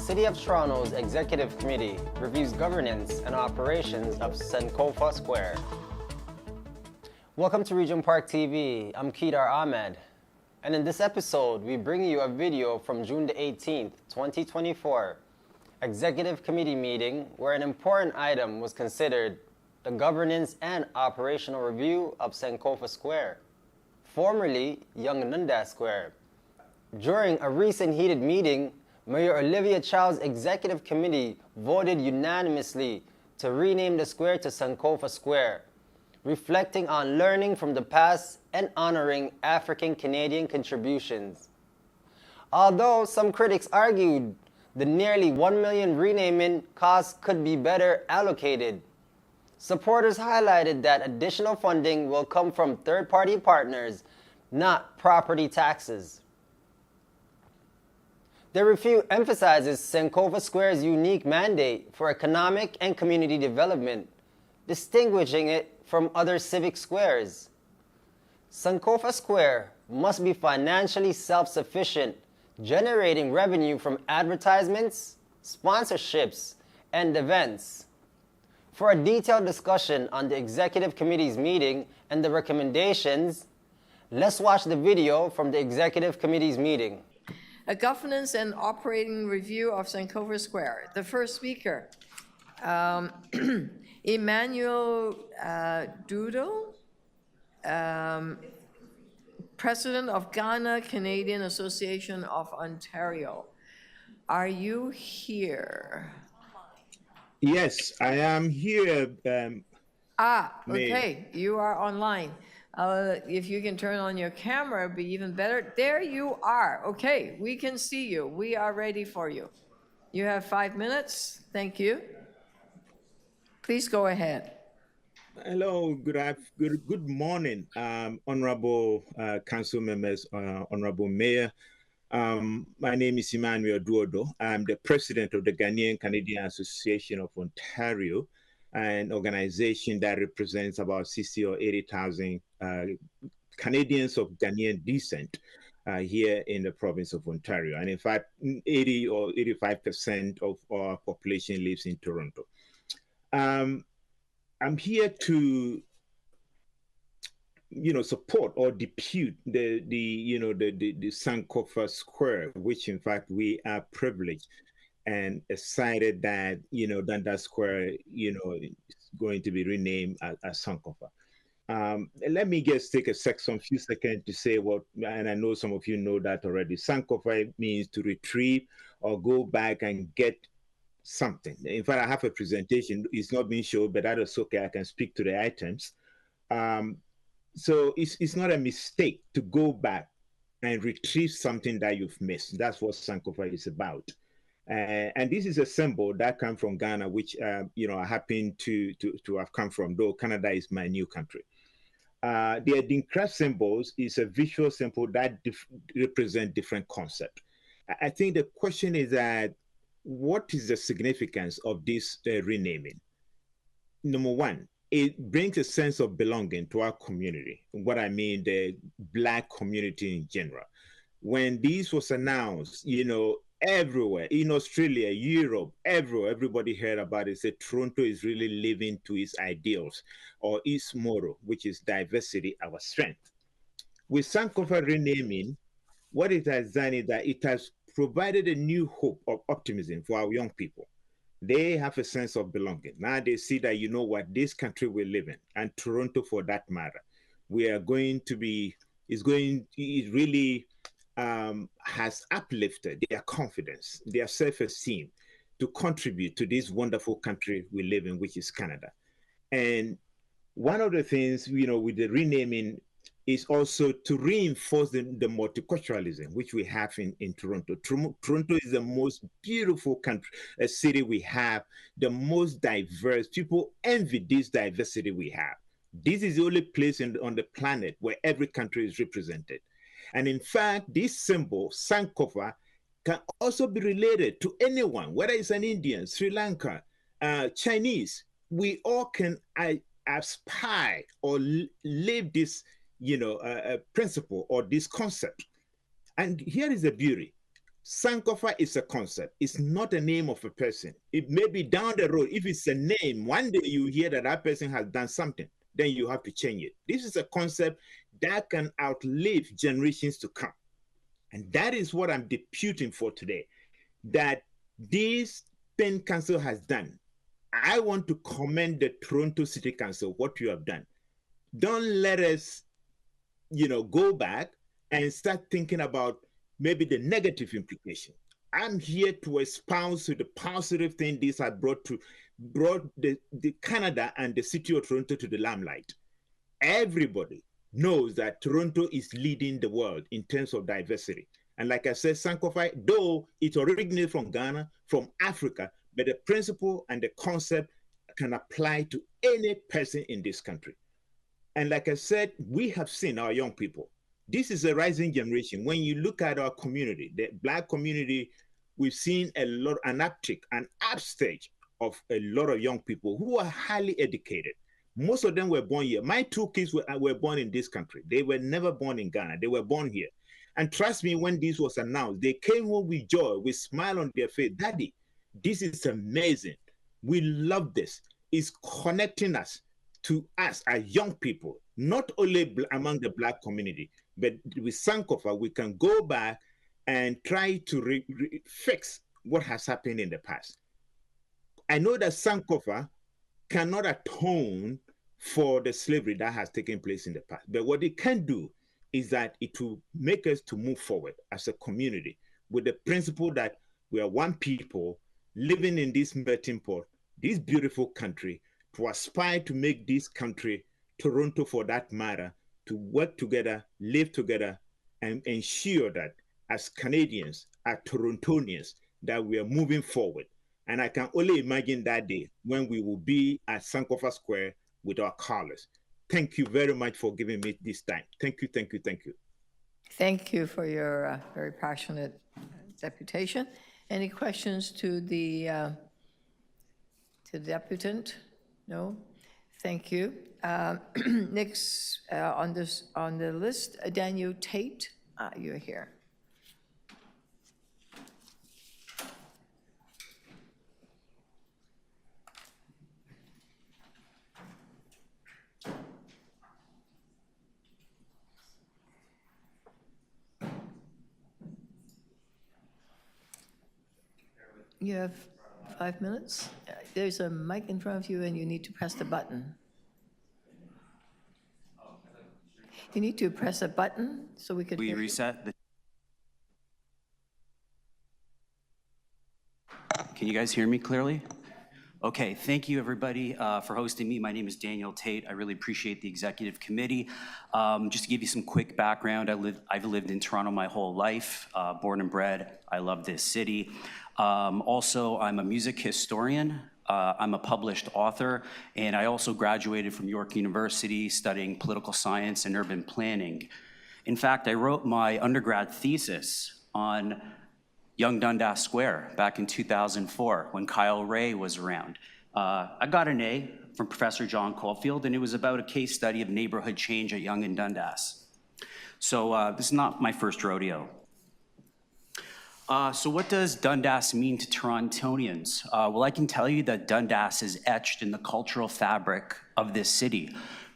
City of Toronto's Executive Committee reviews governance and operations of Sankofa Square. Welcome to Regent Park TV. I'm Kedar Ahmed. And in this episode, we bring you a video from June the 18th, 2024, Executive Committee meeting where an important item was considered, the governance and operational review of Sankofa Square, formerly Yonge-Dundas Square. During a recent heated meeting, Mayor Olivia Chow's Executive Committee voted unanimously to rename the square to Sankofa Square, reflecting on learning from the past and honoring African-Canadian contributions. Although some critics argued the nearly $1 million renaming cost could be better allocated, supporters highlighted that additional funding will come from third-party partners, not property taxes. The review emphasizes Sankofa Square's unique mandate for economic and community development, distinguishing it from other civic squares. Sankofa Square must be financially self-sufficient, generating revenue from advertisements, sponsorships, and events. For a detailed discussion on the Executive Committee's meeting and the recommendations, let's watch the video from the Executive Committee's meeting. A governance and operating review of Sankofa Square. The first speaker, Emmanuel Doo, President of Ghana Canadian Association of Ontario. Are you here? Yes, I am here. Okay, you are online. If you can turn on your camera, it'd be even better. There you are. Okay, we can see you. We are ready for you. You have 5 minutes. Thank you. Please go ahead. Hello, good morning, honorable council members, honorable mayor. My name is Emmanuel Doo. I'm the president of the Ghanaian Canadian Association of Ontario, an organization that represents about 60 or 80,000 Canadians of Ghanaian descent here in the province of Ontario. And in fact, 80 or 85% of our population lives in Toronto. I'm here to, support or depute the Sankofa Square, which in fact we are privileged and excited that, Dundas Square, is going to be renamed as Sankofa. Let me just take a few seconds to say what, and I know some of you know that already. Sankofa means to retrieve or go back and get something. In fact, I have a presentation. It's not being shown, but that is okay. I can speak to the items. So it's not a mistake to go back and retrieve something that you've missed. That's what Sankofa is about. And this is a symbol that comes from Ghana, which I happen to have come from, though Canada is my new country. The Adinkra symbols is a visual symbol that represent different concepts. I think the question is that what is the significance of this renaming? Number one, it brings a sense of belonging to our community. What I mean, the Black community in general. When this was announced, everywhere, in Australia, Europe, everywhere, everybody heard about it. Said Toronto is really living to its ideals or its motto, which is diversity, our strength. With Sankofa renaming, what it has done is that it has provided a new hope of optimism for our young people. They have a sense of belonging. Now they see that, this country we live in, and Toronto for that matter, it really has uplifted their confidence, their self-esteem to contribute to this wonderful country we live in, which is Canada. And one of the things, with the renaming is also to reinforce the multiculturalism which we have in Toronto. Toronto is the most beautiful country, a city we have, the most diverse. People envy this diversity we have. This is the only place on the planet where every country is represented. And in fact, this symbol, Sankofa, can also be related to anyone, whether it's an Indian, Sri Lanka, Chinese. We all can aspire or live this principle or this concept. And here is the beauty. Sankofa is a concept. It's not a name of a person. It may be down the road. If it's a name, one day you hear that that person has done something, then you have to change it. This is a concept that can outlive generations to come. And that is what I'm deputing for today, that this thing council has done. I want to commend the Toronto City Council, what you have done. Don't let us, go back and start thinking about maybe the negative implication. I'm here to espouse the positive thing this has brought the Canada and the city of Toronto to the limelight. Everybody knows that Toronto is leading the world in terms of diversity. And like I said, Sankofa, though it originated from Ghana, from Africa, but the principle and the concept can apply to any person in this country. And like I said, we have seen our young people. This is a rising generation. When you look at our community, the Black community, we've seen an uptick, an upstage of a lot of young people who are highly educated. Most of them were born here. My two kids were born in this country. They were never born in Ghana. They were born here. And trust me, when this was announced, they came home with joy, with smile on their face. Daddy, this is amazing. We love this. It's connecting us to us, our young people, not only among the Black community, but with Sankofa, we can go back and try to fix what has happened in the past. I know that Sankofa cannot atone for the slavery that has taken place in the past, but what it can do is that it will make us to move forward as a community with the principle that we are one people living in this melting pot, this beautiful country, to aspire to make this country, Toronto for that matter, to work together, live together, and ensure that as Canadians, as Torontonians, that we are moving forward. And I can only imagine that day when we will be at Sankofa Square with our colors. Thank you very much for giving me this time. Thank you, thank you, thank you. Thank you for your very passionate deputation. Any questions to the deputant? No? Thank you. Next on the list, Daniel Tate, you're here. You have 5 minutes. There's a mic in front of you and you need to press the button. You need to press a button so we could hear you. Reset. Can you guys hear me clearly? Okay, thank you everybody for hosting me. My name is Daniel Tate. I really appreciate the executive committee. Just to give you some quick background, I've lived in Toronto my whole life, born and bred. I love this city. Also, I'm a music historian. I'm a published author, and I also graduated from York University studying political science and urban planning. In fact, I wrote my undergrad thesis on Yonge-Dundas Square back in 2004 when Kyle Ray was around. I got an A from Professor John Caulfield, and it was about a case study of neighborhood change at Yonge and Dundas. So this is not my first rodeo. So what does Dundas mean to Torontonians? Well, I can tell you that Dundas is etched in the cultural fabric of this city.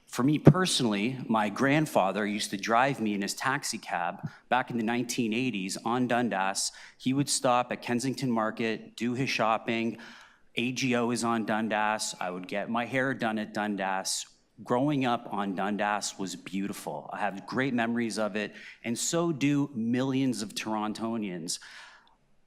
For me personally, my grandfather used to drive me in his taxi cab back in the 1980s on Dundas. He would stop at Kensington Market, do his shopping. AGO is on Dundas. I would get my hair done at Dundas. Growing up on Dundas was beautiful. I have great memories of it, and so do millions of Torontonians.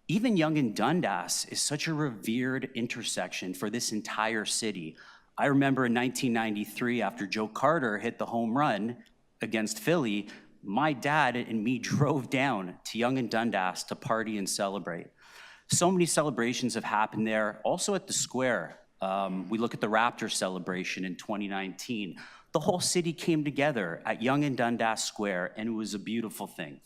Even Yonge and Dundas is such a revered intersection for this entire city. I remember in 1993, after Joe Carter hit the home run against Philly, my dad and me drove down to Yonge and Dundas to party and celebrate. So many celebrations have happened there. Also at the square, we look at the Raptor celebration in 2019. The whole city came together at Yonge and Dundas Square, and it was a beautiful thing.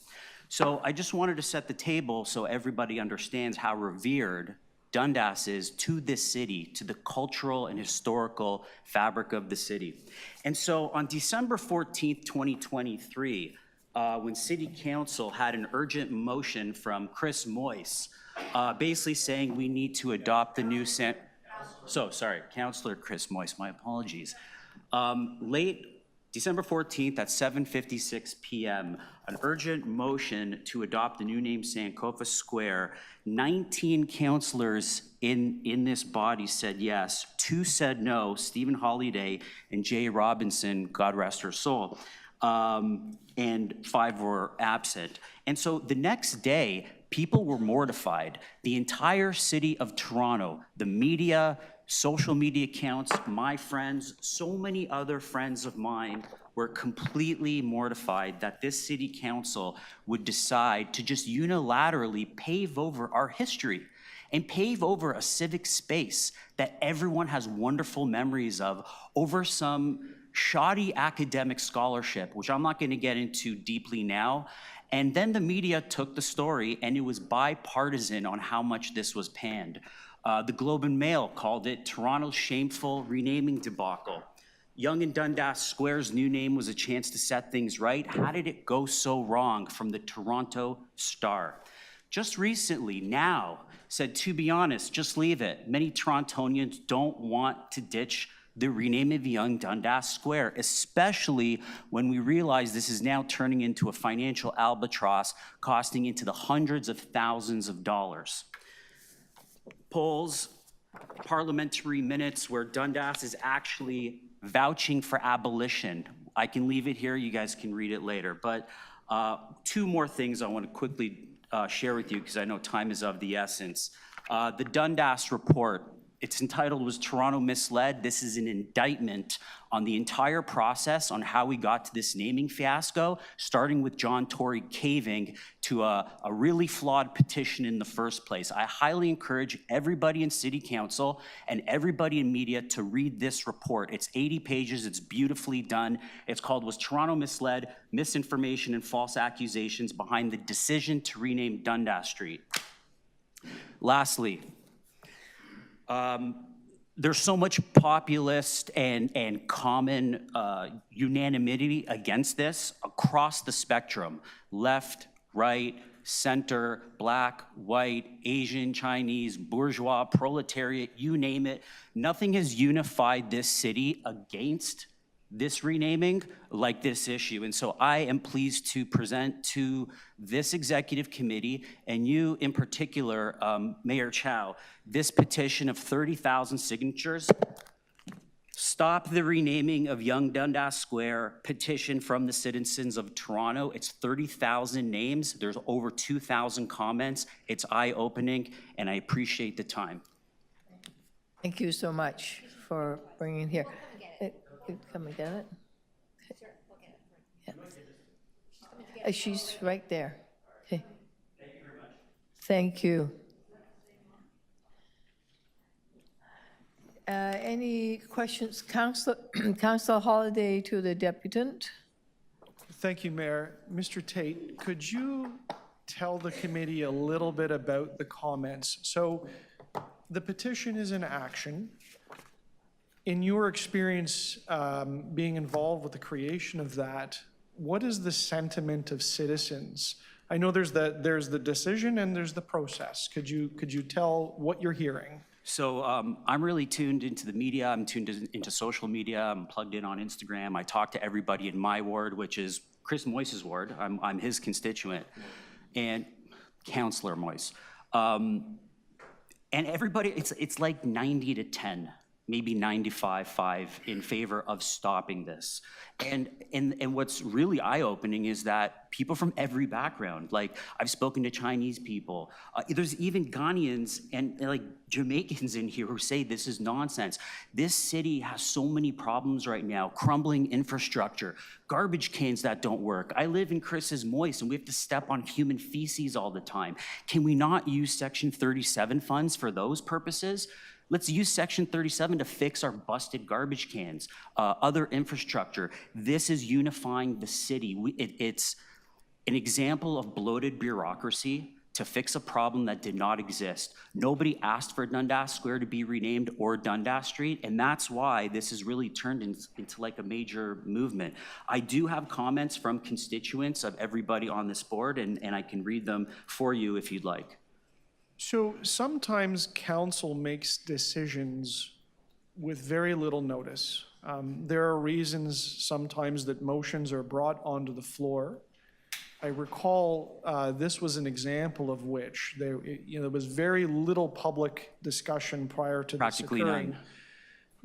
So I just wanted to set the table so everybody understands how revered Dundas is to this city, to the cultural and historical fabric of the city. And so on December 14th, 2023, when City Council had an urgent motion from Chris Moyse, basically saying we need to adopt the new Councillor Chris Moyse, my apologies. Late December 14th at 7:56 p.m., an urgent motion to adopt the new name Sankofa Square. 19 councillors in this body said yes, 2 said no, Stephen Holliday and Jay Robinson, God rest her soul, and 5 were absent. And so the next day, people were mortified. The entire city of Toronto, the media, social media accounts, my friends, so many other friends of mine were completely mortified that this city council would decide to just unilaterally pave over our history and pave over a civic space that everyone has wonderful memories of over some shoddy academic scholarship, which I'm not going to get into deeply now. And then the media took the story, and it was bipartisan on how much this was panned. The Globe and Mail called it Toronto's shameful renaming debacle. Yonge-Dundas Square's new name was a chance to set things right. How did it go so wrong? From the Toronto Star. Just recently, Now said, to be honest, just leave it. Many Torontonians don't want to ditch the rename of Yonge-Dundas Square, especially when we realize this is now turning into a financial albatross costing into the hundreds of thousands of dollars. Polls, parliamentary minutes where Dundas is actually vouching for abolition. I can leave it here, you guys can read it later. But 2 more things I want to quickly share with you because I know time is of the essence. The Dundas report, it's entitled, Was Toronto Misled? This is an indictment on the entire process on how we got to this naming fiasco, starting with John Tory caving to a really flawed petition in the first place. I highly encourage everybody in City Council and everybody in media to read this report. It's 80 pages, it's beautifully done. It's called Was Toronto Misled? Misinformation and False Accusations Behind the Decision to Rename Dundas Street. Lastly, there's so much populist and common unanimity against this across the spectrum, left, right, center, black, white, Asian, Chinese, bourgeois, proletariat, you name it. Nothing has unified this city against this renaming like this issue. And so I am pleased to present to this executive committee, and you in particular, Mayor Chow, this petition of 30,000 signatures. Stop the renaming of Yonge-Dundas Square petition from the citizens of Toronto. It's 30,000 names. There's over 2,000 comments. It's eye-opening, and I appreciate the time. Thank you so much for bringing it here. Come and get it? Sure, we'll get it. Yeah. She's right there. Okay. Thank you very much. Thank you. Any questions? Councillor Holliday to the deputant. Thank you, Mayor. Mr. Tate, could you tell the committee a little bit about the comments? So the petition is in action. In your experience being involved with the creation of that, what is the sentiment of citizens? I know there's the decision and there's the process. Could you tell what you're hearing? So I'm really tuned into the media. I'm tuned into social media. I'm plugged in on Instagram. I talk to everybody in my ward, which is Chris Moyse's ward. I'm his constituent, and Councillor Moyse. And everybody, it's like 90 to 10. Maybe 95-5 in favor of stopping this. And what's really eye-opening is that people from every background, like I've spoken to Chinese people, there's even Ghanaians and like Jamaicans in here who say this is nonsense. This city has so many problems right now, crumbling infrastructure, garbage cans that don't work. I live in Chris's Moyse and we have to step on human feces all the time. Can we not use Section 37 funds for those purposes? Let's use Section 37 to fix our busted garbage cans, other infrastructure. This is unifying the city. It's an example of bloated bureaucracy to fix a problem that did not exist. Nobody asked for Dundas Square to be renamed or Dundas Street, and that's why this has really turned into like a major movement. I do have comments from constituents of everybody on this board, and I can read them for you if you'd like. So sometimes council makes decisions with very little notice. There are reasons sometimes that motions are brought onto the floor. I recall this was an example of which there was very little public discussion prior to this occurring. Practically none.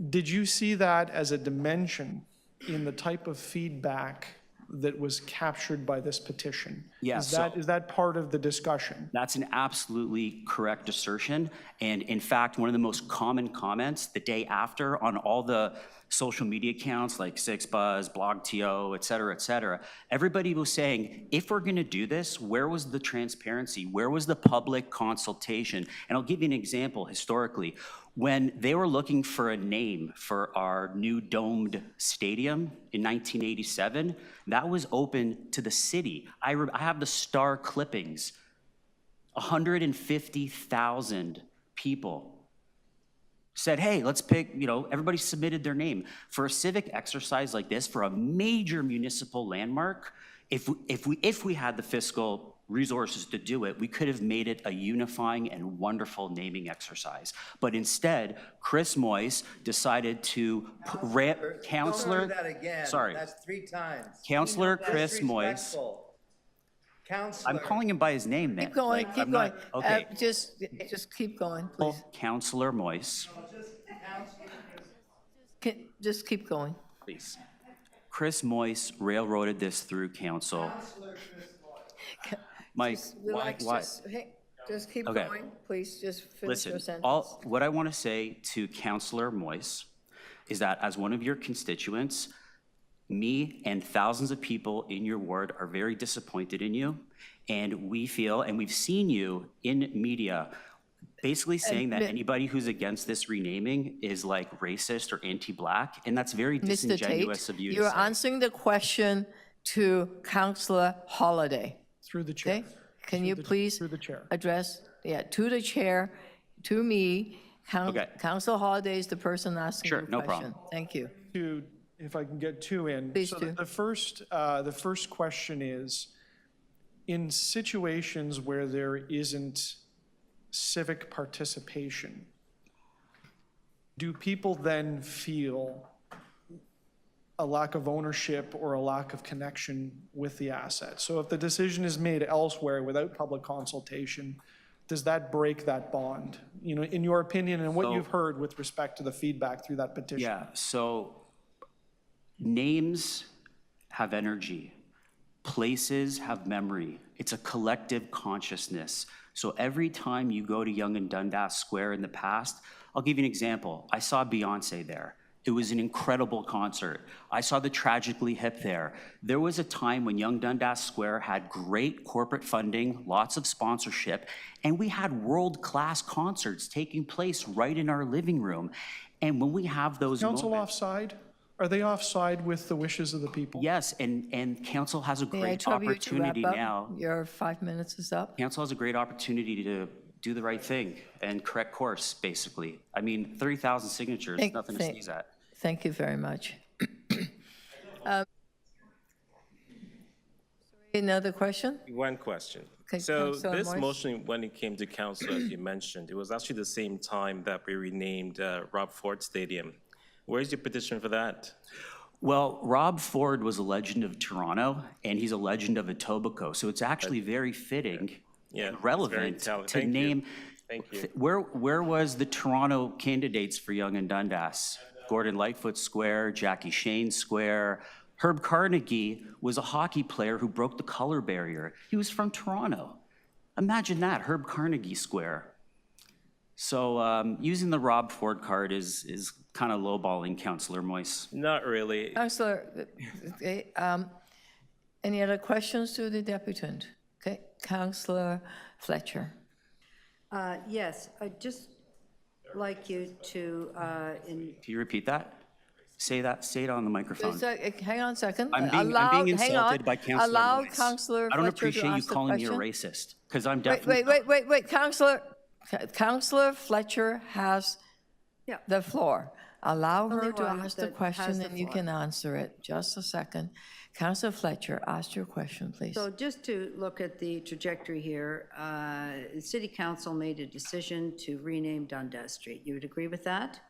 Did you see that as a dimension in the type of feedback that was captured by this petition? Yeah, Is that part of the discussion? That's an absolutely correct assertion. And in fact, one of the most common comments the day after on all the social media accounts like SixBuzz, BlogTO, et cetera, everybody was saying, if we're gonna do this, where was the transparency? Where was the public consultation? And I'll give you an example historically. When they were looking for a name for our new domed stadium in 1987, that was open to the city. I have the Star clippings. 150,000 people said, hey, let's pick, everybody submitted their name. For a civic exercise like this, for a major municipal landmark, if we had the fiscal resources to do it, we could have made it a unifying and wonderful naming exercise. But instead, Chris Moyse decided to Councillor. Don't do that again. Sorry. That's 3 times. Councillor Chris Moyse. Disrespectful. Counselor. I'm calling him by his name, man. Keep going, keep going. Okay. Just keep going, please. Councillor Moyse, Just keep going. please. Chris Moyse railroaded this through council. Mike, Relax, why? just keep Okay. going, please, just finish your Listen, sentence. what I want to say to Councillor Moyse is that as one of your constituents, me and thousands of people in your ward are very disappointed in you. And we feel, and we've seen you in media, basically saying that anybody who's against this renaming is like racist or anti-Black, and that's very Mr. disingenuous Tate, of you to you're say. answering the question to Councillor Holiday, Through the chair. okay? Can you please Through the chair. address, to the chair, to me, Okay. Councillor Holiday is the person asking Sure, the no question. problem. Thank you. If I can get 2 in. Please So do. the first question is, in situations where there isn't civic participation, do people then feel a lack of ownership or a lack of connection with the asset? So if the decision is made elsewhere without public consultation, does that break that bond? In your opinion and what So- you've heard with respect to the feedback through that petition? Yeah, so names have energy. Places have memory. It's a collective consciousness. So every time you go to Yonge-Dundas Square in the past, I'll give you an example. I saw Beyonce there. It was an incredible concert. I saw the Tragically Hip there. There was a time when Yonge-Dundas Square had great corporate funding, lots of sponsorship, and we had world-class concerts taking place right in our living room. And when we have those Council moments, offside? Are they offside with the wishes of the people? yes, and council has a May I great trouble you to wrap opportunity up? now. Your 5 minutes is up. Council has a great opportunity to do the right thing and correct course, basically. I mean, 30,000 signatures, nothing to sneeze at. Thank you very much. Another question? One question. Okay, So Councillor this Moyse. motion, when it came to council, as you mentioned, it was actually the same time that we renamed Rob Ford Stadium. Where's your petition for that? Well, Rob Ford was a legend of Toronto, and he's a legend of Etobicoke, so it's actually very fitting Yeah, and it's relevant very to Thank you. name. Thank you. Where was the Toronto candidates for Yonge-Dundas? Gordon Lightfoot Square, Jackie Shane Square. Herb Carnegie was a hockey player who broke the color barrier. He was from Toronto. Imagine that, Herb Carnegie Square. So using the Rob Ford card is kind of lowballing, Councillor Moyse. Not really. Councillor, any other questions to the deputant? Okay, Councillor Fletcher. Yes, I'd just like you to, Can you repeat that? Say it on the microphone. Hang on a second. I'm being insulted by Councillor Allow Boyce. Councillor I don't Fletcher to appreciate you ask the calling me a question. racist, because I'm definitely Wait, Councillor Fletcher has the floor. Allow her to one ask the that has question the and you floor. can answer it. Just a second. Councillor Fletcher, ask your question, please. So just to look at the trajectory here, City Council made a decision to rename Dundas Street. You would agree with that?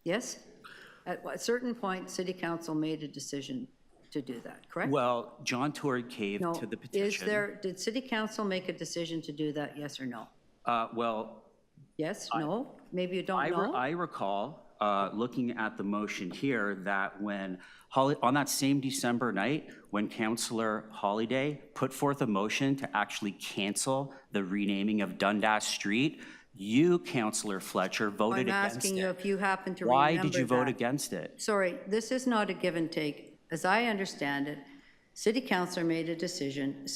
Yes? At a certain point, City Council made a decision to do that, correct? Well, John Tory caved No. to the petition. Did City Council make a decision to do that, yes or no? Well, Yes, no? Maybe you don't know? I recall looking at the motion here that when, on that same December night, when Councillor Holiday put forth a motion to actually cancel the renaming of Dundas Street, you, Councillor Fletcher, voted I'm against asking you it. if you happen to remember Why did you vote that. against it? Sorry, this is not a give and take. As I understand it, City Council made a decision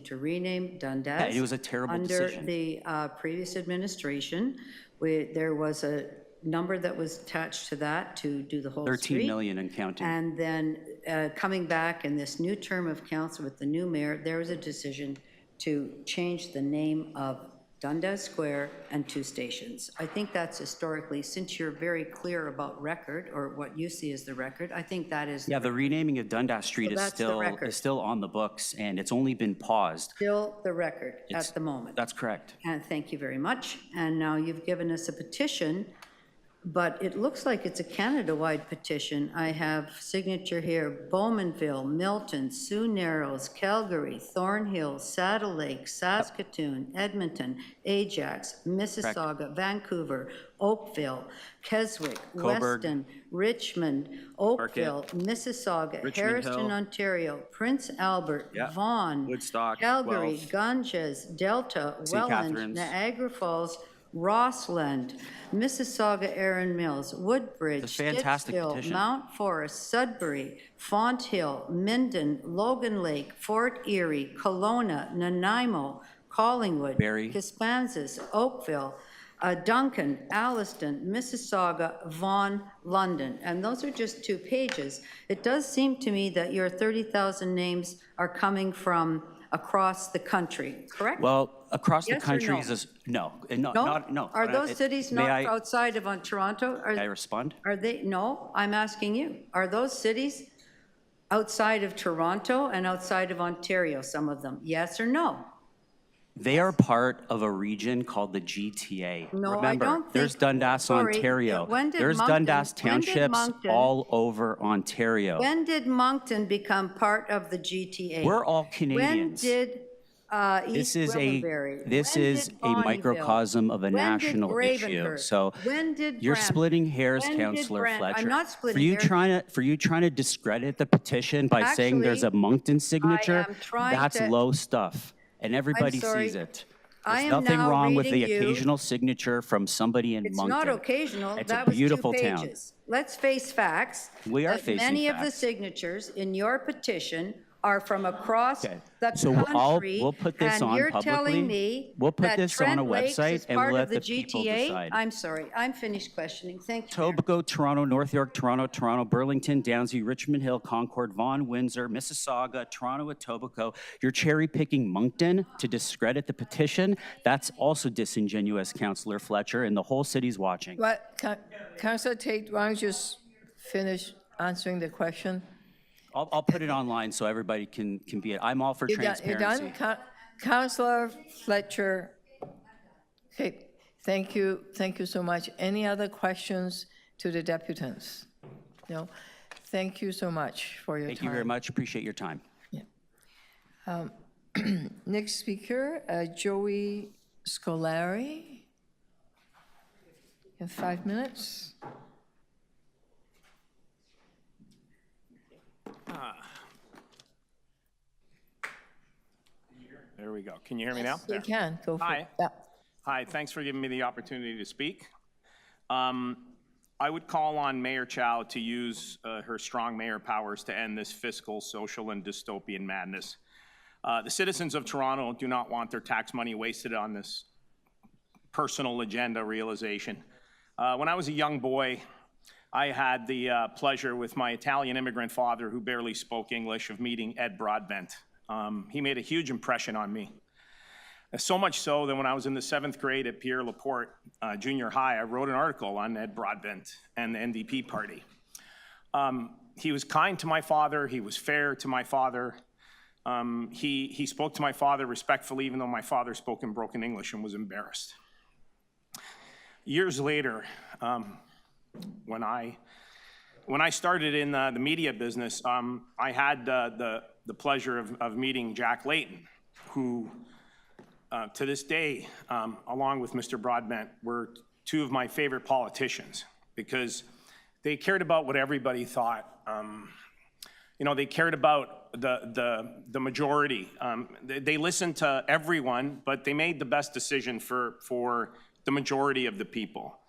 to rename Dundas. Yeah, it was a terrible decision. Under the previous administration, there was a number that was attached to that to do the whole 13 street. million and counting. And then coming back in this new term of council with the new mayor, there was a decision to change the name of Dundas Square and 2 stations. I think that's historically, since you're very clear about record, or what you see as the record, I think that is Yeah, the renaming of Dundas Street that's the record. is still on the books, and it's only been paused. still the record at the moment. That's correct. And thank you very much. And now you've given us a petition, but it looks like it's a Canada-wide petition. I have signature here: Bowmanville, Milton, Sioux Narrows, Calgary, Thornhill, Saddle Lake, Saskatoon, Edmonton, Ajax, Mississauga, Vancouver, Oakville, Keswick, Cobourg, Weston, Richmond, Oakville, Mississauga, Richmond Harrison, Hill. Ontario, Prince Albert, Yeah. Vaughan, Woodstock, Calgary, Guelph, Ganges, Delta, St. Welland, Catharines. Niagara Falls, Rossland, Mississauga, Erin Mills, Woodbridge, It's a fantastic Stittsville, petition. Mount Forest, Sudbury, Fonthill, Minden, Logan Lake, Fort Erie, Kelowna, Nanaimo, Collingwood, Barrie. Kuspansas, Oakville, Duncan, Alliston, Mississauga, Vaughan, London. And those are just 2 pages. It does seem to me that your 30,000 names are coming from across the country, correct? Well, across the Yes or country no? is, no. No? Are those cities not outside of Toronto? May I respond? Are they, no, I'm asking you. Are those cities outside of Toronto and outside of Ontario, some of them? Yes or no? They are part of a region called the GTA. No, I Remember, don't think- there's Dundas, sorry, Ontario. when did There's Moncton- Dundas when did townships Moncton- all over Ontario. When did Moncton become part of the GTA? We're all Canadians. When did This East is Gwillimbury? this When is did a Bonnyville? microcosm of a When did national issue. Gravenhurst? So When did you're Brampton? splitting hairs, When did Councillor Brant- I'm Fletcher. not splitting hairs. For you trying to discredit the petition by saying there's a Actually, Moncton signature, am trying that's to- low stuff, and everybody sorry. sees it. I There's am nothing now wrong with the reading you- occasional signature from somebody in It's Moncton. not occasional. It's That a was 2 beautiful town. pages. Let's face facts. We are that facing Many of the facts. signatures in your petition are from across Okay. the So country. we'll put this on And you're publicly. telling me We'll put that this on a Trent Lakes website is and part let of the the people GTA? decide. I'm sorry. I'm finished questioning. Thank you. Mayor. Etobicoke, Toronto, North York, Toronto, Burlington, Downsview, Richmond Hill, Concord, Vaughan, Windsor, Mississauga, Toronto, Etobicoke. You're cherry-picking Moncton to discredit the petition. That's also disingenuous, Councillor Fletcher, and the whole city's watching. But, Councillor Tate, why don't you just finish answering the question? I'll put it online so everybody can be it. I'm all for You're transparency. done? Councillor Fletcher, okay, thank you so much. Any other questions to the deputants? No? Thank you so much for your time. Thank you very much. Appreciate your time. Next speaker, Joey Scolari. In 5 minutes. There we go. Can you hear me now? You can, go for it. Hi. Yeah. Hi, thanks for giving me the opportunity to speak. I would call on Mayor Chow to use her strong mayor powers to end this fiscal, social, and dystopian madness. The citizens of Toronto do not want their tax money wasted on this personal agenda realization. When I was a young boy, I had the pleasure with my Italian immigrant father, who barely spoke English, of meeting Ed Broadbent. He made a huge impression on me. So much so that when I was in the 7th grade at Pierre Laporte Junior High, I wrote an article on Ed Broadbent and the NDP party. He was kind to my father. He was fair to my father. He spoke to my father respectfully, even though my father spoke in broken English and was embarrassed. Years later, when I started in the media business, I had the pleasure of meeting Jack Layton, who to this day, along with Mr. Broadbent, were two of my favorite politicians because they cared about what everybody thought. You know, they cared about the majority. They listened to everyone, but they made the best decision for the majority of the people.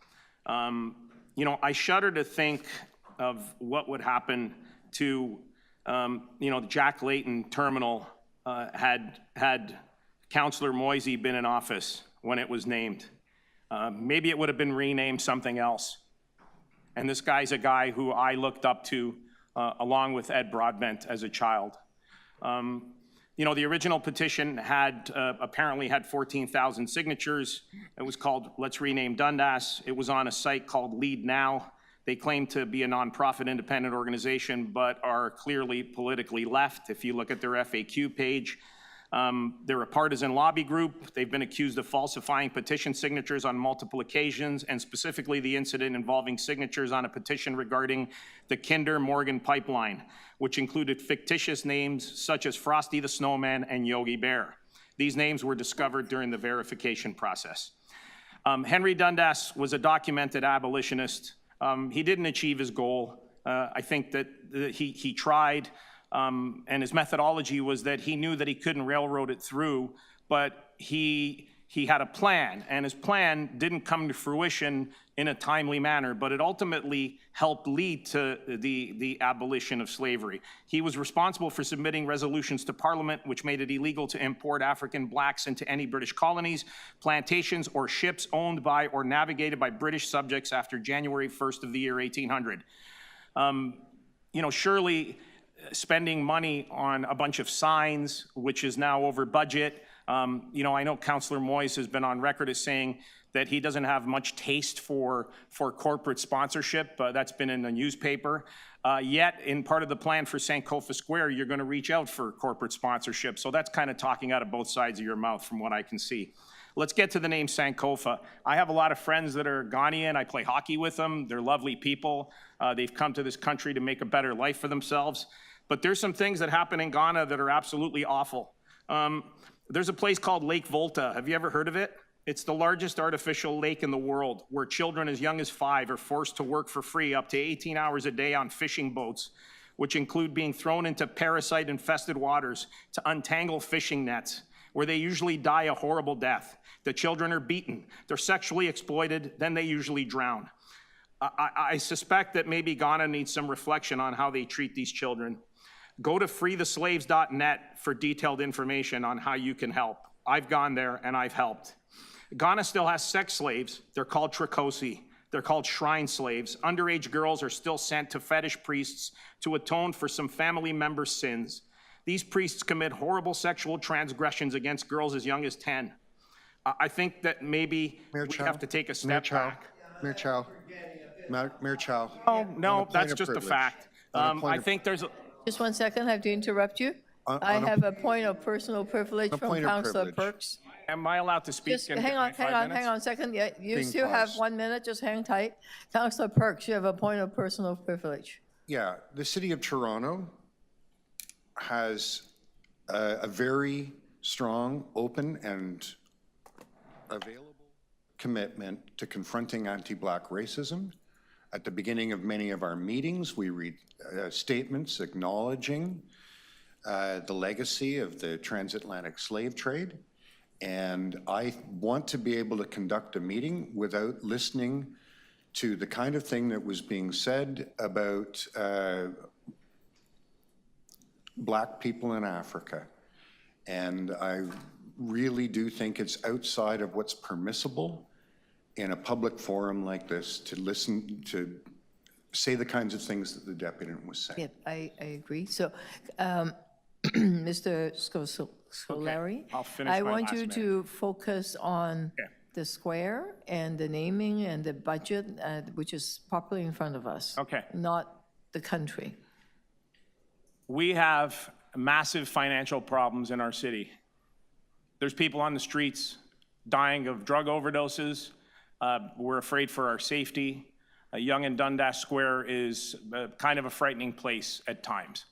You know, I shudder to think of what would happen to, you know, the Jack Layton terminal had Councillor Moisey been in office when it was named. Maybe it would have been renamed something else. And this guy's a guy who I looked up to along with Ed Broadbent as a child. You know, the original petition had apparently had 14,000 signatures. It was called Let's Rename Dundas. It was on a site called Lead Now. They claim to be a nonprofit independent organization, but are clearly politically left. If you look at their FAQ page, they're a partisan lobby group. They've been accused of falsifying petition signatures on multiple occasions, and specifically the incident involving signatures on a petition regarding the Kinder Morgan pipeline, which included fictitious names such as Frosty the Snowman and Yogi Bear. These names were discovered during the verification process. Henry Dundas was a documented abolitionist. He didn't achieve his goal. I think that he tried. And his methodology was that he knew that he couldn't railroad it through, but he had a plan, and his plan didn't come to fruition in a timely manner, but it ultimately helped lead to the abolition of slavery. He was responsible for submitting resolutions to Parliament, which made it illegal to import African blacks into any British colonies, plantations, or ships owned by or navigated by British subjects after January 1st of the year 1800. You know, surely spending money on a bunch of signs, which is now over budget. You know, I know Councillor Moyes has been on record as saying that he doesn't have much taste for corporate sponsorship. That's been in the newspaper. Yet, in part of the plan for Sankofa Square, you're going to reach out for corporate sponsorship. So that's kind of talking out of both sides of your mouth from what I can see. Let's get to the name Sankofa. I have a lot of friends that are Ghanaian. I play hockey with them. They're lovely people. They've come to this country to make a better life for themselves. But there's some things that happen in Ghana that are absolutely awful. There's a place called Lake Volta. Have you ever heard of it? It's the largest artificial lake in the world, where children as young as 5 are forced to work for free up to 18 hours a day on fishing boats, which include being thrown into parasite-infested waters to untangle fishing nets, where they usually die a horrible death. The children are beaten, they're sexually exploited, then they usually drown. I suspect that maybe Ghana needs some reflection on how they treat these children. Go to freetheslaves.net for detailed information on how you can help. I've gone there and I've helped. Ghana still has sex slaves. They're called Trikosi. They're called shrine slaves. Underage girls are still sent to fetish priests to atone for some family members' sins. These priests commit horrible sexual transgressions against girls as young as 10. I think that maybe we have to take a step back. Mayor Chow. Mayor Chow. No, that's just a fact. I think there's a... Just 1 second, I have to interrupt you. I have a point of personal privilege from Councillor Perks. Am I allowed to speak? Just hang on a second. Yeah, you still have 1 minute, just hang tight. Councillor Perks, you have a point of personal privilege. Yeah, the City of Toronto has a very strong, open, and available commitment to confronting anti-Black racism. At the beginning of many of our meetings, we read statements acknowledging the legacy of the transatlantic slave trade. And I want to be able to conduct a meeting without listening to the kind of thing that was being said about Black people in Africa. And I really do think it's outside of what's permissible in a public forum like this to listen to say the kinds of things that the deputant was saying. Yeah, I agree. So, Mr. Scolari, I'll finish I my want last you minute. to focus on Okay. the square and the naming and the budget, which is properly in front of us. Okay. Not the country. We have massive financial problems in our city. There's people on the streets dying of drug overdoses. We're afraid for our safety. Yonge-Dundas Square is kind of a frightening place at times.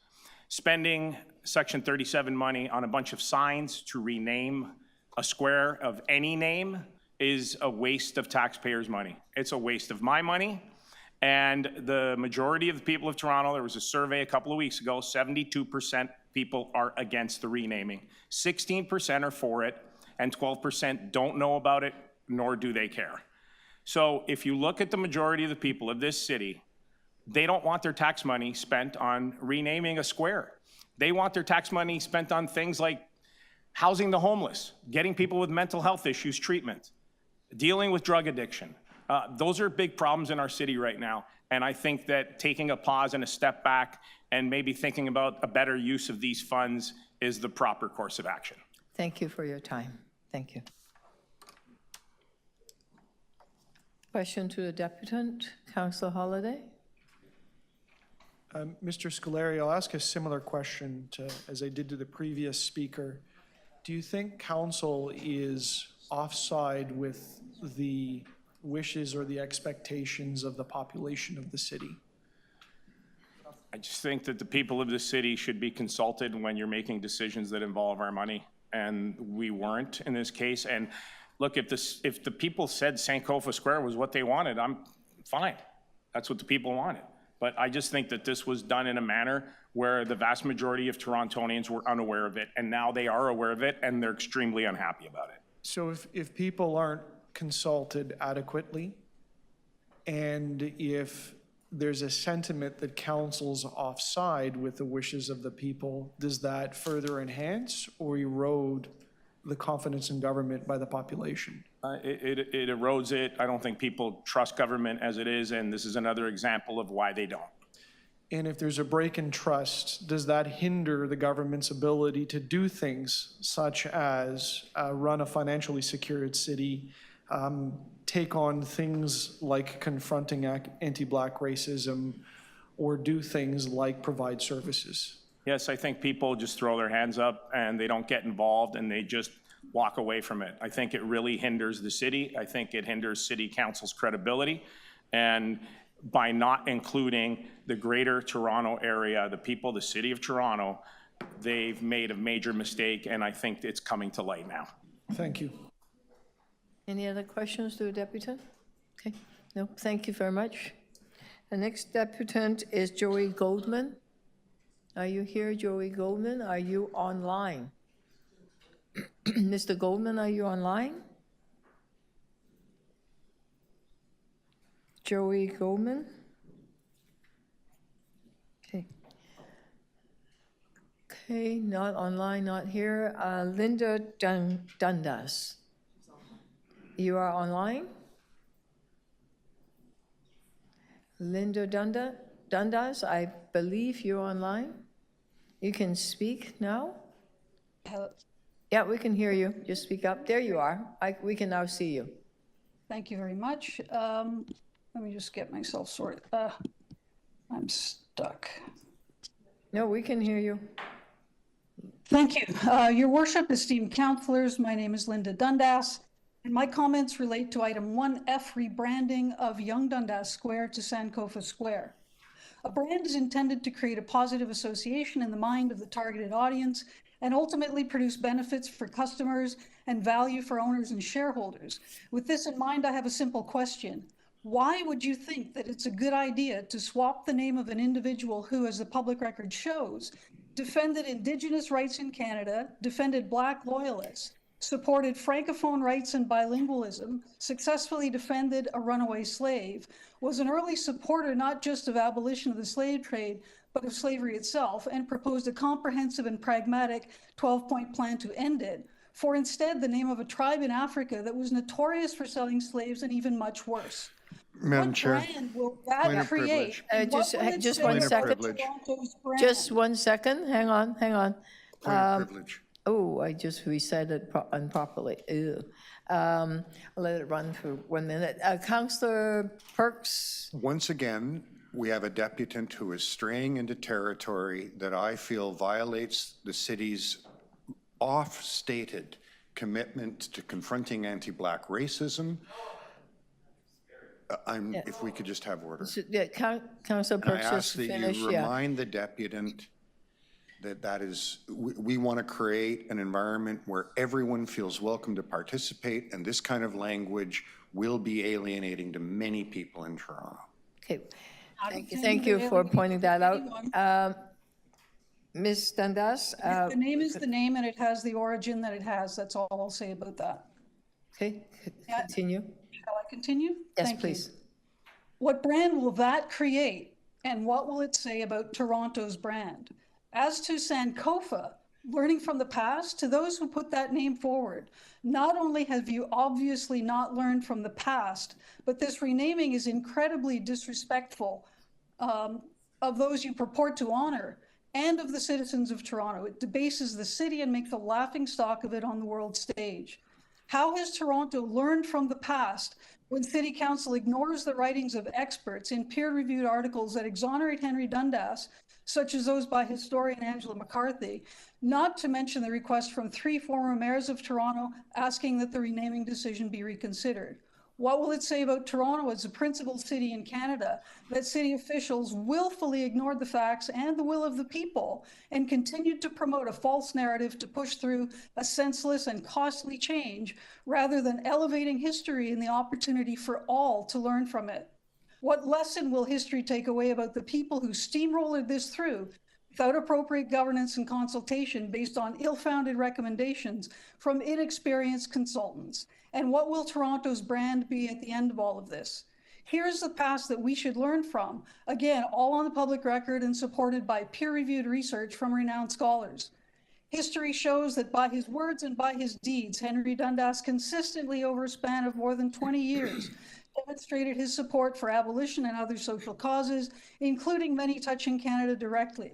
Spending Section 37 money on a bunch of signs to rename a square of any name is a waste of taxpayers' money. It's a waste of my money. And the majority of the people of Toronto, there was a survey a couple of weeks ago, 72% people are against the renaming. 16% are for it, and 12% don't know about it, nor do they care. So if you look at the majority of the people of this city, they don't want their tax money spent on renaming a square. They want their tax money spent on things like housing the homeless, getting people with mental health issues treatment, dealing with drug addiction. Those are big problems in our city right now. And I think that taking a pause and a step back and maybe thinking about a better use of these funds is the proper course of action. Thank you for your time. Thank you. Question to the deputant, Councillor Holliday. Mr. Scolari, I'll ask a similar question as I did to the previous speaker. Do you think council is offside with the wishes or the expectations of the population of the city? I just think that the people of the city should be consulted when you're making decisions that involve our money, and we weren't in this case. And look, if the people said Sankofa Square was what they wanted, I'm fine. That's what the people wanted. But I just think that this was done in a manner where the vast majority of Torontonians were unaware of it, and now they are aware of it, and they're extremely unhappy about it. So if people aren't consulted adequately, and if there's a sentiment that council's offside with the wishes of the people, does that further enhance or erode the confidence in government by the population? It erodes it. I don't think people trust government as it is, and this is another example of why they don't. And if there's a break in trust, does that hinder the government's ability to do things such as run a financially secured city, take on things like confronting anti-Black racism, or do things like provide services? Yes, I think people just throw their hands up and they don't get involved and they just walk away from it. I think it really hinders the city. I think it hinders city council's credibility. And by not including the greater Toronto area, the people, the city of Toronto, they've made a major mistake, and I think it's coming to light now. Thank you. Any other questions to the deputant? Okay, no, thank you very much. The next deputant is Joey Goldman. Are you here, Joey Goldman? Are you online? Mr. Goldman, are you online? Joey Goldman? Okay. Okay, not online, not here. Linda Dundas. You are online? Linda Dundas, I believe you're online. You can speak now. Hello. Yeah, we can hear you. Just speak up. There you are. We can now see you. Thank you very much. Let me just get myself sorted. I'm stuck. No, we can hear you. Thank you. Your worship, esteemed councillors, my name is Linda Dundas, and my comments relate to item 1F, rebranding of Yonge-Dundas Square to Sankofa Square. A brand is intended to create a positive association in the mind of the targeted audience and ultimately produce benefits for customers and value for owners and shareholders. With this in mind, I have a simple question. Why would you think that it's a good idea to swap the name of an individual who, as the public record shows, defended Indigenous rights in Canada, defended Black loyalists, supported Francophone rights and bilingualism, successfully defended a runaway slave, was an early supporter not just of abolition of the slave trade, but of slavery itself, and proposed a comprehensive and pragmatic 12-point plan to end it, for instead the name of a tribe in Africa that was notorious for selling slaves and even much worse? Madam What Chair, brand will that point of create? privilege. And what will it just say one Point of about second. privilege. Toronto's brand? Just 1 second, hang on. Point of privilege. Oh, I just reset it improperly. Ew. I'll let it run for 1 minute. Councillor Perks, Once again, we have a deputant who is straying into territory that I feel violates the city's off-stated commitment to confronting anti-Black racism. If we could just have order. yeah, Councillor And I Perks, just ask to that finish, you yeah. remind the deputant that we want to create an environment where everyone feels welcome to participate, and this kind of language will be alienating to many people in Toronto. Okay, thank you for pointing that out. Ms. Dundas? The name is the name, and it has the origin that it has. That's all I'll say about that. Okay, continue. Shall I continue? Yes, Thank you. please. What brand will that create, and what will it say about Toronto's brand? As to Sankofa, learning from the past, to those who put that name forward, not only have you obviously not learned from the past, but this renaming is incredibly disrespectful of those you purport to honor and of the citizens of Toronto. It debases the city and makes a laughingstock of it on the world stage. How has Toronto learned from the past when City Council ignores the writings of experts in peer-reviewed articles that exonerate Henry Dundas, such as those by historian Angela McCarthy, not to mention the request from 3 former mayors of Toronto asking that the renaming decision be reconsidered? What will it say about Toronto as a principal city in Canada that city officials willfully ignored the facts and the will of the people and continued to promote a false narrative to push through a senseless and costly change rather than elevating history and the opportunity for all to learn from it? What lesson will history take away about the people who steamrolled this through without appropriate governance and consultation based on ill-founded recommendations from inexperienced consultants? And what will Toronto's brand be at the end of all of this? Here's the past that we should learn from, again, all on the public record and supported by peer-reviewed research from renowned scholars. History shows that by his words and by his deeds, Henry Dundas consistently over a span of more than 20 years demonstrated his support for abolition and other social causes, including many touching Canada directly.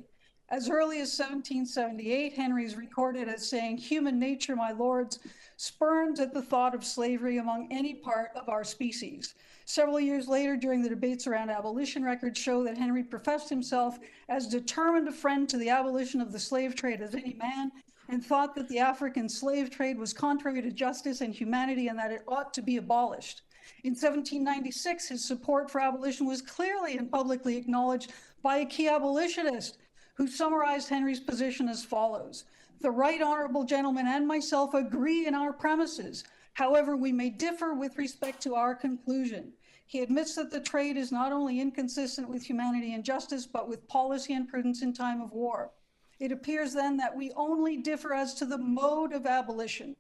As early as 1778, Henry is recorded as saying, "Human nature, my lords, spurns at the thought of slavery among any part of our species." Several years later, during the debates around abolition, records show that Henry professed himself as determined a friend to the abolition of the slave trade as any man, and thought that the African slave trade was contrary to justice and humanity and that it ought to be abolished. In 1796, his support for abolition was clearly and publicly acknowledged by a key abolitionist who summarized Henry's position as follows: "The right honorable gentleman and myself agree in our premises. However, we may differ with respect to our conclusion." He admits that the trade is not only inconsistent with humanity and justice, but with policy and prudence in time of war. It appears then that we only differ as to the mode of abolition.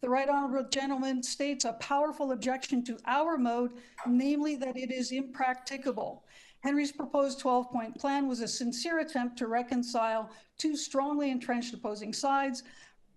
The right honorable gentleman states a powerful objection to our mode, namely that it is impracticable. Henry's proposed 12-point plan was a sincere attempt to reconcile 2 strongly entrenched opposing sides.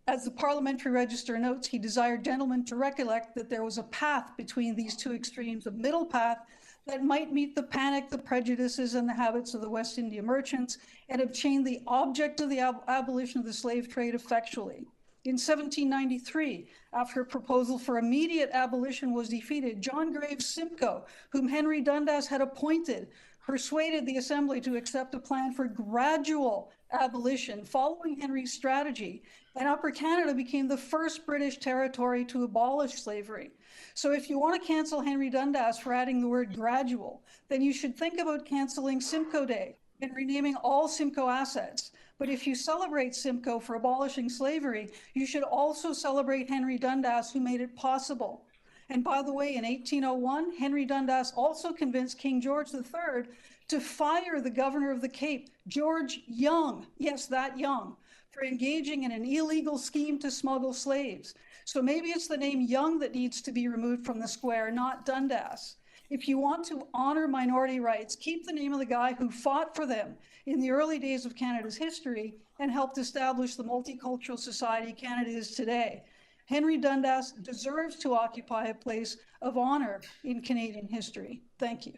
As the Parliamentary Register notes, he desired gentlemen to recollect that there was a path between these 2 extremes, a middle path that might meet the panic, the prejudices, and the habits of the West India merchants and obtain the object of the abolition of the slave trade effectually. In 1793, after a proposal for immediate abolition was defeated, John Graves Simcoe, whom Henry Dundas had appointed, persuaded the Assembly to accept a plan for gradual abolition following Henry's strategy, and Upper Canada became the first British territory to abolish slavery. So if you want to cancel Henry Dundas for adding the word gradual, then you should think about canceling Simcoe Day and renaming all Simcoe assets. But if you celebrate Simcoe for abolishing slavery, you should also celebrate Henry Dundas, who made it possible. And by the way, in 1801, Henry Dundas also convinced King George III to fire the governor of the Cape, George Yonge, yes, that Yonge, for engaging in an illegal scheme to smuggle slaves. So maybe it's the name Yonge that needs to be removed from the square, not Dundas. If you want to honor minority rights, keep the name of the guy who fought for them in the early days of Canada's history and helped establish the multicultural society Canada is today. Henry Dundas deserves to occupy a place of honor in Canadian history. Thank you.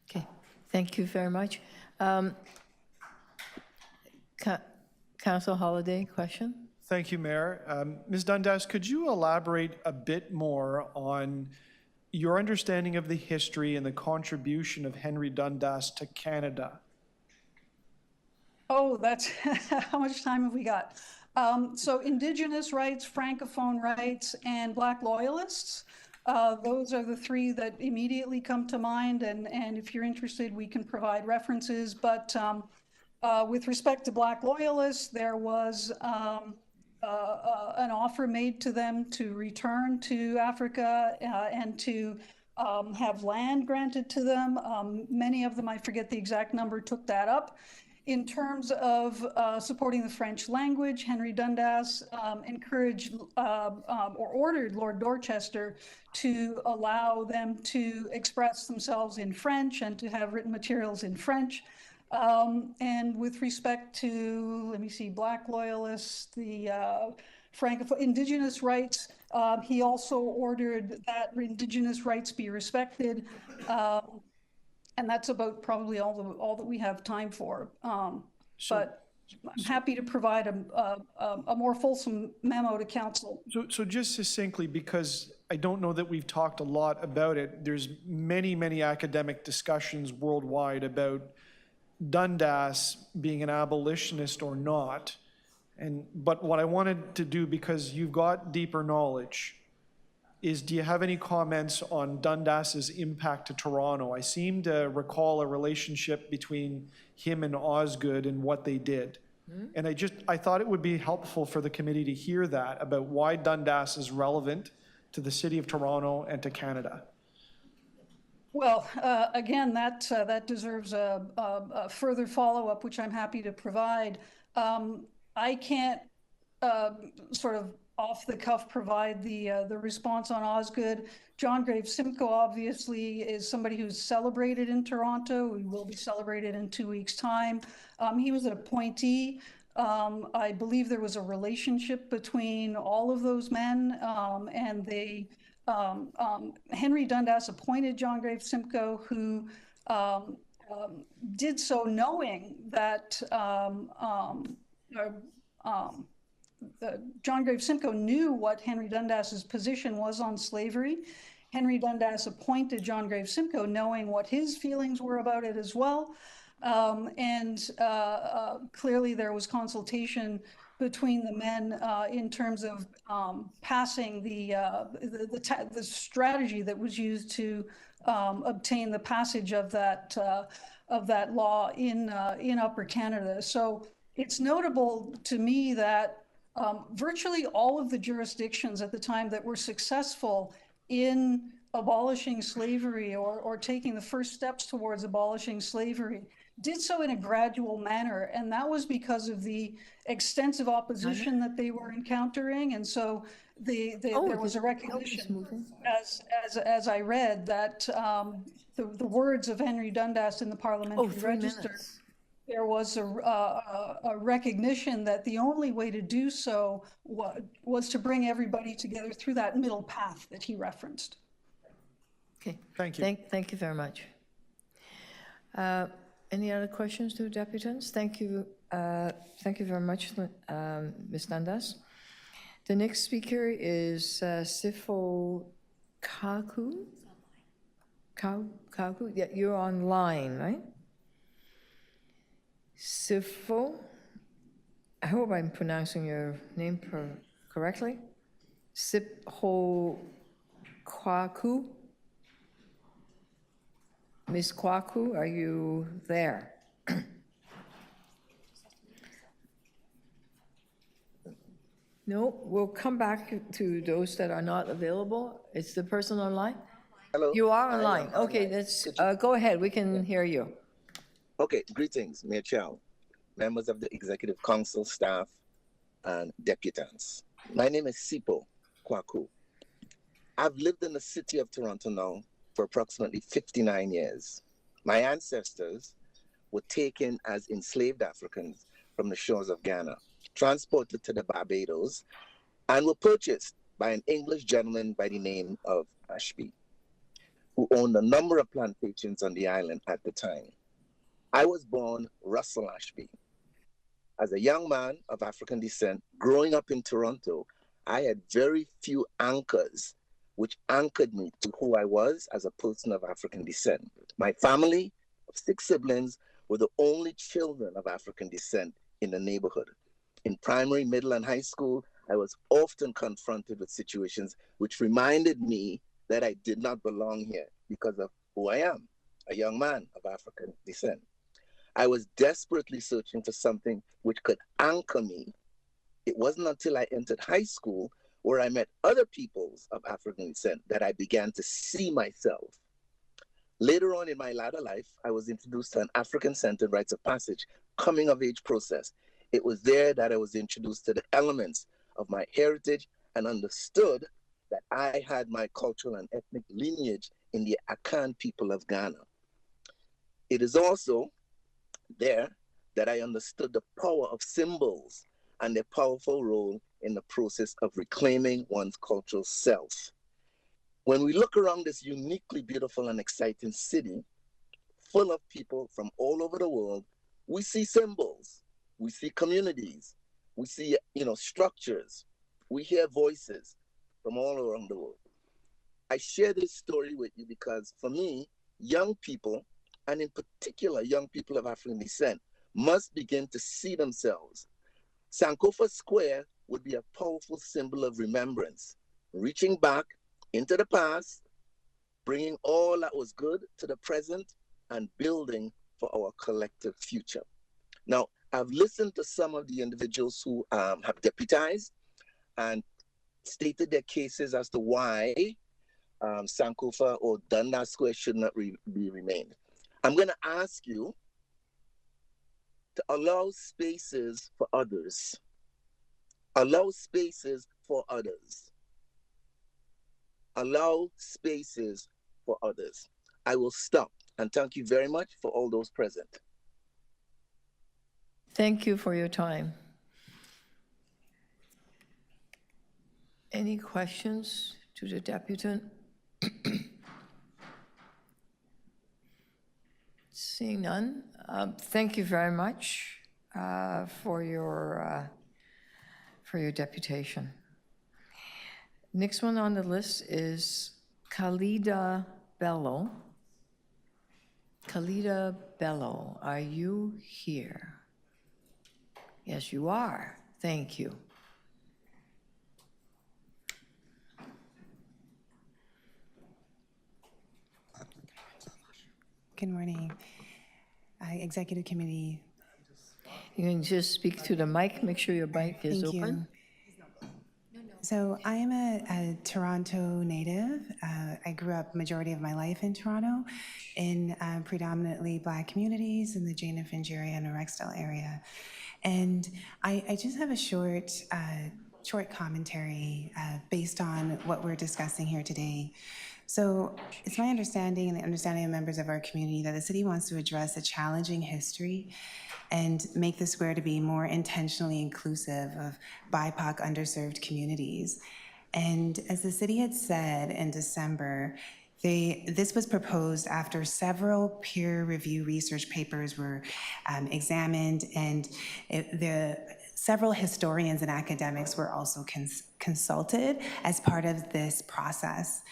Okay, thank you very much. Councillor Holiday, question? Thank you, Mayor. Ms. Dundas, could you elaborate a bit more on your understanding of the history and the contribution of Henry Dundas to Canada? Oh, that's, how much time have we got? So Indigenous rights, Francophone rights, and Black loyalists. Those are the three that immediately come to mind. And if you're interested, we can provide references. But with respect to Black loyalists, there was an offer made to them to return to Africa and to have land granted to them. Many of them, I forget the exact number, took that up. In terms of supporting the French language, Henry Dundas encouraged or ordered Lord Dorchester to allow them to express themselves in French and to have written materials in French. And with respect to, let me see, Black loyalists, the Francophone Indigenous rights, he also ordered that Indigenous rights be respected. And that's about probably all that we have time for. But I'm happy to provide a more fulsome memo to council. So just succinctly, because I don't know that we've talked a lot about it, there's many, many academic discussions worldwide about Dundas being an abolitionist or not. But what I wanted to do, because you've got deeper knowledge, is do you have any comments on Dundas's impact to Toronto? I seem to recall a relationship between him and Osgood and what they did. And I thought it would be helpful for the committee to hear that about why Dundas is relevant to the city of Toronto and to Canada. Well, again, that deserves a further follow-up, which I'm happy to provide. I can't sort of off the cuff provide the response on Osgood. John Graves Simcoe obviously is somebody who's celebrated in Toronto. He will be celebrated in 2 weeks' time. He was an appointee. I believe there was a relationship between all of those men, and they Henry Dundas appointed John Graves Simcoe, who did so knowing that John Graves Simcoe knew what Henry Dundas's position was on slavery. Henry Dundas appointed John Graves Simcoe knowing what his feelings were about it as well. Clearly there was consultation between the men in terms of passing the strategy that was used to obtain the passage of that law in Upper Canada. So it's notable to me that virtually all of the jurisdictions at the time that were successful in abolishing slavery or taking the first steps towards abolishing slavery did so in a gradual manner. And that was because of the extensive opposition that they were encountering. And so there was a recognition, as I read, that the words of Henry Dundas in the Parliamentary Register, there was a recognition that the only way to do so was to bring everybody together through that middle path that he referenced. Okay. Thank you. Thank you very much. Any other questions to deputants? Thank you. Thank you very much, Ms. Dundas. The next speaker is Sifo Kaku. Kaku? Yeah, you're online, right? Sifo, I hope I'm pronouncing your name correctly. Sifo Kwaku. Ms. Kwaku, are you there? No, we'll come back to those that are not available. It's the person online? Hello. You are online. Okay, let's go ahead. We can hear you. Okay, greetings, Mayor Chow, members of the Executive Council, staff, and deputants. My name is Sipo Kwaku. I've lived in the city of Toronto now for approximately 59 years. My ancestors were taken as enslaved Africans from the shores of Ghana, transported to the Barbados, and were purchased by an English gentleman by the name of Ashby, who owned a number of plantations on the island at the time. I was born Russell Ashby. As a young man of African descent, growing up in Toronto, I had very few anchors which anchored me to who I was as a person of African descent. My family of 6 siblings were the only children of African descent in the neighborhood. In primary, middle, and high school, I was often confronted with situations which reminded me that I did not belong here because of who I am, a young man of African descent. I was desperately searching for something which could anchor me. It wasn't until I entered high school where I met other peoples of African descent that I began to see myself. Later on in my latter life, I was introduced to an African-centered rites of passage coming-of-age process. It was there that I was introduced to the elements of my heritage and understood that I had my cultural and ethnic lineage in the Akan people of Ghana. It is also there that I understood the power of symbols and their powerful role in the process of reclaiming one's cultural self. When we look around this uniquely beautiful and exciting city, full of people from all over the world, we see symbols, we see communities, we see, structures, we hear voices from all around the world. I share this story with you because for me, young people, and in particular young people of African descent, must begin to see themselves. Sankofa Square would be a powerful symbol of remembrance, reaching back into the past, bringing all that was good to the present, and building for our collective future. Now, I've listened to some of the individuals who have deputized and stated their cases as to why Sankofa or Dundas Square should not be remained. I'm going to ask you to allow spaces for others. Allow spaces for others. Allow spaces for others. I will stop and thank you very much for all those present. Thank you for your time. Any questions to the deputant? Seeing none, thank you very much for your deputation. Next one on the list is Khalida Bello. Khalida Bello, are you here? Yes, you are. Thank you. Good morning. Executive Committee. You can just speak to the mic, make sure your mic is Thank open. You. So I am a Toronto native. I grew up majority of my life in Toronto in predominantly Black communities in the Jane and Finch area and the Rexdale area. And I just have a short commentary based on what we're discussing here today. So it's my understanding and the understanding of members of our community that the city wants to address a challenging history and make the square to be more intentionally inclusive of BIPOC underserved communities. And as the city had said in December, this was proposed after several peer review research papers were examined, and several historians and academics were also consulted as part of this process.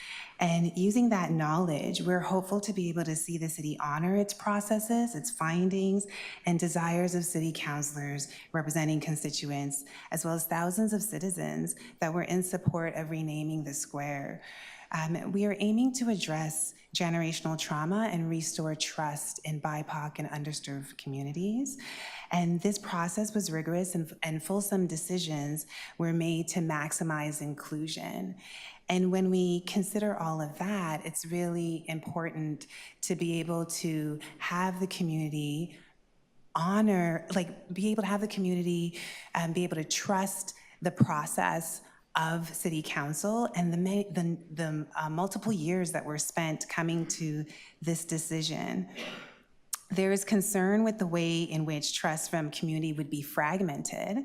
And using that knowledge, we're hopeful to be able to see the city honor its processes, its findings, and desires of city councilors representing constituents, as well as thousands of citizens that were in support of renaming the square. We are aiming to address generational trauma and restore trust in BIPOC and underserved communities. And this process was rigorous and fulsome decisions were made to maximize inclusion. And when we consider all of that, it's really important to be able to have the community be able to trust the process of city council and the multiple years that were spent coming to this decision. There is concern with the way in which trust from community would be fragmented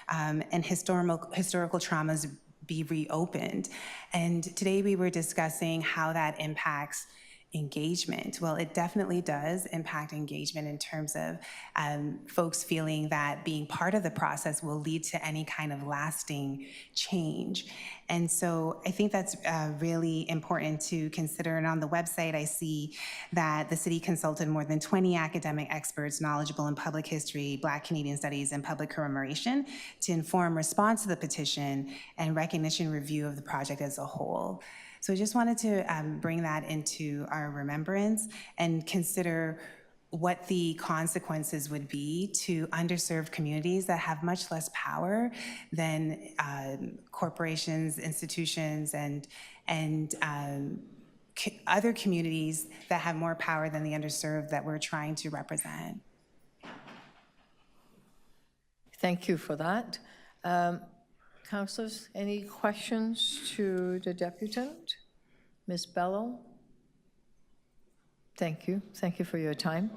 and historical traumas be reopened. And today we were discussing how that impacts engagement. Well, it definitely does impact engagement in terms of folks feeling that being part of the process will lead to any kind of lasting change. And so I think that's really important to consider. And on the website, I see that the city consulted more than 20 academic experts knowledgeable in public history, Black Canadian studies, and public commemoration to inform response to the petition and recognition review of the project as a whole. So I just wanted to bring that into our remembrance and consider what the consequences would be to underserved communities that have much less power than corporations, institutions, and other communities that have more power than the underserved that we're trying to represent. Thank you for that. Councillors, any questions to the deputant? Ms. Bello? Thank you. Thank you for your time.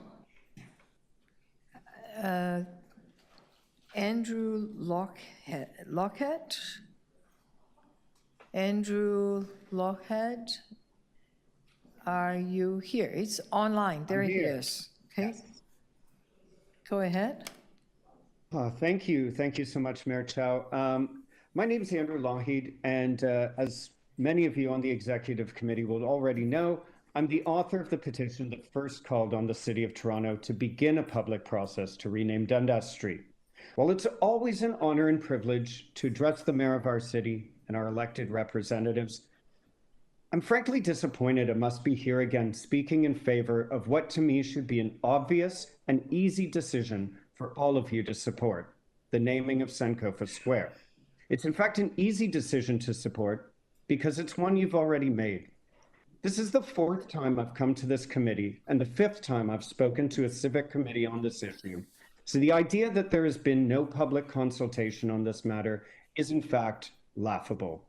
Andrew Lockhead? Andrew Lockhead, are you here? It's online. There he is. Okay. Yes. Go ahead. Thank you. Thank you so much, Mayor Chow. My name is Andrew Lougheed, and as many of you on the executive committee will already know, I'm the author of the petition that first called on the City of Toronto to begin a public process to rename Dundas Street. While it's always an honor and privilege to address the mayor of our city and our elected representatives, I'm frankly disappointed I must be here again speaking in favor of what to me should be an obvious and easy decision for all of you to support, the naming of Sankofa Square. It's in fact an easy decision to support because it's one you've already made. This is the fourth time I've come to this committee and the fifth time I've spoken to a civic committee on this issue. So the idea that there has been no public consultation on this matter is in fact laughable.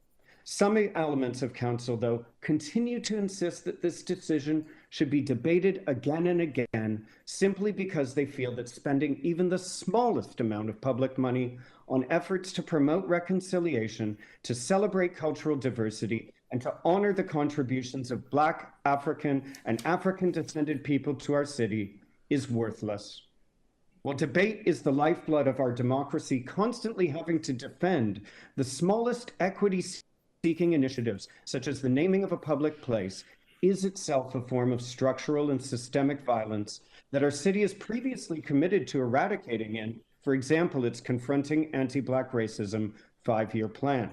Some elements of council, though, continue to insist that this decision should be debated again and again simply because they feel that spending even the smallest amount of public money on efforts to promote reconciliation, to celebrate cultural diversity, and to honor the contributions of Black, African, and African-descended people to our city is worthless. While debate is the lifeblood of our democracy, constantly having to defend the smallest equity-seeking initiatives, such as the naming of a public place, is itself a form of structural and systemic violence that our city has previously committed to eradicating in, for example, its Confronting Anti-Black Racism 5-year plan.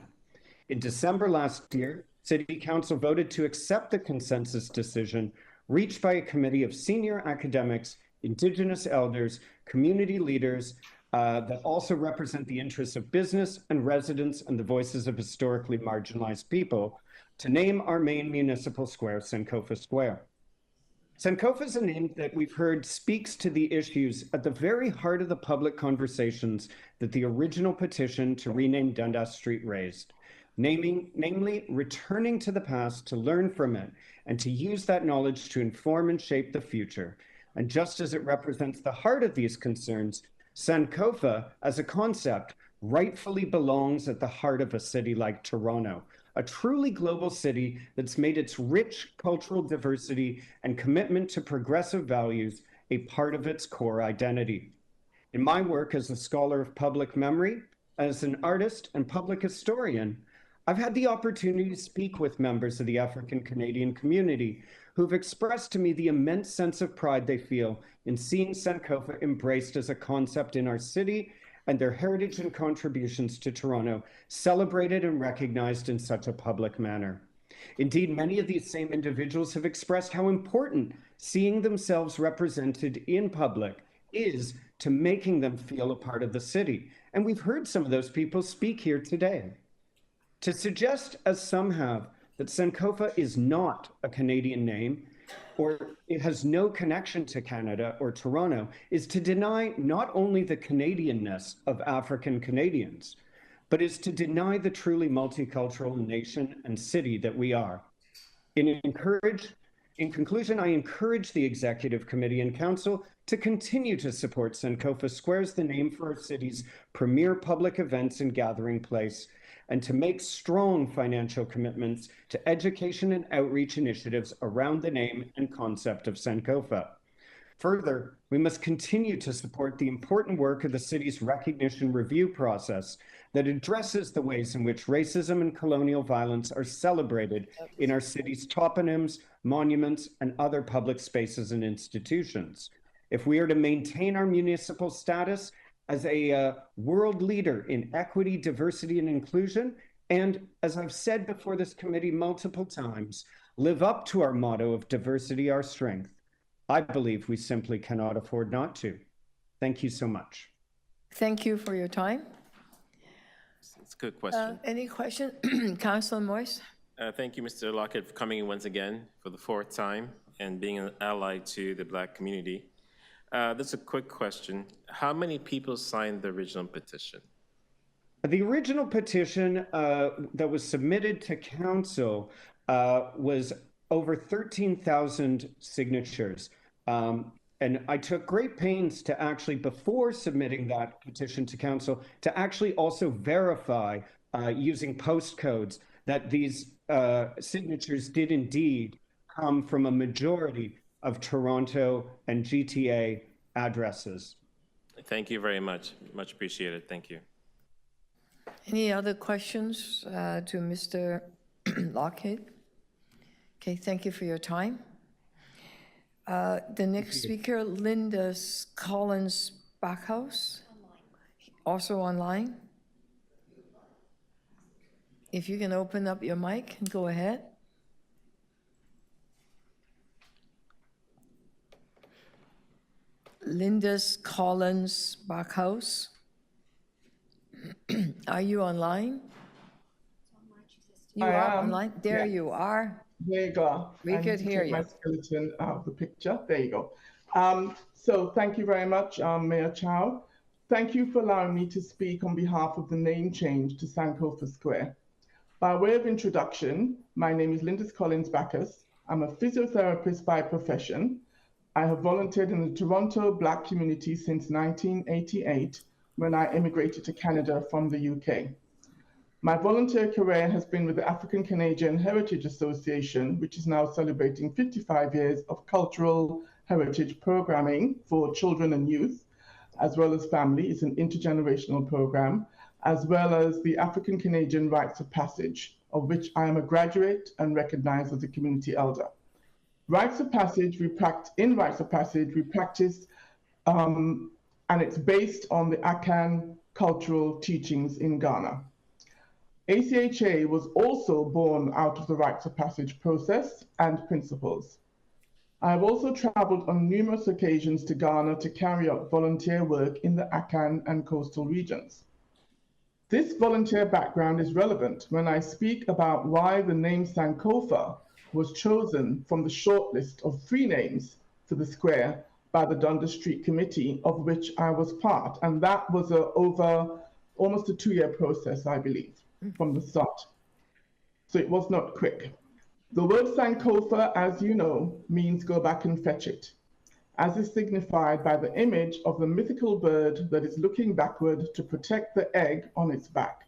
In December last year, City Council voted to accept the consensus decision reached by a committee of senior academics, Indigenous elders, community leaders that also represent the interests of business and residents and the voices of historically marginalized people to name our main municipal square, Sankofa Square. Sankofa is a name that we've heard speaks to the issues at the very heart of the public conversations that the original petition to rename Dundas Street raised, namely returning to the past to learn from it and to use that knowledge to inform and shape the future. And just as it represents the heart of these concerns, Sankofa as a concept rightfully belongs at the heart of a city like Toronto, a truly global city that's made its rich cultural diversity and commitment to progressive values a part of its core identity. In my work as a scholar of public memory, as an artist and public historian, I've had the opportunity to speak with members of the African Canadian community who've expressed to me the immense sense of pride they feel in seeing Sankofa embraced as a concept in our city and their heritage and contributions to Toronto celebrated and recognized in such a public manner. Indeed, many of these same individuals have expressed how important seeing themselves represented in public is to making them feel a part of the city. And we've heard some of those people speak here today. To suggest, as some have, that Sankofa is not a Canadian name or it has no connection to Canada or Toronto is to deny not only the Canadianness of African Canadians, but is to deny the truly multicultural nation and city that we are. In conclusion, I encourage the Executive Committee and Council to continue to support Sankofa Square as the name for our city's premier public events and gathering place, and to make strong financial commitments to education and outreach initiatives around the name and concept of Sankofa. Further, we must continue to support the important work of the city's recognition review process that addresses the ways in which racism and colonial violence are celebrated in our city's toponyms, monuments, and other public spaces and institutions. If we are to maintain our municipal status as a world leader in equity, diversity, and inclusion, and as I've said before this committee multiple times, live up to our motto of diversity, our strength, I believe we simply cannot afford not to. Thank you so much. Thank you for your time. It's a good question. Any question? Councillor Moyes? Thank you, Mr. Lockett, for coming in once again for the 4th time and being an ally to the Black community. That's a quick question. How many people signed the original petition? The original petition that was submitted to council was over 13,000 signatures. And I took great pains to actually, before submitting that petition to council, to actually also verify using postcodes that these signatures did indeed come from a majority of Toronto and GTA addresses. Thank you very much. Much appreciated. Thank you. Any other questions to Mr. Lockheed? Okay, thank you for your time. The next speaker, Linda Collins Backhouse, also online. If you can open up your mic and go ahead. Linda Collins Backhouse. Are you online? You are online. There you are. There you go. We could hear you. My skeleton out of the picture. There you go. So thank you very much, Mayor Chow. Thank you for allowing me to speak on behalf of the name change to Sankofa Square. By way of introduction, my name is Linda Collins Bacchus. I'm a physiotherapist by profession. I have volunteered in the Toronto Black community since 1988 when I immigrated to Canada from the UK. My volunteer career has been with the African Canadian Heritage Association, which is now celebrating 55 years of cultural heritage programming for children and youth, as well as family. It's an intergenerational program, as well as the African Canadian Rites of Passage, of which I am a graduate and recognized as a community elder. Rites of Passage, in Rites of Passage, we practice, and it's based on the Akan cultural teachings in Ghana. ACHA was also born out of the Rites of Passage process and principles. I have also traveled on numerous occasions to Ghana to carry out volunteer work in the Akan and coastal regions. This volunteer background is relevant when I speak about why the name Sankofa was chosen from the shortlist of 3 names for the square by the Dundas Street Committee, of which I was part. And that was over almost a 2-year process, I believe, from the start. So it was not quick. The word Sankofa, as you know, means go back and fetch it, as is signified by the image of the mythical bird that is looking backward to protect the egg on its back.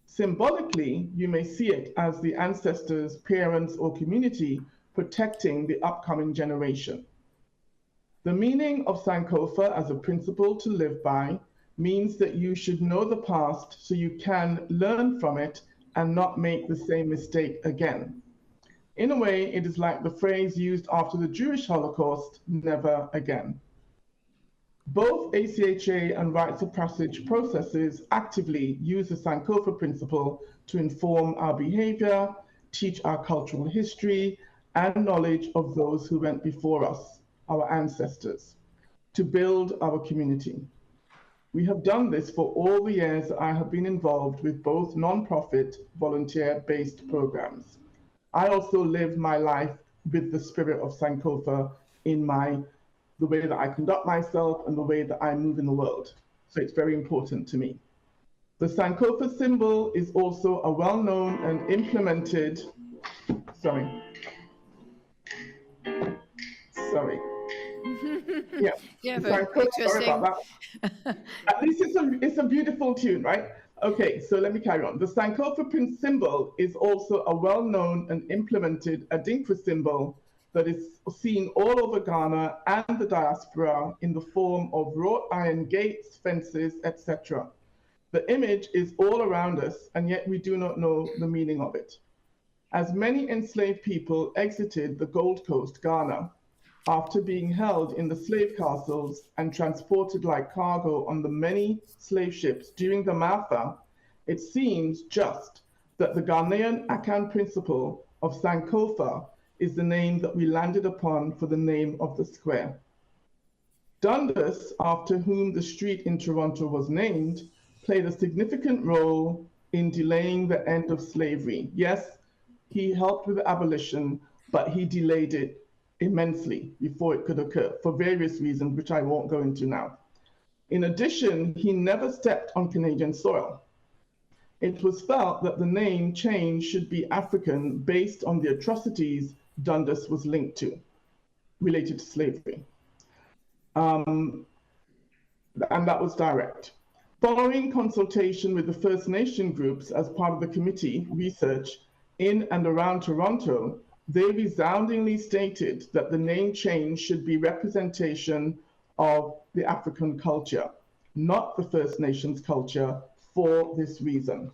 Symbolically, you may see it as the ancestors, parents, or community protecting the upcoming generation. The meaning of Sankofa as a principle to live by means that you should know the past so you can learn from it and not make the same mistake again. In a way, it is like the phrase used after the Jewish Holocaust, never again. Both ACHA and Rites of Passage processes actively use the Sankofa principle to inform our behavior, teach our cultural history, and knowledge of those who went before us, our ancestors, to build our community. We have done this for all the years that I have been involved with both non-profit, volunteer-based programs. I also live my life with the spirit of Sankofa in the way that I conduct myself and the way that I move in the world. So it's very important to me. The Sankofa symbol is also a well-known and implemented, Yeah, but sorry about that. At least it's a beautiful tune, right? Okay, so let me carry on. The Sankofa print symbol is also a well-known and implemented Adinkra symbol that is seen all over Ghana and the diaspora in the form of wrought iron gates, fences, etc. The image is all around us, and yet we do not know the meaning of it. As many enslaved people exited the Gold Coast, Ghana, after being held in the slave castles and transported like cargo on the many slave ships during the Matha, it seems just that the Ghanaian Akan principle of Sankofa is the name that we landed upon for the name of the square. Dundas, after whom the street in Toronto was named, played a significant role in delaying the end of slavery. Yes, he helped with the abolition, but he delayed it immensely before it could occur for various reasons, which I won't go into now. In addition, he never stepped on Canadian soil. It was felt that the name change should be African based on the atrocities Dundas was linked to, related to slavery. And that was direct. Following consultation with the First Nation groups as part of the committee research in and around Toronto, they resoundingly stated that the name change should be representation of the African culture, not the First Nations culture, for this reason.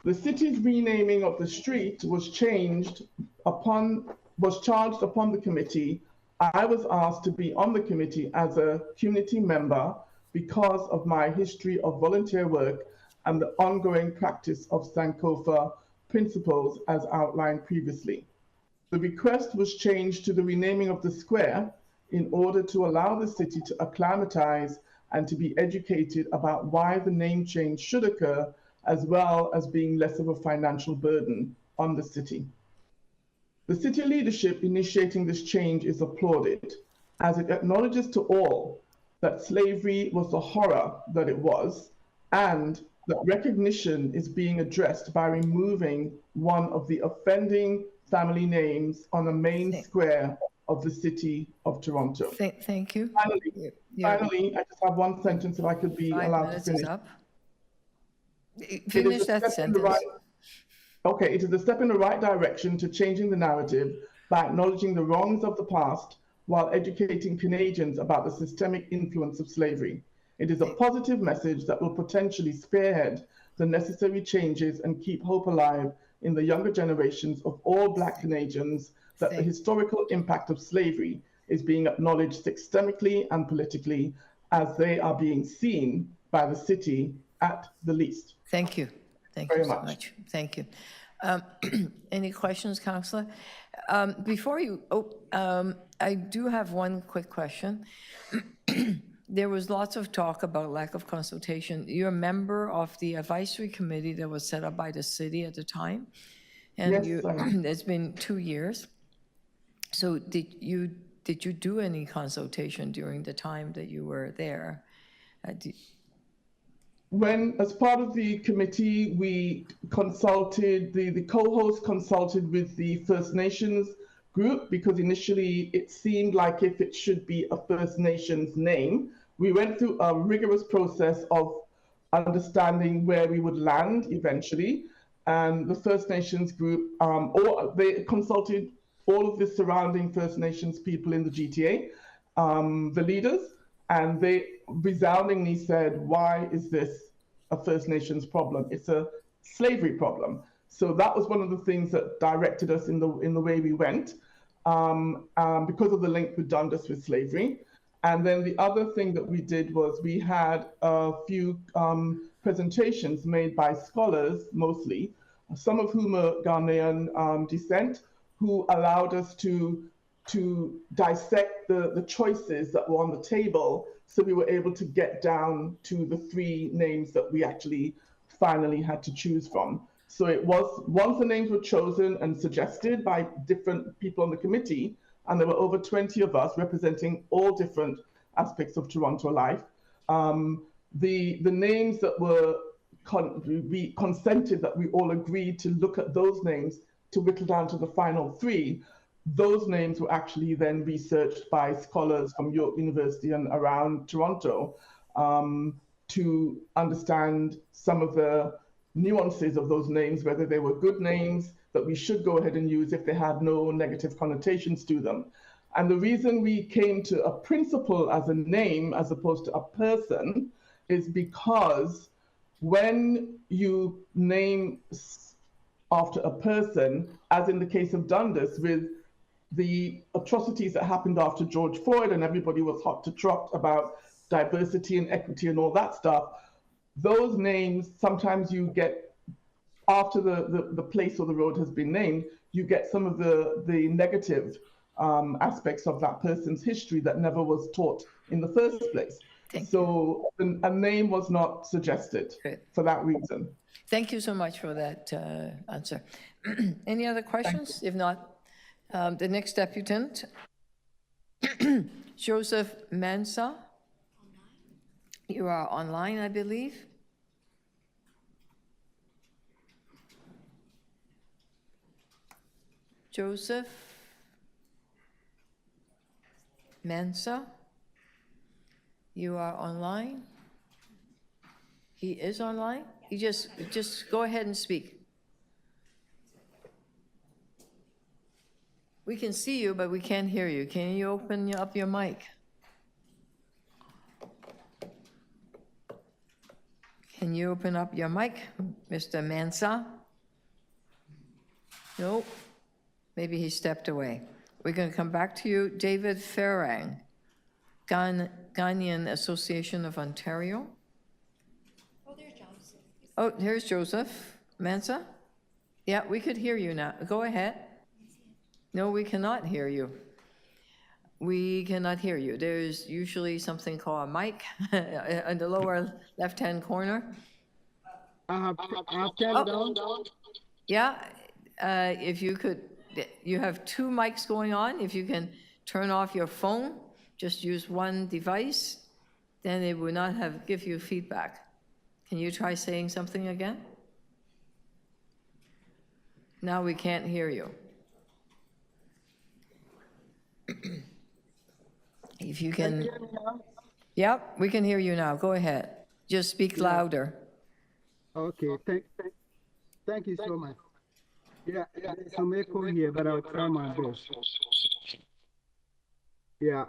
The city's renaming of the street was charged upon the committee. I was asked to be on the committee as a community member because of my history of volunteer work and the ongoing practice of Sankofa principles as outlined previously. The request was changed to the renaming of the square in order to allow the city to acclimatize and to be educated about why the name change should occur, as well as being less of a financial burden on the city. The city leadership initiating this change is applauded, as it acknowledges to all that slavery was the horror that it was, and that recognition is being addressed by removing one of the offending family names on the main square of the city of Toronto. Thank you. Finally, I just have one sentence if I could be allowed to finish. Finish that sentence. Okay, it is a step in the right direction to changing the narrative by acknowledging the wrongs of the past while educating Canadians about the systemic influence of slavery. It is a positive message that will potentially spearhead the necessary changes and keep hope alive in the younger generations of all Black Canadians that the historical impact of slavery is being acknowledged systemically and politically as they are being seen by the city at the least. Thank you. Thank you so much. Thank you. Any questions, Councillor? Before you, I do have one quick question. There was lots of talk about lack of consultation. You're a member of the advisory committee that was set up by the city at the time, and yes, it's been 2 years. So did you do any consultation during the time that you were there? When, as part of the committee, we consulted, the co-host consulted with the First Nations group, because initially it seemed like if it should be a First Nations name. We went through a rigorous process of understanding where we would land eventually. And the First Nations group, they consulted all of the surrounding First Nations people in the GTA, the leaders, and they resoundingly said, why is this a First Nations problem? It's a slavery problem. So that was one of the things that directed us in the way we went, because of the link with Dundas with slavery. And then the other thing that we did was we had a few presentations made by scholars, mostly, some of whom are Ghanaian descent, who allowed us to dissect the choices that were on the table. So we were able to get down to the 3 names that we actually finally had to choose from. So it was, once the names were chosen and suggested by different people on the committee, and there were over 20 of us representing all different aspects of Toronto life, the names that were we consented, that we all agreed to look at those names to whittle down to the final 3. Those names were actually then researched by scholars from York University and around Toronto, to understand some of the nuances of those names, whether they were good names that we should go ahead and use if they had no negative connotations to them. And the reason we came to a principal as a name as opposed to a person is because when you name after a person, as in the case of Dundas, with the atrocities that happened after George Floyd and everybody was hot to trot about diversity and equity and all that stuff, those names, sometimes you get, after the place or the road has been named, you get some of the negative aspects of that person's history that never was taught in the first place. So a name was not suggested for that reason. Thank you so much for that answer. Any other questions? If not, the next deputant, Joseph Mansa. You are online, I believe. Joseph Mansa, you are online. He is online. You just go ahead and speak. We can see you, but we can't hear you. Can you open up your mic? Can you open up your mic, Mr. Mansa? No, maybe he stepped away. We're going to come back to you. David Farang, Ghanaian Association of Ontario. Oh, here's Joseph Mansa. Yeah, we could hear you now. Go ahead. No, we cannot hear you. We cannot hear you. There's usually something called a mic in the lower left-hand corner. I have turned down. Yeah, if you could, you have two mics going on. If you can turn off your phone, just use one device, then it will not give you feedback. Can you try saying something again? Now we can't hear you. If you can. Yep, we can hear you now. Go ahead. Just speak louder. Okay, thank you so much. Yeah, there's some echo here, but I'll try my best. Yeah.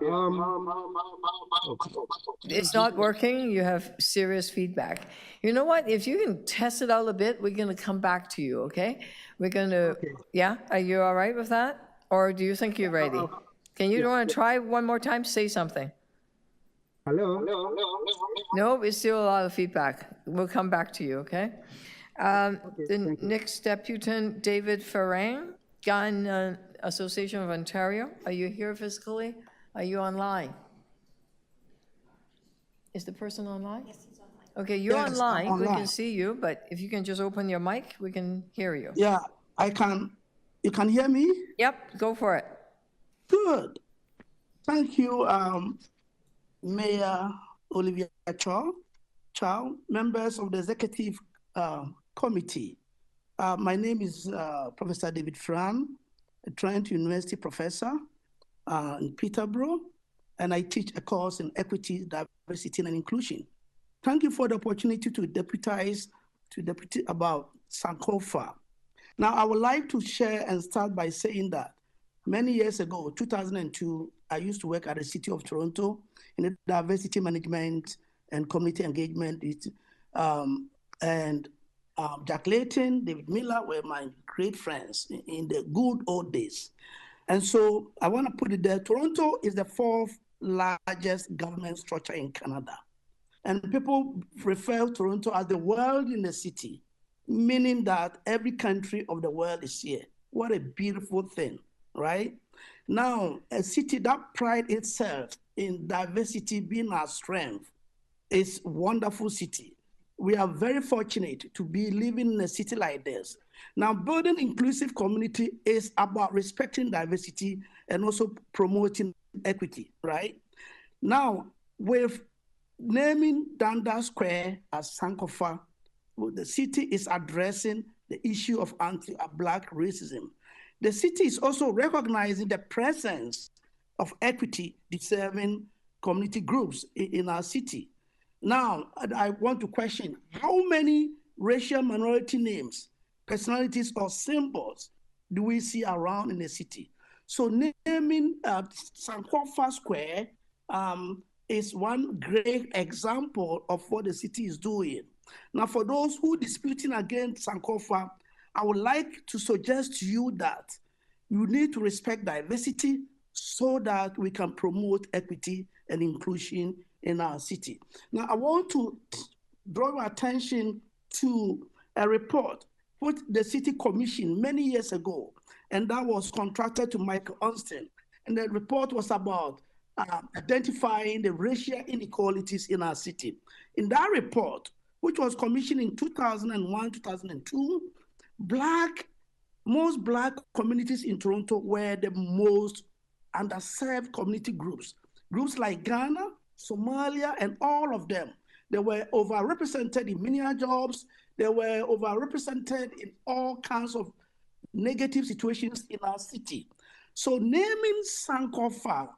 It's not working. You have serious feedback. You know what? If you can test it out a bit, we're going to come back to you, okay? We're going to, okay. Yeah? Are you all right with that? Or do you think you're ready? Can you want to try one more time? Say something. Hello? No, it's still a lot of feedback. We'll come back to you, okay? The next deputant, David Farang, Ghanaian Association of Ontario. Are you here physically? Are you online? Is the person online? Yes, he's online. Okay, you're online. We can see you, but if you can just open your mic, we can hear you. Yeah, I can. You can hear me? Yep, go for it. Good. Thank you, Mayor Olivia Chow, members of the Executive Committee. My name is Professor David Farang, a Trent University professor in Peterborough, and I teach a course in equity, diversity, and inclusion. Thank you for the opportunity to deputize about Sankofa. Now, I would like to share and start by saying that many years ago, 2002, I used to work at the City of Toronto in the diversity management and community engagement. Jack Layton, David Miller were my great friends in the good old days. And so I want to put it there. Toronto is the fourth largest government structure in Canada. And people refer to Toronto as the world in the city, meaning that every country of the world is here. What a beautiful thing, right? Now, a city that prides itself in diversity being our strength is a wonderful city. We are very fortunate to be living in a city like this. Now, building inclusive community is about respecting diversity and also promoting equity, right? Now, with naming Dundas Square as Sankofa, the city is addressing the issue of anti-Black racism. The city is also recognizing the presence of equity deserving community groups in our city. Now, I want to question how many racial minority names, personalities, or symbols do we see around in the city? So naming Sankofa Square is one great example of what the city is doing. Now, for those who are disputing against Sankofa, I would like to suggest to you that you need to respect diversity so that we can promote equity and inclusion in our city. Now, I want to draw your attention to a report which the city commissioned many years ago, and that was contracted to Michael Onston. And the report was about identifying the racial inequalities in our city. In that report, which was commissioned in 2001, 2002, most Black communities in Toronto were the most underserved community groups. Groups like Ghana, Somalia, and all of them. They were overrepresented in menial jobs. They were overrepresented in all kinds of negative situations in our city. So naming Sankofa,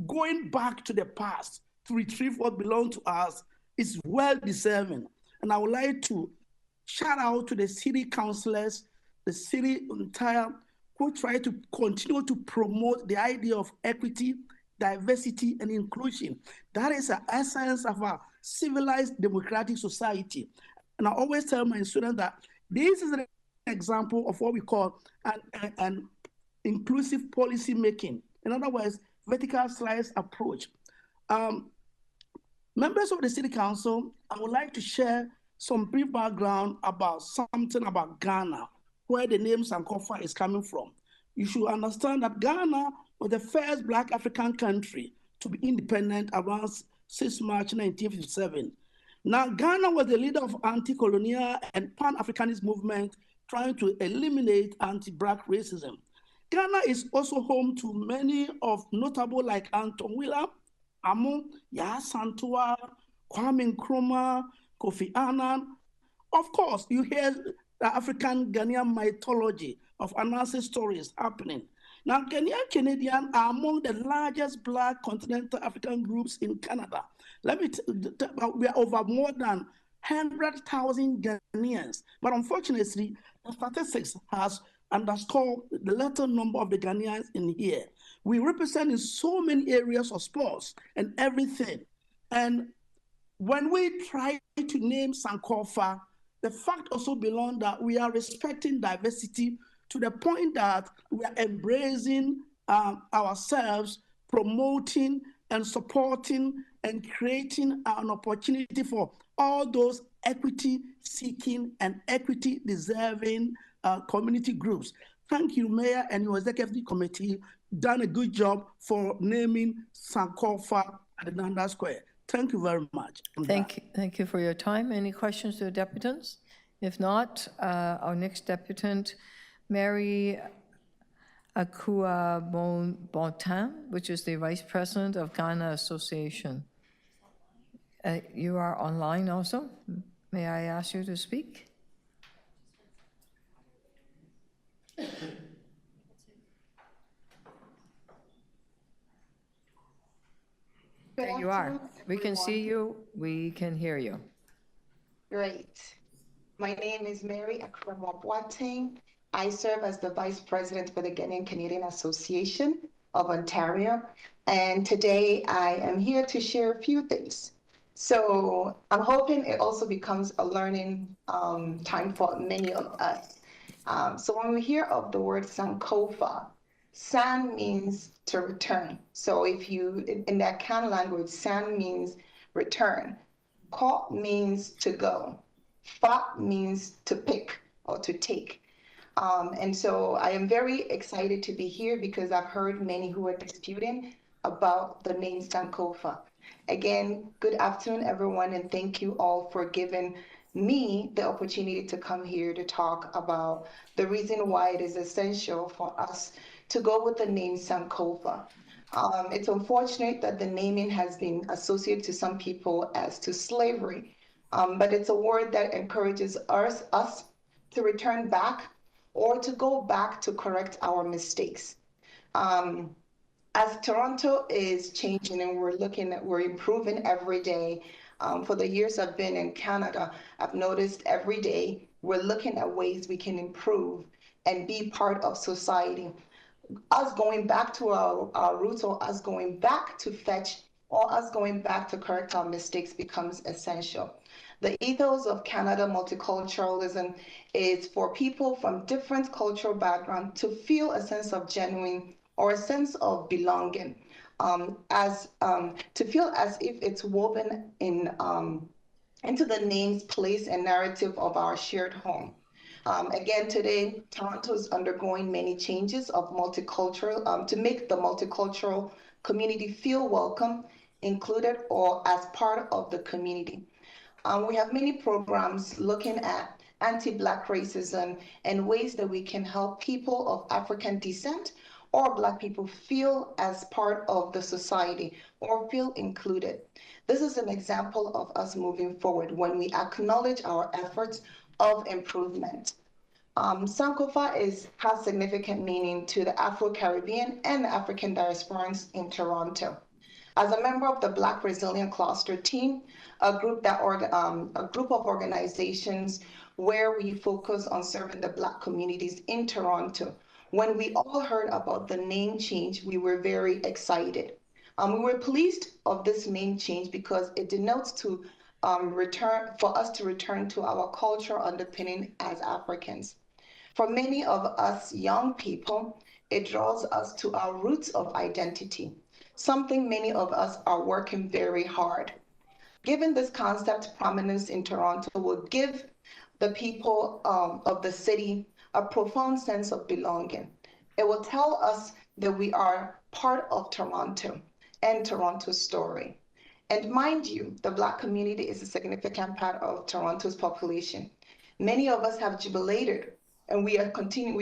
going back to the past to retrieve what belonged to us, is well deserving. And I would like to shout out to the city councillors, the city entire, who try to continue to promote the idea of equity, diversity, and inclusion. That is the essence of a civilized democratic society. And I always tell my students that this is an example of what we call an inclusive policy making. In other words, vertical slice approach. Members of the City Council, I would like to share some brief background about something about Ghana, where the name Sankofa is coming from. You should understand that Ghana was the first Black African country to be independent around 6 March 1957. Now, Ghana was the leader of anti-colonial and pan-Africanist movement trying to eliminate anti-Black racism. Ghana is also home to many of notable like Anton Wheeler, Amo, Yaa Santua, Kwame Nkrumah, Kofi Annan. Of course, you hear the African Ghanaian mythology of Anansi stories happening. Now, Ghanaian Canadians are among the largest Black continental African groups in Canada. We are over more than 100,000 Ghanaians, but unfortunately, the statistics has underscored the little number of the Ghanaians in here. We represent in so many areas of sports and everything. And when we try to name Sankofa, the fact also belongs that we are respecting diversity to the point that we are embracing ourselves, promoting and supporting and creating an opportunity for all those equity-seeking and equity-deserving community groups. Thank you, Mayor, and your executive committee done a good job for naming Sankofa at the Dundas Square. Thank you very much. Thank you for your time. Any questions to the deputants? If not, our next deputant, Mary Akua Bontan, which is the Vice President of Ghana Association. You are online also. May I ask you to speak? There you are. We can see you. We can hear you. Great. My name is Mary Akua Bontan. I serve as the Vice President for the Ghanaian Canadian Association of Ontario. And today I am here to share a few things. So I'm hoping it also becomes a learning time for many of us. So when we hear of the word Sankofa, San means to return. So if you, in that Kan language, San means return. Ko means to go. Fa means to pick or to take. And so I am very excited to be here because I've heard many who are disputing about the name Sankofa. Again, good afternoon, everyone, and thank you all for giving me the opportunity to come here to talk about the reason why it is essential for us to go with the name Sankofa. It's unfortunate that the naming has been associated to some people as to slavery, but it's a word that encourages us to return back or to go back to correct our mistakes. As Toronto is changing and we're improving every day, For the years I've been in Canada, I've noticed every day we're looking at ways we can improve and be part of society. Us going back to our roots, or us going back to fetch, or us going back to correct our mistakes becomes essential. The ethos of Canada multiculturalism is for people from different cultural backgrounds to feel a sense of genuine or a sense of belonging, to feel as if it's woven in into the names, place, and narrative of our shared home. Again, today, Toronto is undergoing many changes of multicultural to make the multicultural community feel welcome, included, or as part of the community. We have many programs looking at anti-Black racism and ways that we can help people of African descent or Black people feel as part of the society or feel included. This is an example of us moving forward when we acknowledge our efforts of improvement. Sankofa has significant meaning to the Afro-Caribbean and African diasporans in Toronto. As a member of the Black Resilient Cluster team, a group of organizations where we focus on serving the Black communities in Toronto, when we all heard about the name change, we were very excited. We were pleased of this name change because it denotes to for us to return to our cultural underpinning as Africans. For many of us young people, it draws us to our roots of identity, something many of us are working very hard. Given this concept, prominence in Toronto will give the people of the city a profound sense of belonging. It will tell us that we are part of Toronto and Toronto's story. And mind you, the Black community is a significant part of Toronto's population. Many of us have jubilated, and we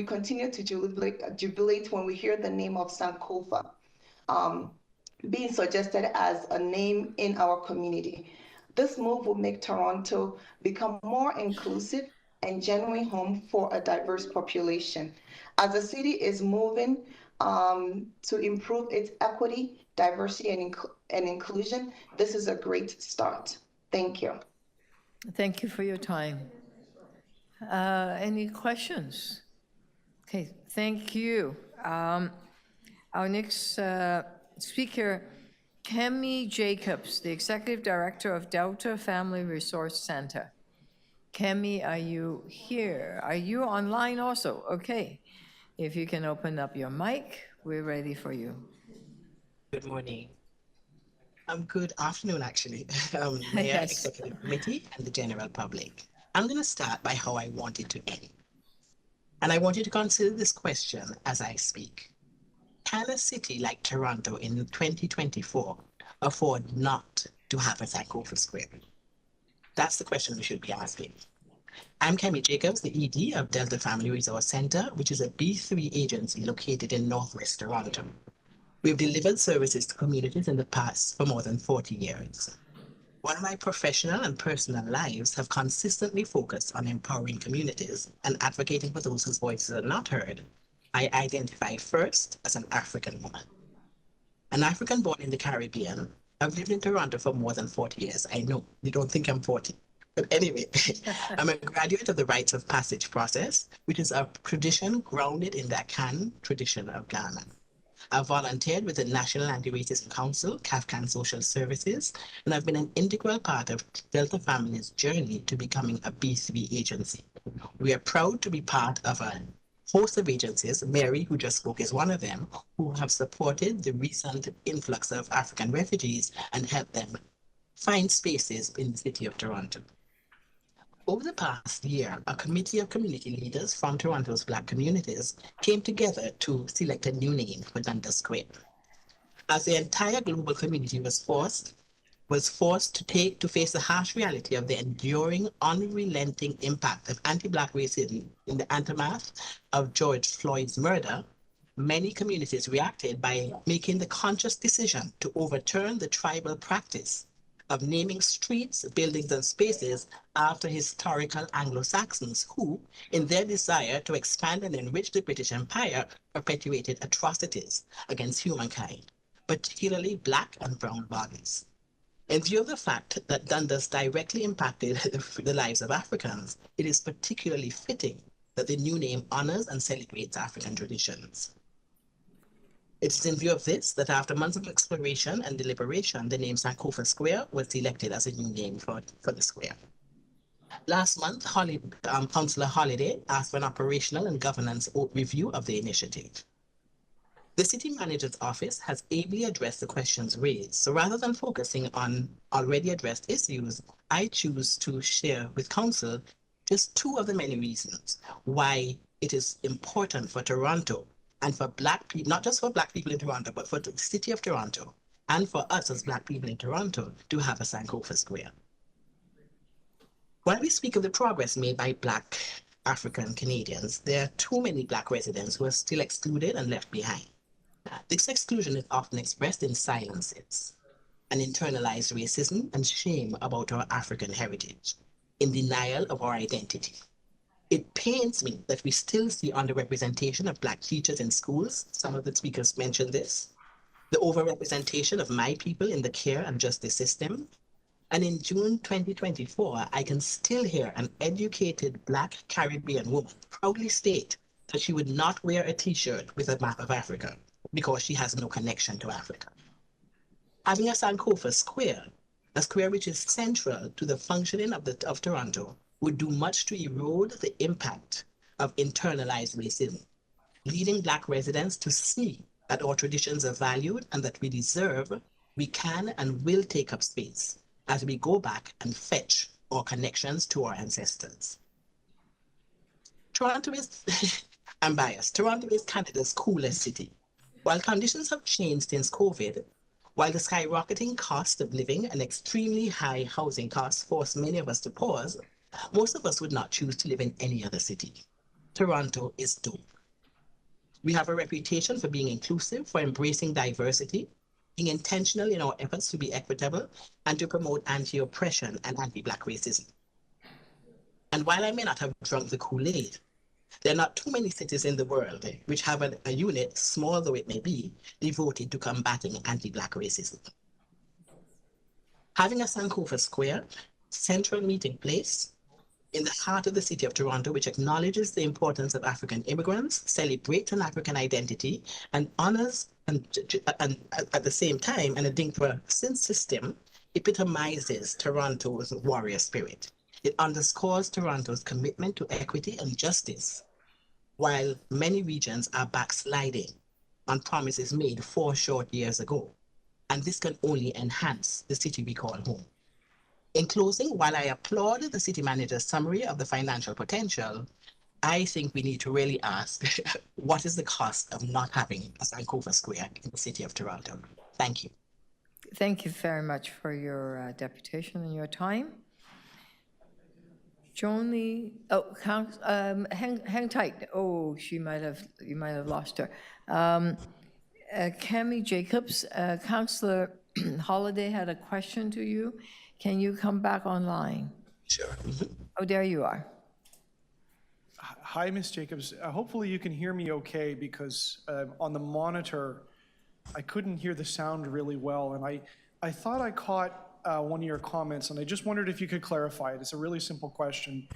continue to jubilate when we hear the name of Sankofa being suggested as a name in our community. This move will make Toronto become more inclusive and genuine home for a diverse population. As the city is moving to improve its equity, diversity, and inclusion, this is a great start. Thank you. Thank you for your time. Any questions? Okay, thank you. Our next speaker, Kemi Jacobs, the Executive Director of Delta Family Resource Center. Kemi, are you here? Are you online also? Okay. If you can open up your mic, we're ready for you. Good morning. Good afternoon, actually. Mayor, Yes. Executive Committee, and the general public. I'm going to start by how I want it to end. And I want you to consider this question as I speak. Can a city like Toronto in 2024 afford not to have a Sankofa Square? That's the question we should be asking. I'm Kemi Jacobs, the ED of Delta Family Resource Center, which is a B3 agency located in Northwest Toronto. We've delivered services to communities in the past for more than 40 years. While my professional and personal lives have consistently focused on empowering communities and advocating for those whose voices are not heard, I identify first as an African woman. An African born in the Caribbean. I've lived in Toronto for more than 40 years. I know, you don't think I'm 40. But anyway, I'm a graduate of the Rites of Passage process, which is a tradition grounded in the Akan tradition of Ghana. I've volunteered with the National Anti-Racism Council, CAFCAN Social Services, and I've been an integral part of Delta Family's journey to becoming a B3 agency. We are proud to be part of a host of agencies, Mary, who just spoke, is one of them, who have supported the recent influx of African refugees and helped them find spaces in the city of Toronto. Over the past year, a committee of community leaders from Toronto's Black communities came together to select a new name for Dundas Square. As the entire global community was forced to face the harsh reality of the enduring, unrelenting impact of anti-Black racism in the aftermath of George Floyd's murder, many communities reacted by making the conscious decision to overturn the tribal practice of naming streets, buildings, and spaces after historical Anglo-Saxons who, in their desire to expand and enrich the British Empire, perpetuated atrocities against humankind, particularly Black and brown bodies. In view of the fact that Dundas directly impacted the lives of Africans, it is particularly fitting that the new name honors and celebrates African traditions. It is in view of this that after months of exploration and deliberation, the name Sankofa Square was selected as a new name for the square. Last month, Councillor Holiday asked for an operational and governance review of the initiative. The city manager's office has ably addressed the questions raised, so rather than focusing on already addressed issues, I choose to share with Council just two of the many reasons why it is important for Toronto and for Black people, not just for Black people in Toronto, but for the city of Toronto and for us as Black people in Toronto to have a Sankofa Square. While we speak of the progress made by Black African Canadians, there are too many Black residents who are still excluded and left behind. This exclusion is often expressed in silences, an internalized racism and shame about our African heritage, in denial of our identity. It pains me that we still see underrepresentation of Black teachers in schools. Some of the speakers mentioned this. The overrepresentation of my people in the care and justice system. And in June 2024, I can still hear an educated Black Caribbean woman proudly state that she would not wear a t-shirt with a map of Africa because she has no connection to Africa. Having a Sankofa Square, a square which is central to the functioning of Toronto, would do much to erode the impact of internalized racism, leading Black residents to see that our traditions are valued and that we deserve, we can and will take up space as we go back and fetch our connections to our ancestors. Toronto is, I'm biased, Toronto is Canada's coolest city. While conditions have changed since COVID, while the skyrocketing cost of living and extremely high housing costs force many of us to pause, most of us would not choose to live in any other city. Toronto is dope. We have a reputation for being inclusive, for embracing diversity, being intentional in our efforts to be equitable, and to promote anti-oppression and anti-Black racism. And while I may not have drunk the Kool-Aid, there are not too many cities in the world which have a unit, small though it may be, devoted to combating anti-Black racism. Having a Sankofa Square, central meeting place, in the heart of the city of Toronto, which acknowledges the importance of African immigrants, celebrates an African identity, and honors, and at the same time, and a Dinkwa system, epitomizes Toronto's warrior spirit. It underscores Toronto's commitment to equity and justice, while many regions are backsliding on promises made 4 short years ago. And this can only enhance the city we call home. In closing, while I applaud the city manager's summary of the financial potential, I think we need to really ask, what is the cost of not having a Sankofa Square in the city of Toronto? Thank you. Thank you very much for your deputation and your time. Joni, oh, hang tight. Oh, you might have lost her. Cami Jacobs, Councillor Holiday had a question to you. Can you come back online? Sure. Oh, there you are. Hi, Ms. Jacobs. Hopefully you can hear me okay, because on the monitor, I couldn't hear the sound really well, and I thought I caught one of your comments, and I just wondered if you could clarify it. It's a really simple question.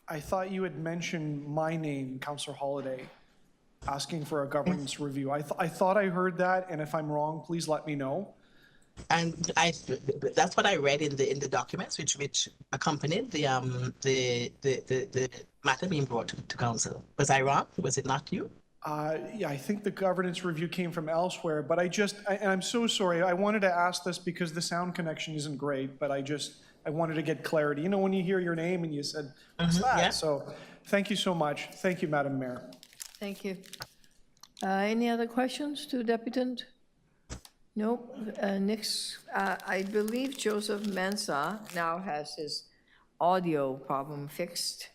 I thought you had mentioned my name, Councillor Holiday, asking for a governance review. I thought I heard that, and if I'm wrong, please let me know. And that's what I read in the documents which accompanied the matter being brought to council. Was I wrong? Was it not you? Yeah, I think the governance review came from elsewhere, but I'm so sorry. I wanted to ask this because the sound connection isn't great, but I wanted to get clarity. You know, when you hear your name and you said, what's that? Yeah. So thank you so much. Thank you, Madam Mayor. Thank you. Any other questions to Deputant? Nope. Next, I believe Joseph Mensah now has his audio problem fixed.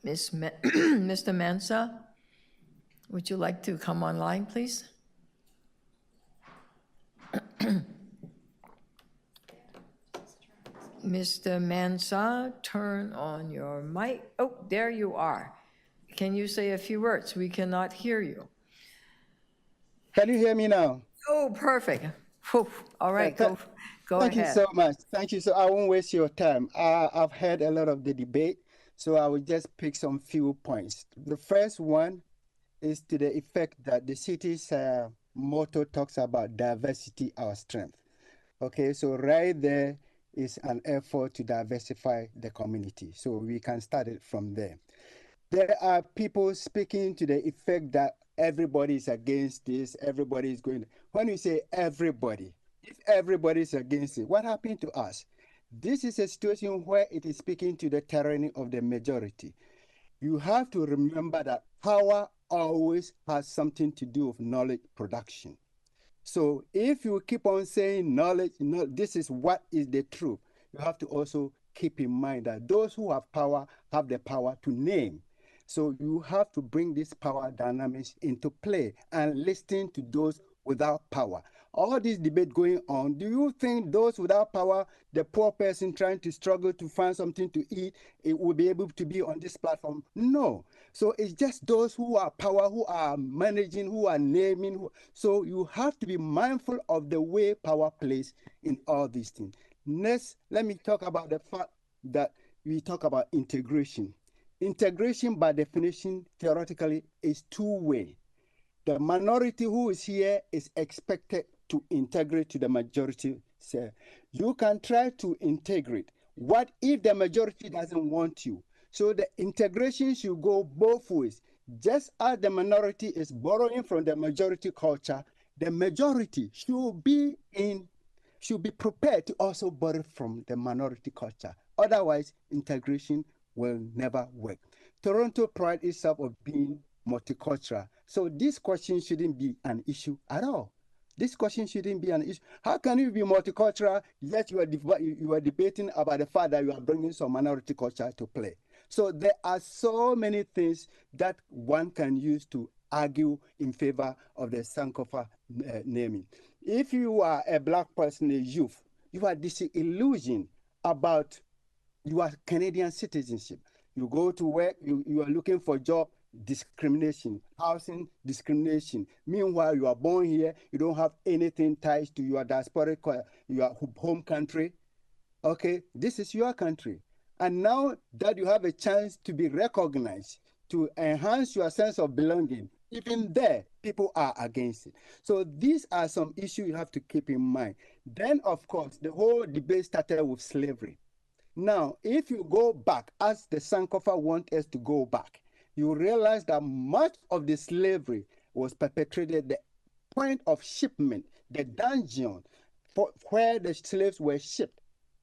Mr. Mensah, would you like to come online, please? Mr. Mensah, turn on your mic. Oh, there you are. Can you say a few words? We cannot hear you. Can you hear me now? Oh, perfect. Whew. All right, Go Thank ahead. you so much. Thank you. So I won't waste your time. I've heard a lot of the debate, so I will just pick some few points. The first one is to the effect that the city's motto talks about diversity, our strength. Okay, so right there is an effort to diversify the community. So we can start it from there. There are people speaking to the effect that everybody is against this, everybody is going. When you say everybody, if everybody is against it, what happened to us? This is a situation where it is speaking to the tyranny of the majority. You have to remember that power always has something to do with knowledge production. So if you keep on saying knowledge, this is what is the truth, you have to also keep in mind that those who have power have the power to name. So you have to bring this power dynamics into play and listen to those without power. All this debate going on, do you think those without power, the poor person trying to struggle to find something to eat, it will be able to be on this platform? No. So it's just those who are power, who are managing, who are naming. So you have to be mindful of the way power plays in all these things. Next, let me talk about the fact that we talk about integration. Integration, by definition, theoretically, is two-way. The minority who is here is expected to integrate to the majority. So you can try to integrate. What if the majority doesn't want you? So the integration should go both ways. Just as the minority is borrowing from the majority culture, the majority should be prepared to also borrow from the minority culture. Otherwise, integration will never work. Toronto prides itself of being multicultural. So this question shouldn't be an issue at all. This question shouldn't be an issue. How can you be multicultural, yet you are debating about the fact that you are bringing some minority culture to play? So there are so many things that one can use to argue in favor of the Sankofa naming. If you are a black person, a youth, you are disillusioned about your Canadian citizenship. You go to work, you are looking for job, discrimination, housing discrimination. Meanwhile, you are born here, you don't have anything tied to your diasporic, your home country. Okay, this is your country. And now that you have a chance to be recognized, to enhance your sense of belonging, even there, people are against it. So these are some issues you have to keep in mind. Then, of course, the whole debate started with slavery. Now, if you go back, as the Sankofa want us to go back, you realize that much of the slavery was perpetrated at the point of shipment, the dungeon, where the slaves were shipped,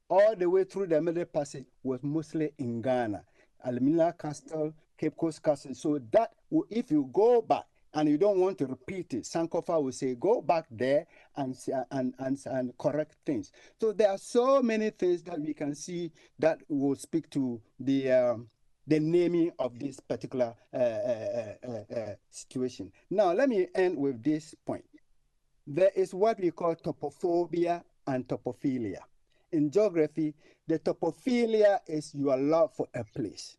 all the way through the Middle Passage was mostly in Ghana. Alamila Castle, Cape Coast Castle. So that, if you go back and you don't want to repeat it, Sankofa will say, go back there and correct things. So there are so many things that we can see that will speak to the naming of this particular situation. Now, let me end with this point. There is what we call topophobia and topophilia. In geography, the topophilia is your love for a place.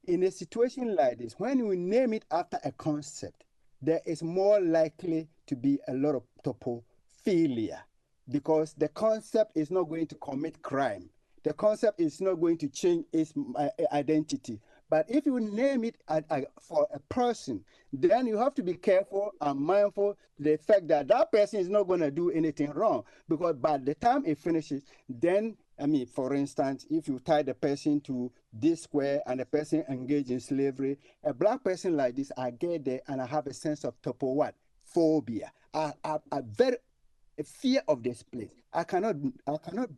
In a situation like this, when you name it after a concept, there is more likely to be a lot of topophilia because the concept is not going to commit crime. The concept is not going to change its identity. But if you name it for a person, then you have to be careful and mindful the fact that that person is not going to do anything wrong. Because by the time it finishes, then, I mean, for instance, if you tie the person to this square and the person engaged in slavery, a black person like this, I get there and I have a sense of phobia. A fear of this place. I cannot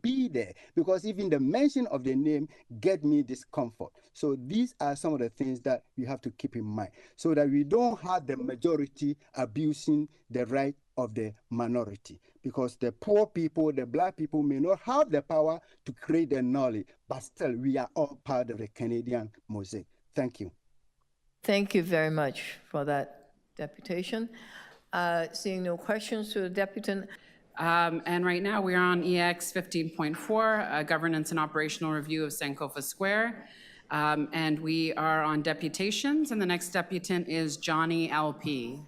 be there because even the mention of the name get me discomfort. So these are some of the things that we have to keep in mind so that we don't have the majority abusing the right of the minority, because the poor people, the black people may not have the power to create the knowledge, but still we are all part of the Canadian mosaic. Thank you. Thank you very much for that deputation. Seeing no questions to the deputant. And right now we're on EX 15.4, governance and operational review of Sankofa Square. And we are on deputations, and the next deputant is Johnny LP.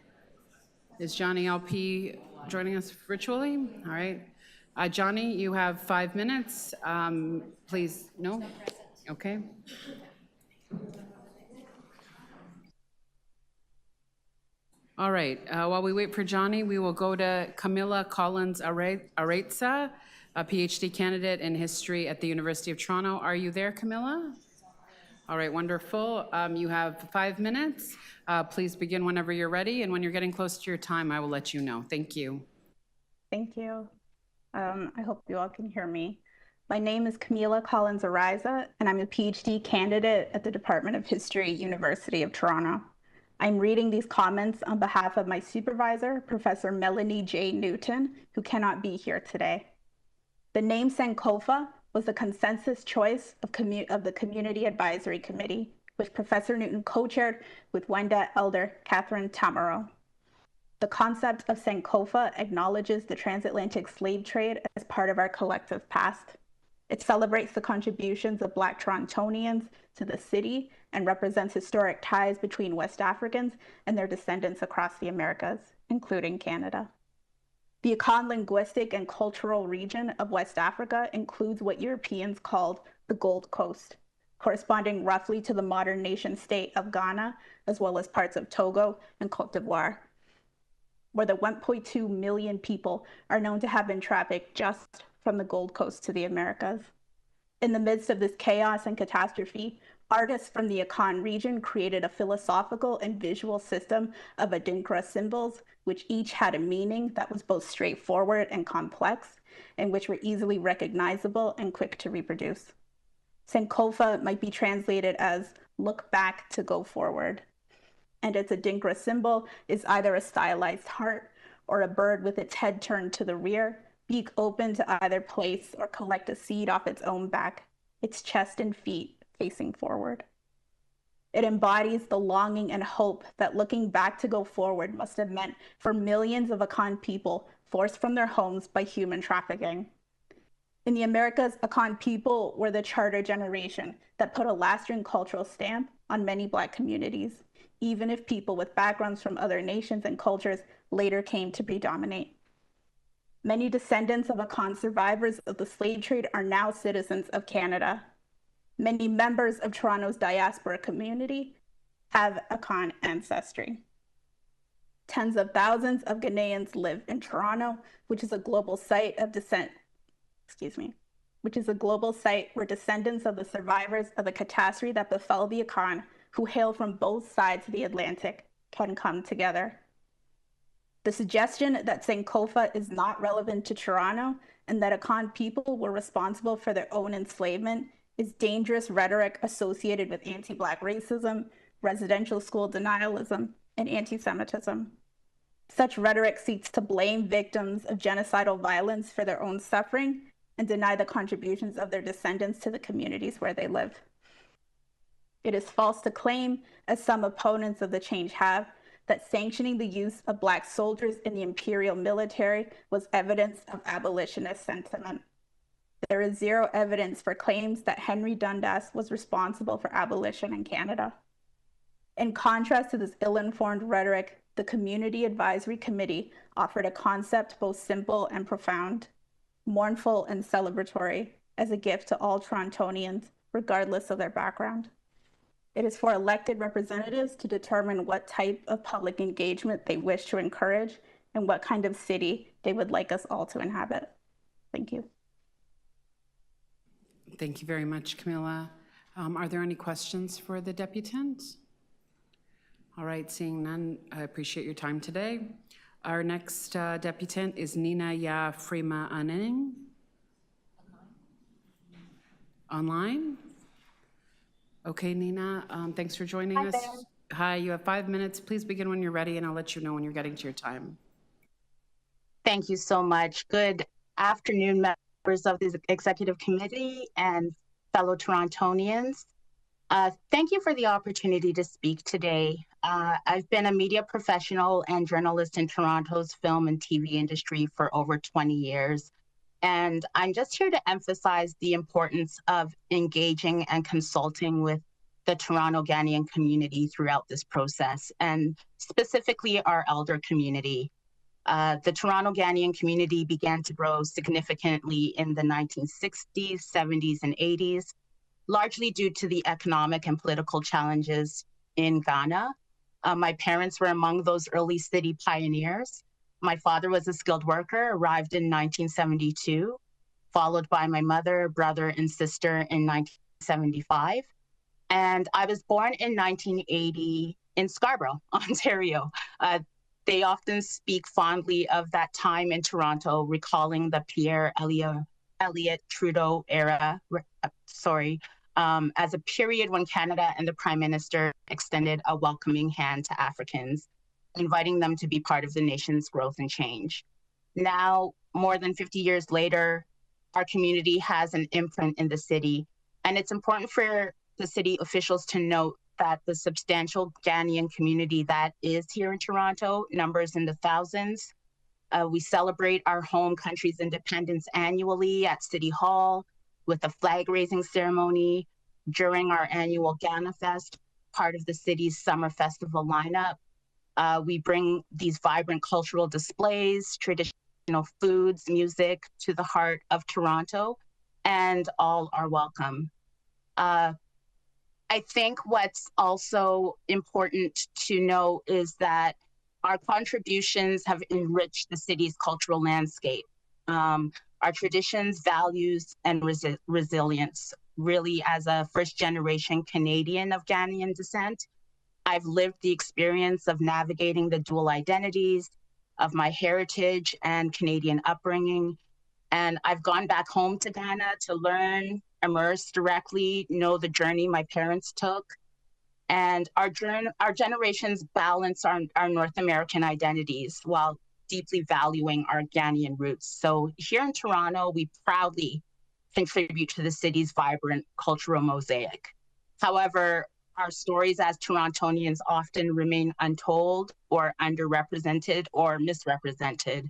Is Johnny LP joining us virtually? All right. Johnny, you have 5 minutes. Please, no? Okay. All right, while we wait for Johnny, we will go to Camilla Collins Aretza, a PhD candidate in history at the University of Toronto. Are you there, Camilla? All right, wonderful. You have 5 minutes. Please begin whenever you're ready, and when you're getting close to your time, I will let you know. Thank you. Thank you. I hope you all can hear me. My name is Camilla Collins Ariza, and I'm a PhD candidate at the Department of History, University of Toronto. I'm reading these comments on behalf of my supervisor, Professor Melanie J. Newton, who cannot be here today. The name Sankofa was the consensus choice of the Community Advisory Committee, which Professor Newton co-chaired with Wenda Elder Catherine Tamaro. The concept of Sankofa acknowledges the transatlantic slave trade as part of our collective past. It celebrates the contributions of Black Torontonians to the city and represents historic ties between West Africans and their descendants across the Americas, including Canada. The Akan linguistic and cultural region of West Africa includes what Europeans called the Gold Coast, corresponding roughly to the modern nation state of Ghana, as well as parts of Togo and Côte d'Ivoire. More than 1.2 million people are known to have been trafficked just from the Gold Coast to the Americas. In the midst of this chaos and catastrophe, artists from the Akan region created a philosophical and visual system of Adinkra symbols, which each had a meaning that was both straightforward and complex, and which were easily recognizable and quick to reproduce. Sankofa might be translated as look back to go forward. And its Adinkra symbol is either a stylized heart or a bird with its head turned to the rear, beak open to either place or collect a seed off its own back, its chest and feet facing forward. It embodies the longing and hope that looking back to go forward must have meant for millions of Akan people forced from their homes by human trafficking. In the Americas, Akan people were the charter generation that put a lasting cultural stamp on many Black communities, even if people with backgrounds from other nations and cultures later came to predominate. Many descendants of Akan survivors of the slave trade are now citizens of Canada. Many members of Toronto's diaspora community have Akan ancestry. Tens of thousands of Ghanaians live in Toronto, which is a global site of which is a global site where descendants of the survivors of the catastrophe that befell the Akan, who hail from both sides of the Atlantic, can come together. The suggestion that Sankofa is not relevant to Toronto and that Akan people were responsible for their own enslavement is dangerous rhetoric associated with anti-Black racism, residential school denialism, and anti-Semitism. Such rhetoric seeks to blame victims of genocidal violence for their own suffering and deny the contributions of their descendants to the communities where they live. It is false to claim, as some opponents of the change have, that sanctioning the use of Black soldiers in the imperial military was evidence of abolitionist sentiment. There is zero evidence for claims that Henry Dundas was responsible for abolition in Canada. In contrast to this ill-informed rhetoric, the Community Advisory Committee offered a concept both simple and profound, mournful and celebratory, as a gift to all Torontonians, regardless of their background. It is for elected representatives to determine what type of public engagement they wish to encourage and what kind of city they would like us all to inhabit. Thank you. Thank you very much, Camilla. Are there any questions for the deputant? All right, seeing none, I appreciate your time today. Our next deputant is Nina Ya Frima Anning. Online? Okay, Nina, thanks for joining us. There. Hi, you have 5 minutes. Please begin when you're ready, and I'll let you know when you're getting to your time. Thank you so much. Good afternoon, members of the Executive Committee and fellow Torontonians. Thank you for the opportunity to speak today. I've been a media professional and journalist in Toronto's film and TV industry for over 20 years. And I'm just here to emphasize the importance of engaging and consulting with the Toronto Ghanaian community throughout this process, and specifically our elder community. The Toronto Ghanaian community began to grow significantly in the 1960s, 70s, and 80s, largely due to the economic and political challenges in Ghana. My parents were among those early city pioneers. My father was a skilled worker, arrived in 1972, followed by my mother, brother, and sister in 1975. And I was born in 1980 in Scarborough, Ontario. They often speak fondly of that time in Toronto, recalling the Pierre Elliott Trudeau era, as a period when Canada and the Prime Minister extended a welcoming hand to Africans, inviting them to be part of the nation's growth and change. Now, more than 50 years later, our community has an imprint in the city, and it's important for the city officials to note that the substantial Ghanaian community that is here in Toronto numbers in the thousands. We celebrate our home country's independence annually at City Hall with a flag raising ceremony during our annual Ghana Fest, part of the city's summer festival lineup. We bring these vibrant cultural displays, traditional foods, music to the heart of Toronto, and all are welcome. I think what's also important to know is that our contributions have enriched the city's cultural landscape. Our traditions, values, and resilience. Really, as a first-generation Canadian of Ghanaian descent, I've lived the experience of navigating the dual identities of my heritage and Canadian upbringing. And I've gone back home to Ghana to learn, immerse directly, know the journey my parents took. And our generations balance our North American identities while deeply valuing our Ghanaian roots. So here in Toronto, we proudly contribute to the city's vibrant cultural mosaic. However, our stories as Torontonians often remain untold or underrepresented or misrepresented.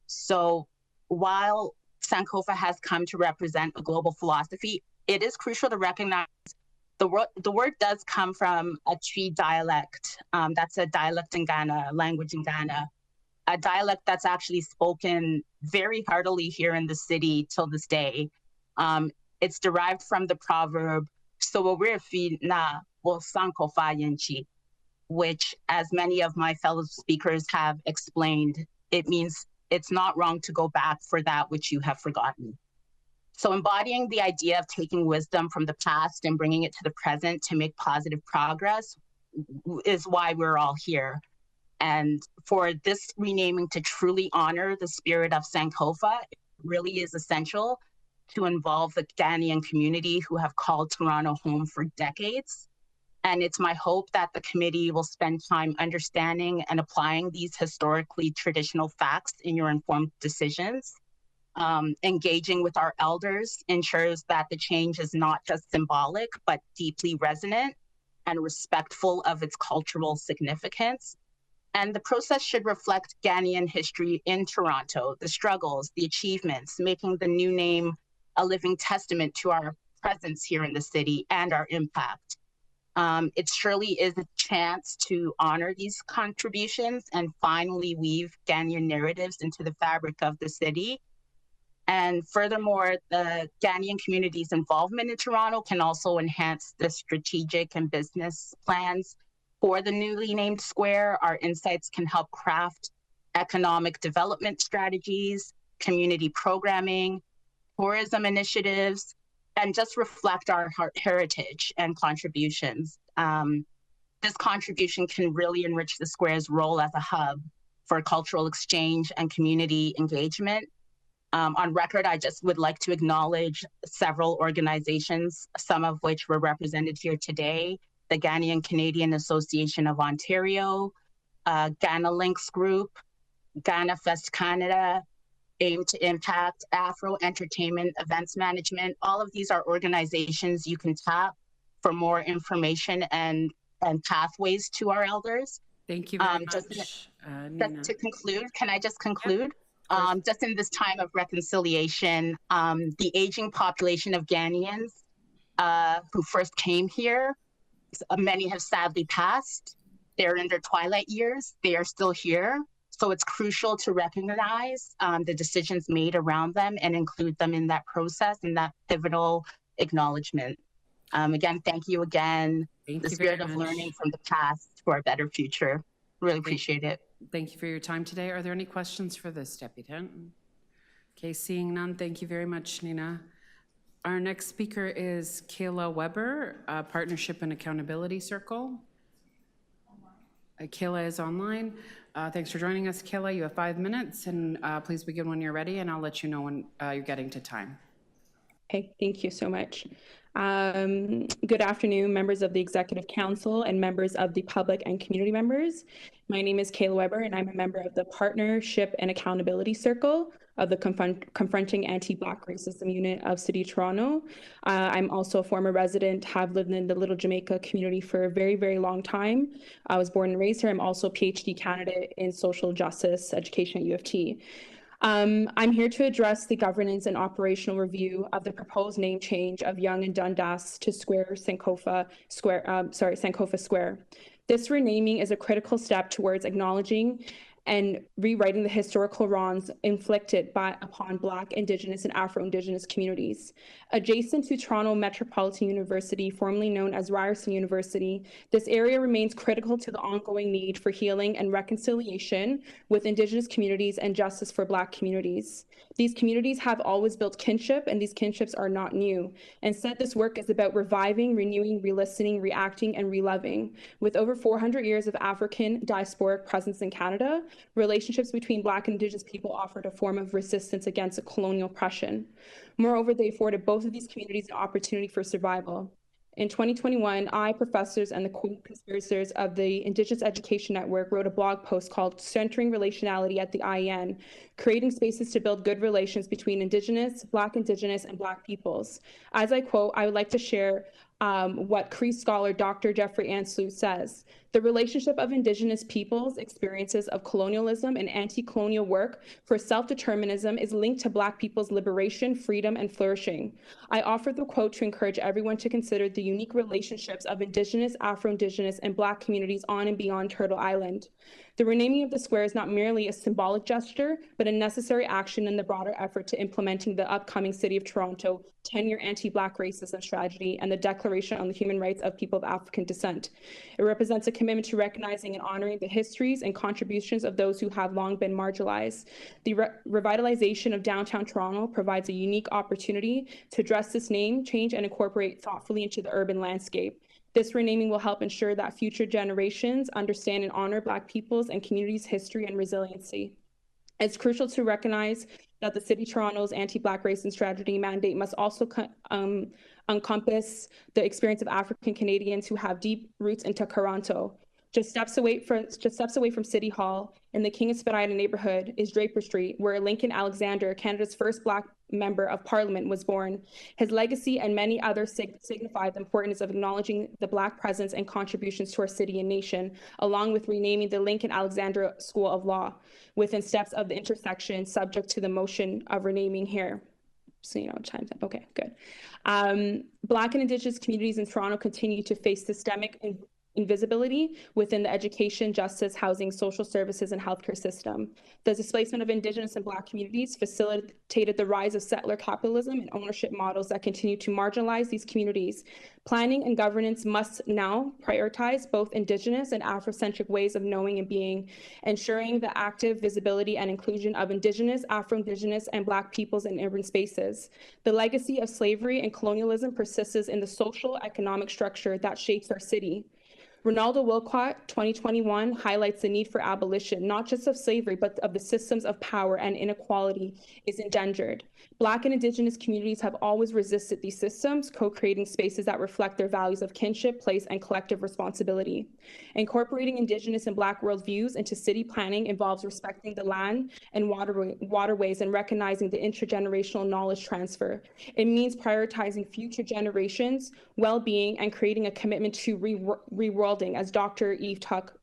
So while Sankofa has come to represent a global philosophy, it is crucial to recognize the word does come from a Twi dialect. That's a dialect in Ghana, a language in Ghana, a dialect that's actually spoken very heartily here in the city till this day. It's derived from the proverb, "Soworefi na wo Sankofa yenchi," which, as many of my fellow speakers have explained, it means it's not wrong to go back for that which you have forgotten. So embodying the idea of taking wisdom from the past and bringing it to the present to make positive progress is why we're all here. And for this renaming to truly honor the spirit of Sankofa, it really is essential to involve the Ghanaian community who have called Toronto home for decades. And it's my hope that the committee will spend time understanding and applying these historically traditional facts in your informed decisions. Engaging with our elders ensures that the change is not just symbolic, but deeply resonant and respectful of its cultural significance. And the process should reflect Ghanaian history in Toronto, the struggles, the achievements, making the new name a living testament to our presence here in the city and our impact. It surely is a chance to honor these contributions and finally weave Ghanaian narratives into the fabric of the city. And furthermore, the Ghanaian community's involvement in Toronto can also enhance the strategic and business plans for the newly named square. Our insights can help craft economic development strategies, community programming, tourism initiatives, and just reflect our heritage and contributions. This contribution can really enrich the square's role as a hub for cultural exchange and community engagement. On record, I just would like to acknowledge several organizations, some of which were represented here today: the Ghanaian Canadian Association of Ontario, Ghana Links Group, Ghana Fest Canada, Aim to Impact, Afro Entertainment Events Management. All of these are organizations you can tap for more information and pathways to our elders. Thank you very much, Nina. Just to conclude, can I just conclude? Just in this time of reconciliation, the aging population of Ghanaians who first came here, many have sadly passed. They're in their twilight years. They are still here. So it's crucial to recognize the decisions made around them and include them in that process, in that pivotal acknowledgement. Again, thank you again. Thank The you very spirit of much. learning from the past for a better future. Really appreciate it. Thank you for your time today. Are there any questions for this deputant? Okay, seeing none, thank you very much, Nina. Our next speaker is Kayla Weber, Partnership and Accountability Circle. Kayla is online. Thanks for joining us, Kayla. You have 5 minutes, and please begin when you're ready, and I'll let you know when you're getting to time. Okay, thank you so much. Good afternoon, members of the Executive Council and members of the public and community members. My name is Kayla Weber, and I'm a member of the Partnership and Accountability Circle of the Confronting Anti-Black Racism Unit of City of Toronto. I'm also a former resident, have lived in the Little Jamaica community for a very, very long time. I was born and raised here. I'm also a PhD candidate in social justice education at U of T. I'm here to address the governance and operational review of the proposed name change of Yonge-Dundas to Sankofa Square. This renaming is a critical step towards acknowledging and rewriting the historical wrongs inflicted upon Black, Indigenous, and Afro-Indigenous communities. Adjacent to Toronto Metropolitan University, formerly known as Ryerson University, this area remains critical to the ongoing need for healing and reconciliation with Indigenous communities and justice for Black communities. These communities have always built kinship, and these kinships are not new. Instead, this work is about reviving, renewing, re-listening, reacting, and reloving. With over 400 years of African diasporic presence in Canada, relationships between Black and Indigenous people offered a form of resistance against a colonial oppression. Moreover, they afforded both of these communities an opportunity for survival. In 2021, I, professors, and the co-conspirators of the Indigenous Education Network wrote a blog post called Centering Relationality at the IEN, creating spaces to build good relations between Indigenous, Black, Indigenous, and Black peoples. As I quote, I would like to share what Cree scholar Dr. Jeffrey Anslu says. The relationship of Indigenous peoples' experiences of colonialism and anti-colonial work for self-determinism is linked to Black people's liberation, freedom, and flourishing. I offer the quote to encourage everyone to consider the unique relationships of Indigenous, Afro-Indigenous, and Black communities on and beyond Turtle Island. The renaming of the square is not merely a symbolic gesture, but a necessary action in the broader effort to implementing the upcoming City of Toronto 10-year anti-Black racism strategy and the Declaration on the Human Rights of People of African Descent. It represents a commitment to recognizing and honoring the histories and contributions of those who have long been marginalized. The revitalization of downtown Toronto provides a unique opportunity to address this name change and incorporate thoughtfully into the urban landscape. This renaming will help ensure that future generations understand and honor Black peoples and communities' history and resiliency. It's crucial to recognize that the City of Toronto's anti-Black racism strategy mandate must also encompass the experience of African Canadians who have deep roots into Toronto. Just steps away from City Hall in the King of Spadina neighborhood is Draper Street, where Lincoln Alexander, Canada's first Black member of Parliament, was born. His legacy and many others signify the importance of acknowledging the Black presence and contributions to our city and nation, along with renaming the Lincoln Alexander School of Law within steps of the intersection subject to the motion of renaming here. So, time's up. Okay, good. Black and Indigenous communities in Toronto continue to face systemic invisibility within the education, justice, housing, social services, and healthcare system. The displacement of Indigenous and Black communities facilitated the rise of settler capitalism and ownership models that continue to marginalize these communities. Planning and governance must now prioritize both Indigenous and Afrocentric ways of knowing and being, ensuring the active visibility and inclusion of Indigenous, Afro-Indigenous, and Black peoples in urban spaces. The legacy of slavery and colonialism persists in the social economic structure that shapes our city. Ronaldo Wilcott, 2021, highlights the need for abolition, not just of slavery, but of the systems of power and inequality is endangered. Black and Indigenous communities have always resisted these systems, co-creating spaces that reflect their values of kinship, place, and collective responsibility. Incorporating Indigenous and Black worldviews into city planning involves respecting the land and waterways and recognizing the intergenerational knowledge transfer. It means prioritizing future generations' well-being and creating a commitment to reworlding, as Dr. Eve Tuck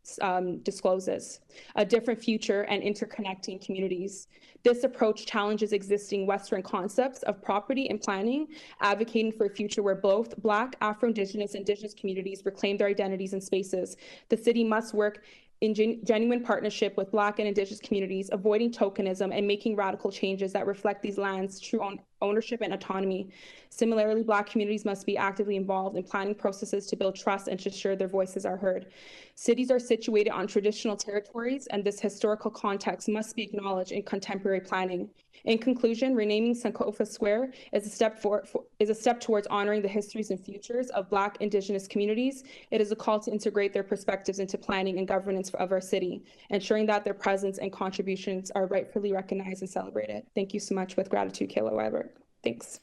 discloses, a different future and interconnecting communities. This approach challenges existing Western concepts of property and planning, advocating for a future where both Black, Afro-Indigenous, and Indigenous communities reclaim their identities and spaces. The city must work in genuine partnership with Black and Indigenous communities, avoiding tokenism and making radical changes that reflect these lands' true ownership and autonomy. Similarly, Black communities must be actively involved in planning processes to build trust and to ensure their voices are heard. Cities are situated on traditional territories, and this historical context must be acknowledged in contemporary planning. In conclusion, renaming Sankofa Square is a step towards honoring the histories and futures of Black Indigenous communities. It is a call to integrate their perspectives into planning and governance of our city, ensuring that their presence and contributions are rightfully recognized and celebrated. Thank you so much. With gratitude, Kayla Weber. Thanks.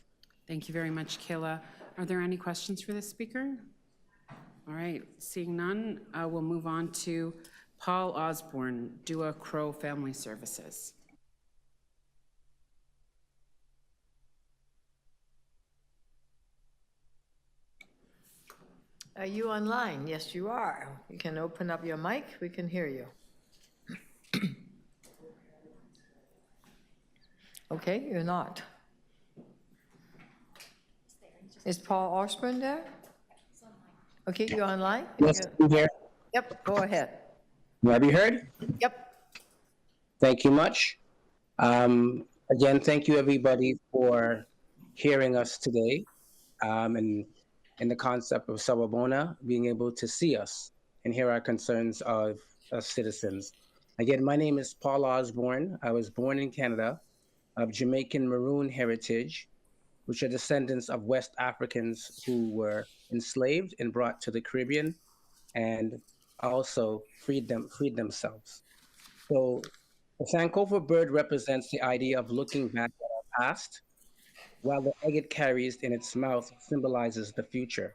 Thank you very much, Kayla. Are there any questions for this speaker? All right, seeing none, we'll move on to Paul Osborne, Dua Crow Family Services. Are you online? Yes, you are. You can open up your mic. We can hear you. Okay, you're not. Is Paul Osborne there? Okay, you're online? Yes, I'm here. Yep, go ahead. Will I be heard? Yep. Thank you much. Again, thank you everybody for hearing us today. And in the concept of Sawabona, being able to see us and hear our concerns of citizens. Again, my name is Paul Osborne. I was born in Canada of Jamaican Maroon heritage, which are descendants of West Africans who were enslaved and brought to the Caribbean and also freed themselves. So the Sankofa bird represents the idea of looking back at our past, while the egg it carries in its mouth symbolizes the future.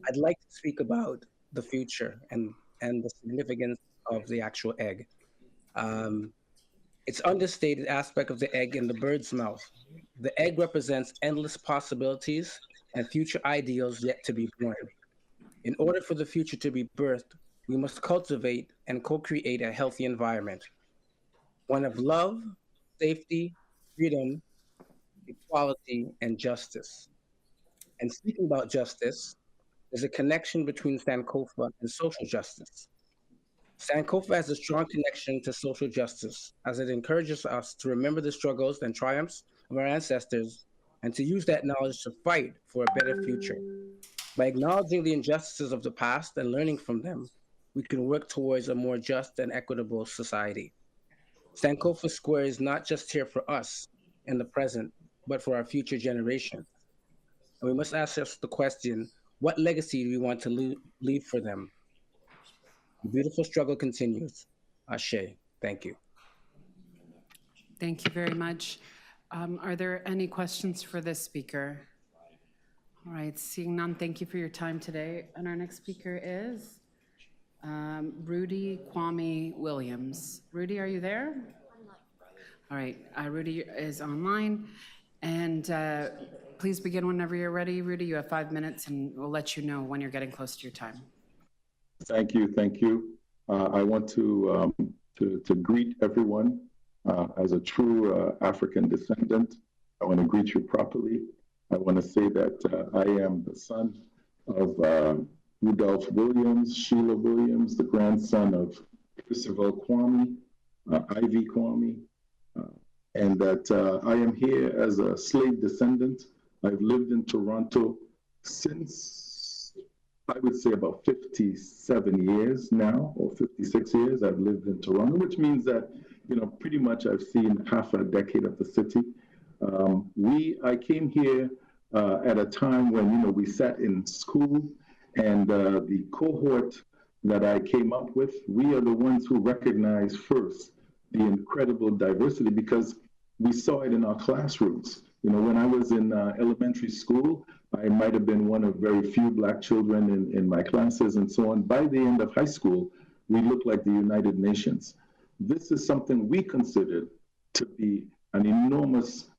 I'd like to speak about the future and the significance of the actual egg. It's understated aspect of the egg in the bird's mouth. The egg represents endless possibilities and future ideals yet to be born. In order for the future to be birthed, we must cultivate and co-create a healthy environment, one of love, safety, freedom, equality, and justice. And speaking about justice, there's a connection between Sankofa and social justice. Sankofa has a strong connection to social justice as it encourages us to remember the struggles and triumphs of our ancestors and to use that knowledge to fight for a better future. By acknowledging the injustices of the past and learning from them, we can work towards a more just and equitable society. Sankofa Square is not just here for us in the present, but for our future generations. And we must ask us the question, what legacy do we want to leave for them? The beautiful struggle continues. Ashe, thank you. Thank you very much. Are there any questions for this speaker? All right, seeing none, thank you for your time today. And our next speaker is Rudy Kwame Williams. Rudy, are you there? All right, Rudy is online. And please begin whenever you're ready. Rudy, you have 5 minutes and we'll let you know when you're getting close to your time. Thank you, thank you. I want to greet everyone as a true African descendant. I want to greet you properly. I want to say that I am the son of Rudolph Williams, Sheila Williams, the grandson of Christopher Kwame, Ivy Kwame, and that I am here as a slave descendant. I've lived in Toronto since, I would say, about 57 years now, or 56 years I've lived in Toronto, which means that, you know, pretty much I've seen half a decade of the city. I came here at a time when, you know, we sat in school, and the cohort that I came up with, we are the ones who recognized first the incredible diversity, because we saw it in our classrooms. You know, when I was in elementary school, I might have been one of very few Black children in my classes and so on. By the end of high school, we looked like the United Nations. This is something we considered to be an enormous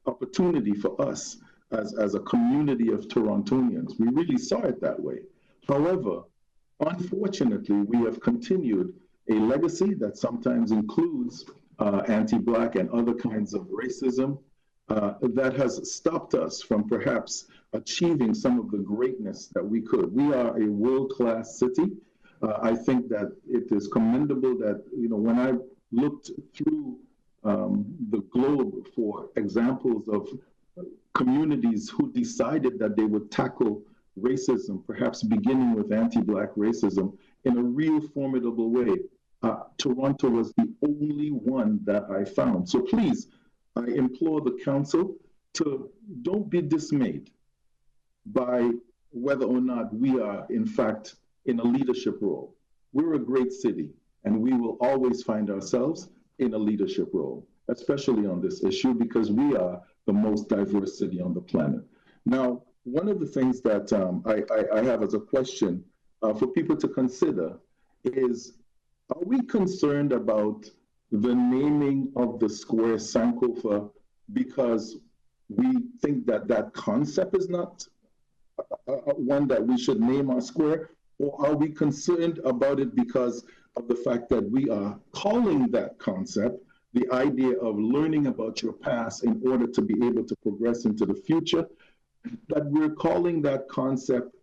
opportunity for us as a community of Torontonians. We really saw it that way. However, unfortunately, we have continued a legacy that sometimes includes anti-Black and other kinds of racism that has stopped us from perhaps achieving some of the greatness that we could. We are a world-class city. I think that it is commendable that, when I looked through the globe for examples of communities who decided that they would tackle racism, perhaps beginning with anti-Black racism, in a real formidable way, Toronto was the only one that I found. So please, I implore the council to don't be dismayed by whether or not we are, in fact, in a leadership role. We're a great city, and we will always find ourselves in a leadership role, especially on this issue, because we are the most diverse city on the planet. Now, one of the things that I have as a question for people to consider is, are we concerned about the naming of the square Sankofa because we think that that concept is not one that we should name our square? Or are we concerned about it because of the fact that we are calling that concept the idea of learning about your past in order to be able to progress into the future, that we're calling that concept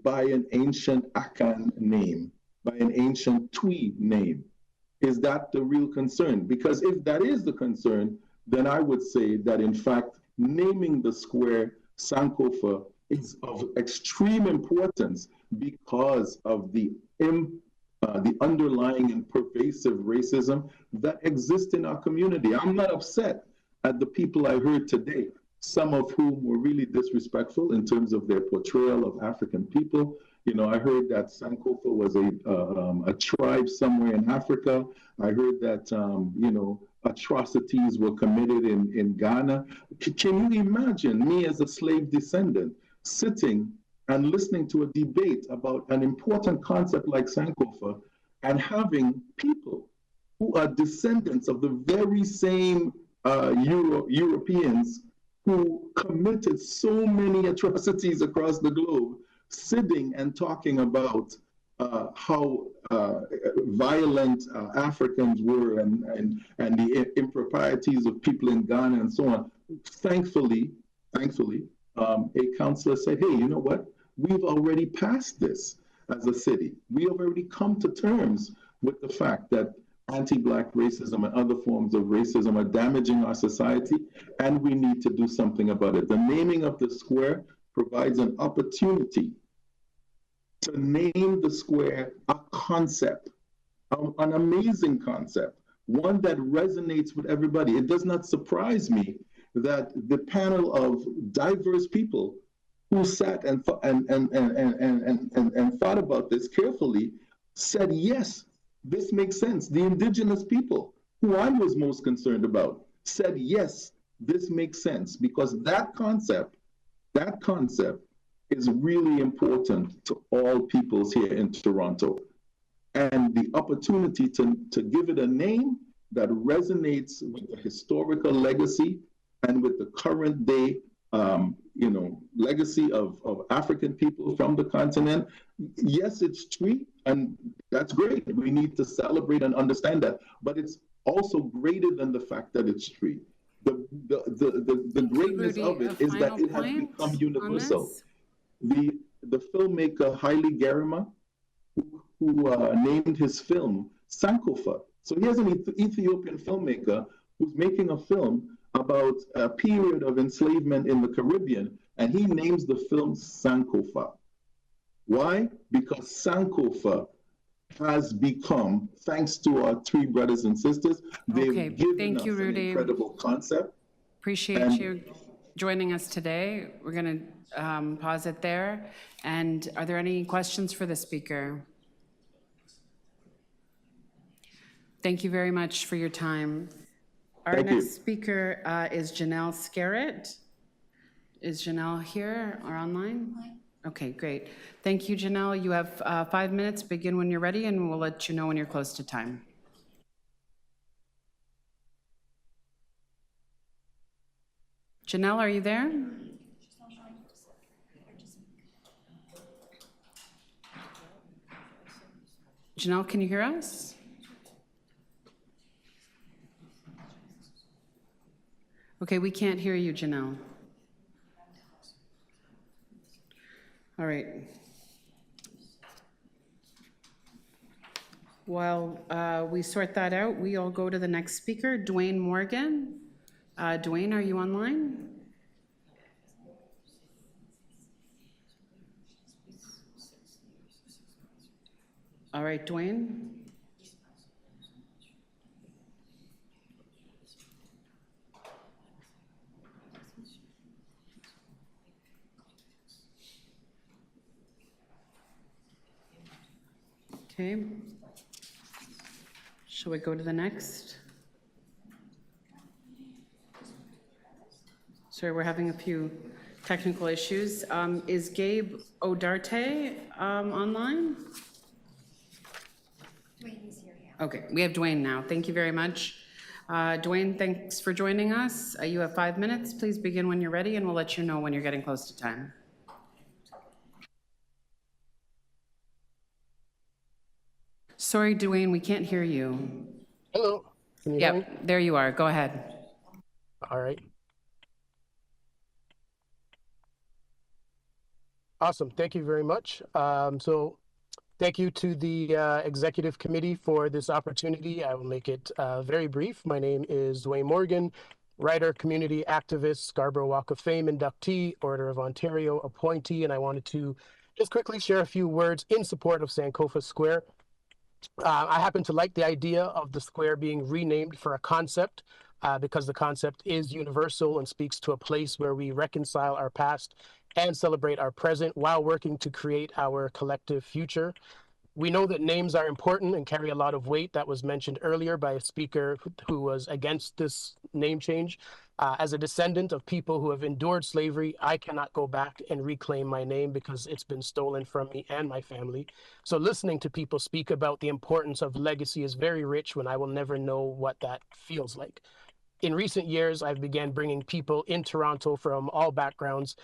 by an ancient Akan name, by an ancient Twi name? Is that the real concern? Because if that is the concern, then I would say that in fact, naming the square Sankofa is of extreme importance because of the underlying and pervasive racism that exists in our community. I'm not upset at the people I heard today, some of whom were really disrespectful in terms of their portrayal of African people. I heard that Sankofa was a tribe somewhere in Africa. I heard that, atrocities were committed in Ghana. Can you imagine me as a slave descendant sitting and listening to a debate about an important concept like Sankofa and having people who are descendants of the very same Europeans who committed so many atrocities across the globe sitting and talking about how violent Africans were and the improprieties of people in Ghana and so on. Thankfully, a councillor said, hey, you know what? We've already passed this as a city. We have already come to terms with the fact that anti-Black racism and other forms of racism are damaging our society, and we need to do something about it. The naming of the square provides an opportunity to name the square a concept, an amazing concept, one that resonates with everybody. It does not surprise me that the panel of diverse people who sat and thought about this carefully said, yes, this makes sense. The indigenous people, who I was most concerned about, said, yes, this makes sense, because that concept is really important to all peoples here in Toronto. And the opportunity to give it a name that resonates with the historical legacy and with the current day legacy of African people from the continent. Yes, it's Twi, and that's great. We need to celebrate and understand that. But it's also greater than the fact that it's Twi. The greatness of it is that it has become universal. The filmmaker Haile Gerima, who named his film Sankofa. So here's an Ethiopian filmmaker who's making a film about a period of enslavement in the Caribbean, and he names the film Sankofa. Why? Because Sankofa has become, thanks to our three brothers and sisters, they've given us an incredible concept. Appreciate you joining us today. We're going to pause it there. And are there any questions for the speaker? Thank you very much for your time. Our next speaker is Janelle Scarrett. Is Janelle here or online? Okay, great. Thank you, Janelle. You have 5 minutes. Begin when you're ready, and we'll let you know when you're close to time. Janelle, are you there? Janelle, can you hear us? Okay, we can't hear you, Janelle. All right. While we sort that out, we'll go to the next speaker, Dwayne Morgan. Dwayne, are you online? All right, Dwayne. Okay. Shall we go to the next? Sorry, we're having a few technical issues. Is Gabe Odarte online? Dwayne is here, yeah. Okay, we have Dwayne now. Thank you very much. Dwayne, thanks for joining us. You have 5 minutes. Please begin when you're ready, and we'll let you know when you're getting close to time. Sorry, Dwayne, we can't hear you. Hello. Can you hear me? Yep, there you are. Go ahead. All right. Awesome. Thank you very much. So thank you to the executive committee for this opportunity. I will make it very brief. My name is Dwayne Morgan, writer, community activist, Scarborough Walk of Fame inductee, Order of Ontario appointee, and I wanted to just quickly share a few words in support of Sankofa Square. I happen to like the idea of the square being renamed for a concept because the concept is universal and speaks to a place where we reconcile our past and celebrate our present while working to create our collective future. We know that names are important and carry a lot of weight. That was mentioned earlier by a speaker who was against this name change. As a descendant of people who have endured slavery, I cannot go back and reclaim my name because it's been stolen from me and my family. So listening to people speak about the importance of legacy is very rich when I will never know what that feels like. In recent years, I've began bringing people in Toronto from all backgrounds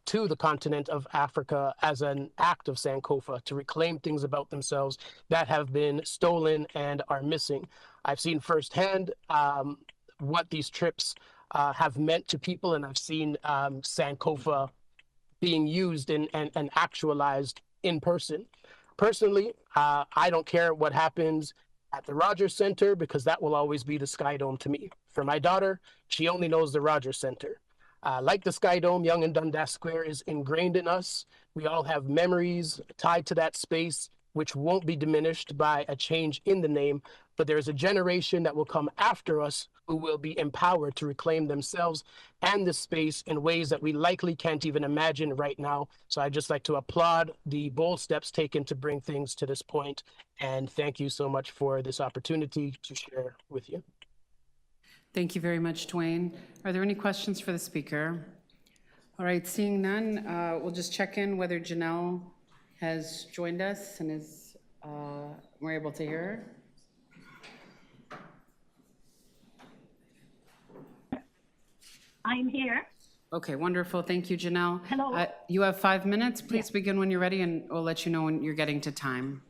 to the continent of Africa as an act of Sankofa to reclaim things about themselves that have been stolen and are missing. I've seen firsthand what these trips have meant to people, and I've seen Sankofa being used and actualized in person. Personally, I don't care what happens at the Rogers Center because that will always be the Sky Dome to me. For my daughter, she only knows the Rogers Center. Like the Sky Dome, Yonge-Dundas Square is ingrained in us. We all have memories tied to that space, which won't be diminished by a change in the name, but there's a generation that will come after us who will be empowered to reclaim themselves and the space in ways that we likely can't even imagine right now. So I'd just like to applaud the bold steps taken to bring things to this point, and thank you so much for this opportunity to share with you. Thank you very much, Dwayne. Are there any questions for the speaker? All right, seeing none, we'll just check in whether Janelle has joined us and is we're able to hear her. I'm here. Okay, wonderful. Thank you, Janelle. Hello. You have 5 minutes. Please begin when you're ready, and we'll let you know when you're getting to time.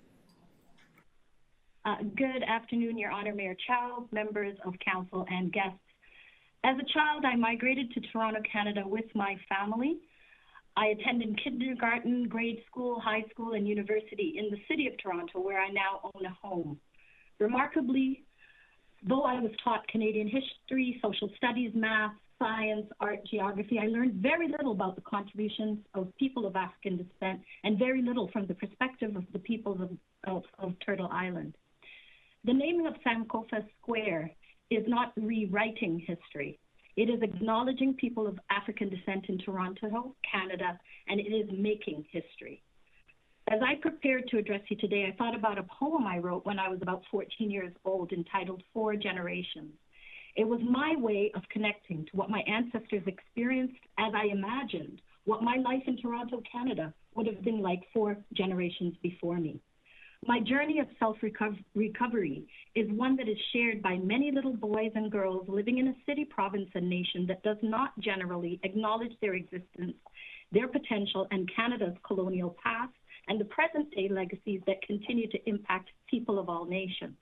Good afternoon, Your Honor, Mayor Chow, members of council, and guests. As a child, I migrated to Toronto, Canada with my family. I attended kindergarten, grade school, high school, and university in the city of Toronto, where I now own a home. Remarkably, though I was taught Canadian history, social studies, math, science, art, geography, I learned very little about the contributions of people of African descent and very little from the perspective of the peoples of Turtle Island. The naming of Sankofa Square is not rewriting history. It is acknowledging people of African descent in Toronto, Canada, and it is making history. As I prepared to address you today, I thought about a poem I wrote when I was about 14 years old entitled 4 Generations. It was my way of connecting to what my ancestors experienced as I imagined what my life in Toronto, Canada would have been like 4 generations before me. My journey of self-recovery is one that is shared by many little boys and girls living in a city, province, and nation that does not generally acknowledge their existence, their potential, and Canada's colonial past, and the present-day legacies that continue to impact people of all nations.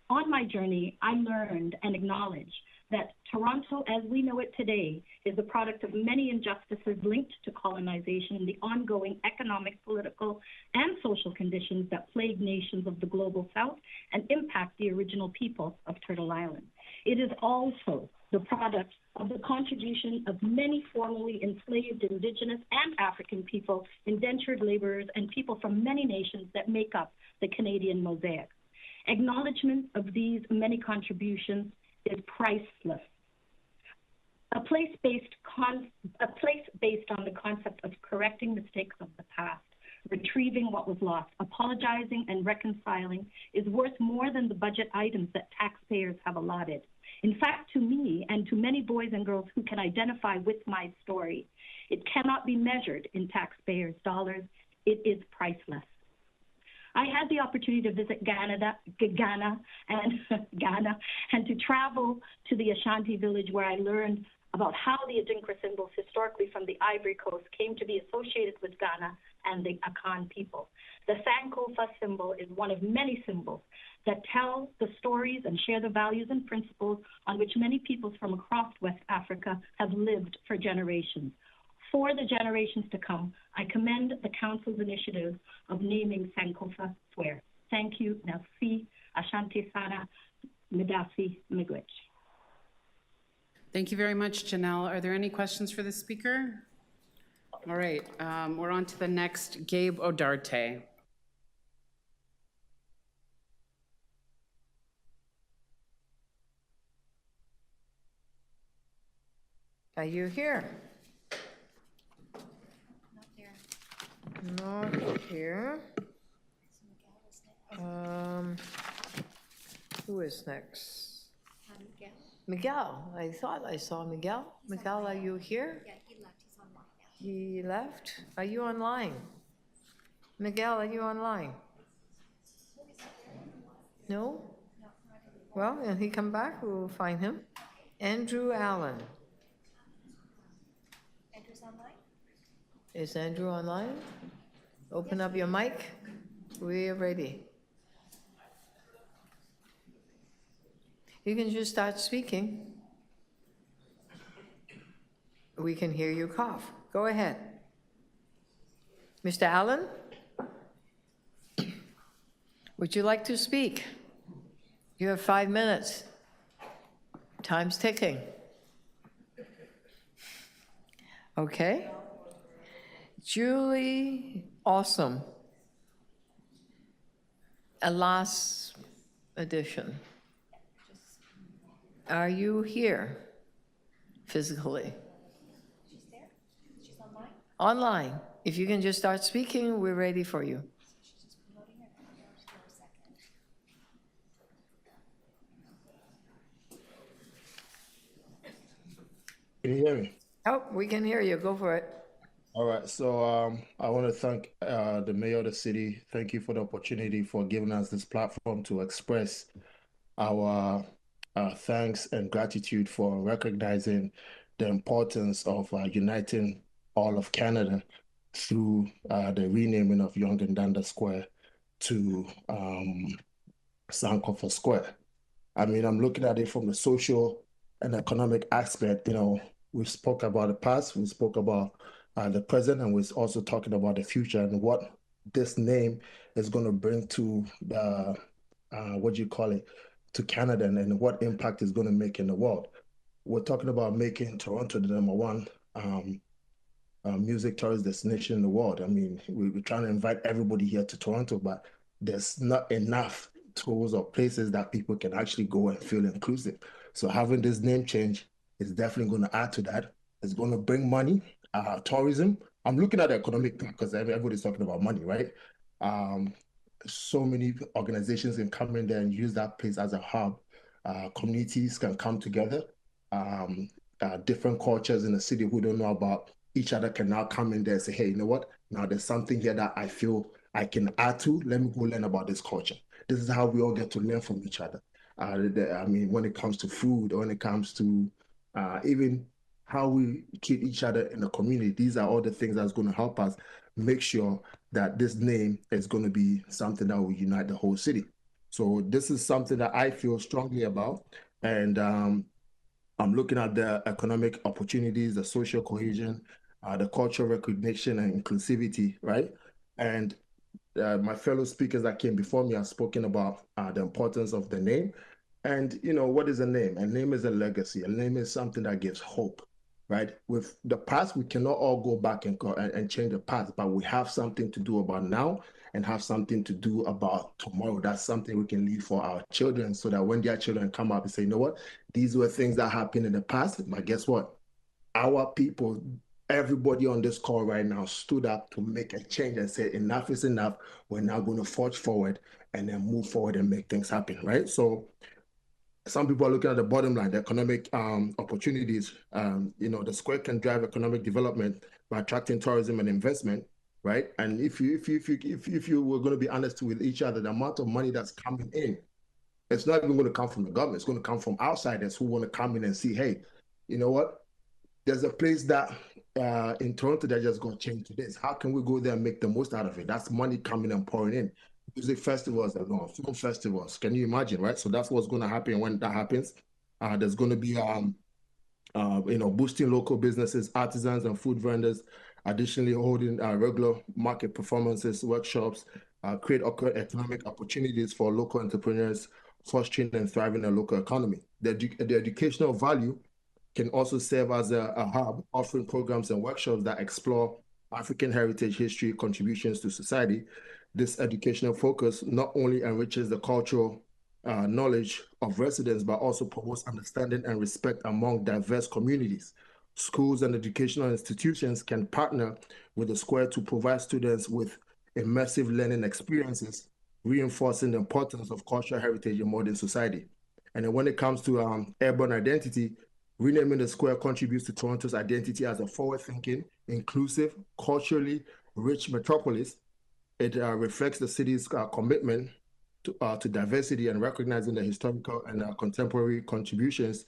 On my journey, I learned and acknowledged that Toronto, as we know it today, is the product of many injustices linked to colonization and the ongoing economic, political, and social conditions that plague nations of the global South and impact the original people of Turtle Island. It is also the product of the contribution of many formerly enslaved Indigenous and African people, indentured laborers, and people from many nations that make up the Canadian mosaic. Acknowledgement of these many contributions is priceless. A place based on the concept of correcting mistakes of the past, retrieving what was lost, apologizing and reconciling is worth more than the budget items that taxpayers have allotted. In fact, to me and to many boys and girls who can identify with my story, it cannot be measured in taxpayers' dollars. It is priceless. I had the opportunity to visit Ghana and to travel to the Ashanti village, where I learned about how the Adinkra symbols historically from the Ivory Coast came to be associated with Ghana and the Akan people. The Sankofa symbol is one of many symbols that tell the stories and share the values and principles on which many peoples from across West Africa have lived for generations. For the generations to come, I commend the Council's initiative of naming Sankofa Square. Thank you. Merci. Ashanti Sana. Midasi Miigwech. Thank you very much, Janelle. Are there any questions for the speaker? All right, we're on to the next, Gabe Odarte. Are you here? Not here. Who is next? Miguel. I thought I saw Miguel. Miguel, are you here? Yeah, he left. He's online. He left? Are you online? Miguel, are you online? No? Well, when he come back, we'll find him. Andrew Allen. Andrew's online? Is Andrew online? Open up your mic. We're ready. You can just start speaking. We can hear you cough. Go ahead. Mr. Allen? Would you like to speak? You have 5 minutes. Time's ticking. Okay. Julie Awesome. A last edition. Are you here physically? She's there? She's online? Online. If you can just start speaking, we're ready for you. She's just promoting her videos for a second. Can you hear me? Oh, we can hear you. Go for it. All right. So I want to thank the mayor of the city. Thank you for the opportunity for giving us this platform to express our thanks and gratitude for recognizing the importance of uniting all of Canada through the renaming of Yonge-Dundas Square to Sankofa Square. I mean, I'm looking at it from the social and economic aspect. You know, we spoke about the past, we spoke about the present, and we're also talking about the future and what this name is going to bring to the, to Canada, and what impact it's going to make in the world. We're talking about making Toronto the #1 music tourist destination in the world. I mean, we're trying to invite everybody here to Toronto, but there's not enough tours or places that people can actually go and feel inclusive. So having this name change is definitely going to add to that. It's going to bring money, tourism. I'm looking at the economic because everybody's talking about money, right? So many organizations can come in there and use that place as a hub. Communities can come together. Different cultures in the city who don't know about each other can now come in there and say, hey, you know what? Now there's something here that I feel I can add to. Let me go learn about this culture. This is how we all get to learn from each other. I mean, when it comes to food, or when it comes to even how we treat each other in the community, these are all the things that's going to help us make sure that this name is going to be something that will unite the whole city. So this is something that I feel strongly about. And I'm looking at the economic opportunities, the social cohesion, the cultural recognition and inclusivity, right? And my fellow speakers that came before me have spoken about the importance of the name. And, you know, what is a name? A name is a legacy. A name is something that gives hope, right? With the past, we cannot all go back and change the past, but we have something to do about now and have something to do about tomorrow. That's something we can leave for our children so that when their children come up and say, you know what, these were things that happened in the past, but guess what? Our people, everybody on this call right now stood up to make a change and said, enough is enough. We're now going to forge forward and then move forward and make things happen, right? So some people are looking at the bottom line, the economic opportunities. You know, the square can drive economic development by attracting tourism and investment, right? And if you were going to be honest with each other, the amount of money that's coming in, it's not even going to come from the government. It's going to come from outsiders who want to come in and see, hey, you know what? There's a place that in Toronto that just going to change to this. How can we go there and make the most out of it? That's money coming and pouring in. Music festivals, film festivals. Can you imagine, right? So that's what's going to happen when that happens. There's going to be, you know, boosting local businesses, artisans, and food vendors. Additionally, holding regular market performances, workshops, create economic opportunities for local entrepreneurs, fostering and thriving the local economy. The educational value can also serve as a hub, offering programs and workshops that explore African heritage, history, contributions to society. This educational focus not only enriches the cultural knowledge of residents, but also promotes understanding and respect among diverse communities. Schools and educational institutions can partner with the Square to provide students with immersive learning experiences, reinforcing the importance of cultural heritage in modern society. And then when it comes to urban identity, renaming the Square contributes to Toronto's identity as a forward-thinking, inclusive, culturally rich metropolis. It reflects the city's commitment to diversity and recognizing the historical and contemporary contributions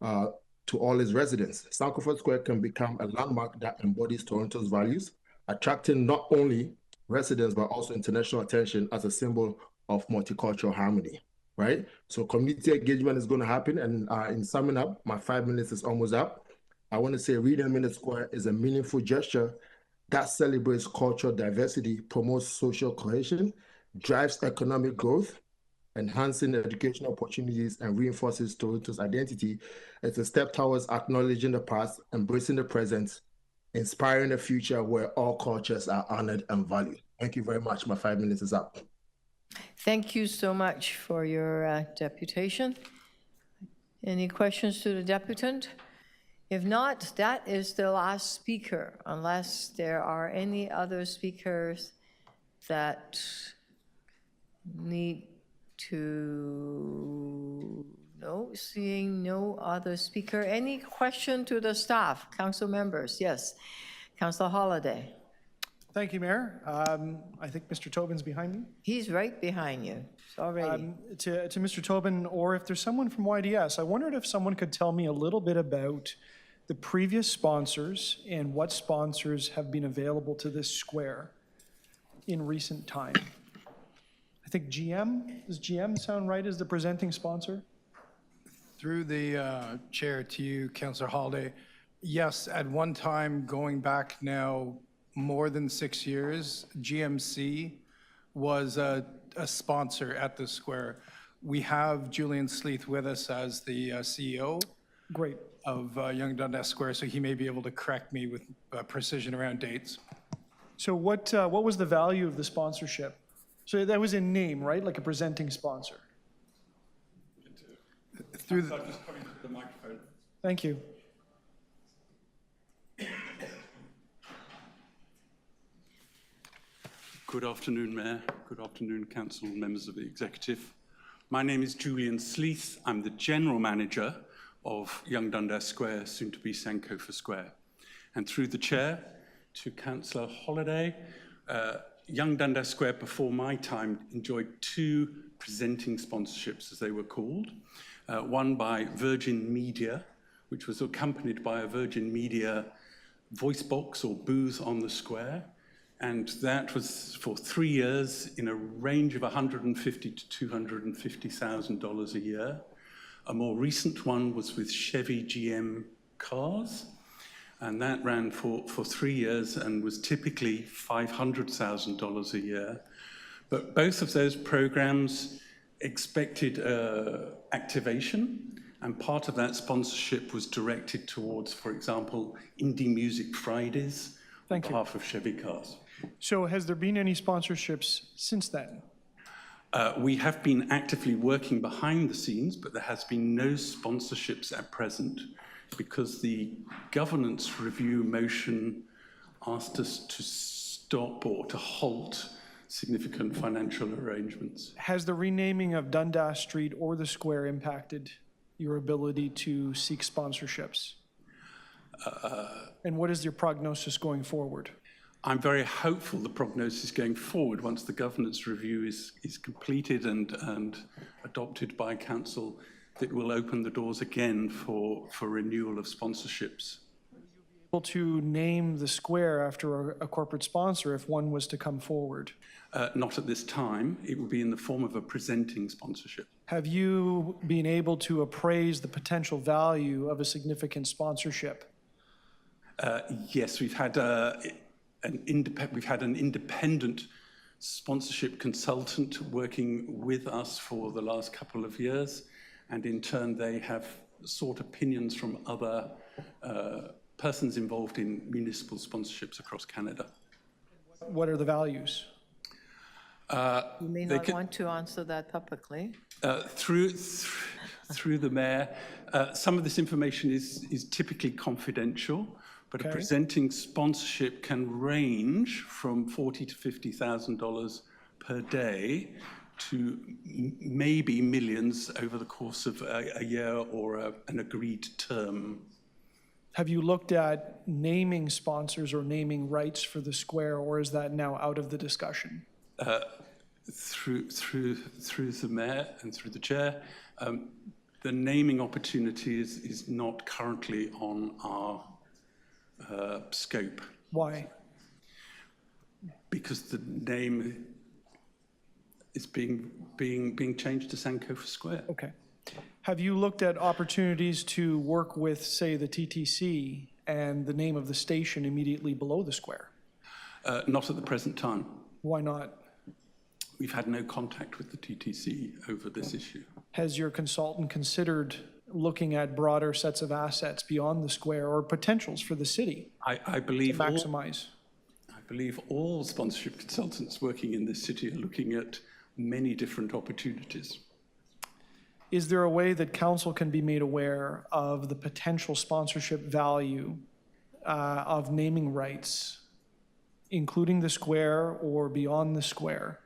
to all its residents. Sankofa Square can become a landmark that embodies Toronto's values, attracting not only residents, but also international attention as a symbol of multicultural harmony, right? So community engagement is going to happen. And in summing up, my 5 minutes is almost up. I want to say renaming the Square is a meaningful gesture that celebrates cultural diversity, promotes social cohesion, drives economic growth, enhancing educational opportunities, and reinforces Toronto's identity. It's a step towards acknowledging the past, embracing the present, inspiring the future where all cultures are honored and valued. Thank you very much. My 5 minutes is up. Thank you so much for your deputation. Any questions to the deputant? If not, that is the last speaker, unless there are any other speakers that need to, no, seeing no other speaker. Any question to the staff, council members? Yes, Councillor Holiday. Thank you, Mayor. I think Mr. Tobin's behind me. He's right behind you, already. To Mr. Tobin, or if there's someone from YDS, I wondered if someone could tell me a little bit about the previous sponsors and what sponsors have been available to this square in recent time. I think GM, does GM sound right as the presenting sponsor? Through the chair to you, Councillor Holiday, yes, at one time, going back now more than 6 years, GMC was a sponsor at the square. We have Julian Sleeth with us as the CEO. Great. Of Yonge-Dundas Square, so he may be able to correct me with precision around dates. So what was the value of the sponsorship? So that was in name, right? Like a presenting sponsor. Through the microphone. Thank you. Good afternoon, Mayor. Good afternoon, Council, members of the Executive. My name is Julian Sleeth. I'm the General Manager of Yonge-Dundas Square, soon to be Sankofa Square. And through the chair to Councillor Holiday, Yonge-Dundas Square before my time enjoyed two presenting sponsorships, as they were called. One by Virgin Media, which was accompanied by a Virgin Media voice box or booth on the square. And that was for 3 years in a range of $150,000 to $250,000 a year. A more recent one was with Chevy GM cars, and that ran for 3 years and was typically $500,000 a year. But both of those programs expected activation, and part of that sponsorship was directed towards, for example, Indie Music Fridays on behalf of Chevy cars. So has there been any sponsorships since then? We have been actively working behind the scenes, but there has been no sponsorships at present because the governance review motion asked us to stop or to halt significant financial arrangements. Has the renaming of Dundas Street or the square impacted your ability to seek sponsorships? And what is your prognosis going forward? I'm very hopeful the prognosis going forward, once the governance review is completed and adopted by council, that will open the doors again for renewal of sponsorships. Able to name the square after a corporate sponsor if one was to come forward? Not at this time. It will be in the form of a presenting sponsorship. Have you been able to appraise the potential value of a significant sponsorship? Yes, we've had an independent sponsorship consultant working with us for the last couple of years, and in turn they have sought opinions from other persons involved in municipal sponsorships across Canada. What are the values? You may not want to answer that publicly. Through the mayor, some of this information is typically confidential, but a presenting sponsorship can range from $40,000 to $50,000 per day to maybe millions over the course of a year or an agreed term. Have you looked at naming sponsors or naming rights for the square, or is that now out of the discussion? Through the mayor and through the chair, the naming opportunity is not currently on our scope. Why? Because the name is being changed to Sankofa Square. Okay. Have you looked at opportunities to work with, say, the TTC and the name of the station immediately below the square? Not at the present time. Why not? We've had no contact with the TTC over this issue. Has your consultant considered looking at broader sets of assets beyond the square or potentials for the city? I believe to maximize. I believe all sponsorship consultants working in this city are looking at many different opportunities. Is there a way that council can be made aware of the potential sponsorship value of naming rights, including the square or beyond the square?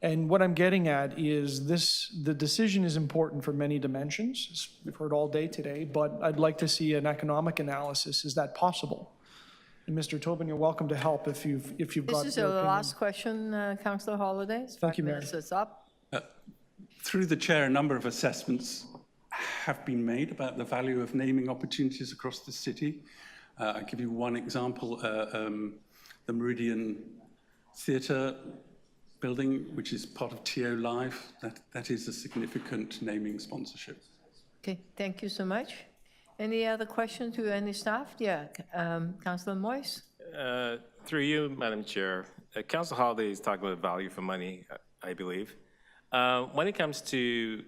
And what I'm getting at is the decision is important for many dimensions, as we've heard all day today, but I'd like to see an economic analysis. Is that possible? And Mr. Tobin, you're welcome to help if you've got This is your the opinion. last question, Councillor Holiday. Thank you, Mayor. 5 minutes is up. Through the chair, a number of assessments have been made about the value of naming opportunities across the city. I'll give you one example. The Meridian Theatre building, which is part of TO Live, that is a significant naming sponsorship. Okay, thank you so much. Any other questions to any staff? Yeah, Councillor Moyes. Through you, Madam Chair, Councillor Holiday is talking about value for money, I believe. When it comes to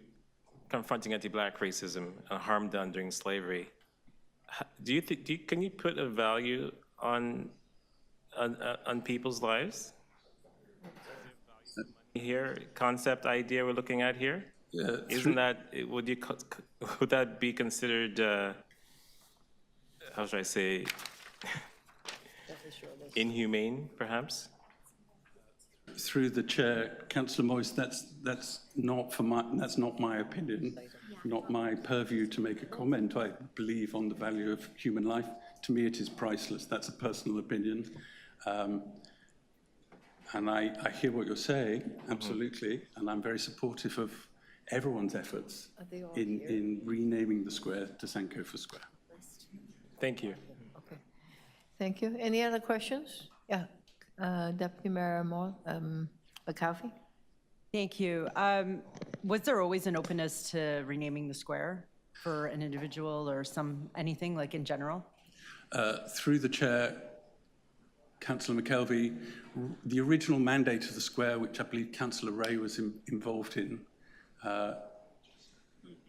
confronting anti-Black racism and harm done during slavery, can you put a value on people's lives? Here, concept idea we're looking at here? Isn't that, would that be considered, how should I say, inhumane, perhaps? Through the chair, Councillor Moyes, that's not my opinion, not my purview to make a comment. I believe on the value of human life. To me, it is priceless. That's a personal opinion. And I hear what you're saying, absolutely, and I'm very supportive of everyone's efforts in renaming the square to Sankofa Square. Thank you. Okay, thank you. Any other questions? Yeah, Deputy Mayor McCarthy. Thank you. Was there always an openness to renaming the square for an individual or anything like in general? Through the chair, Councillor McKelvey, the original mandate of the square, which I believe Councillor Ray was involved in,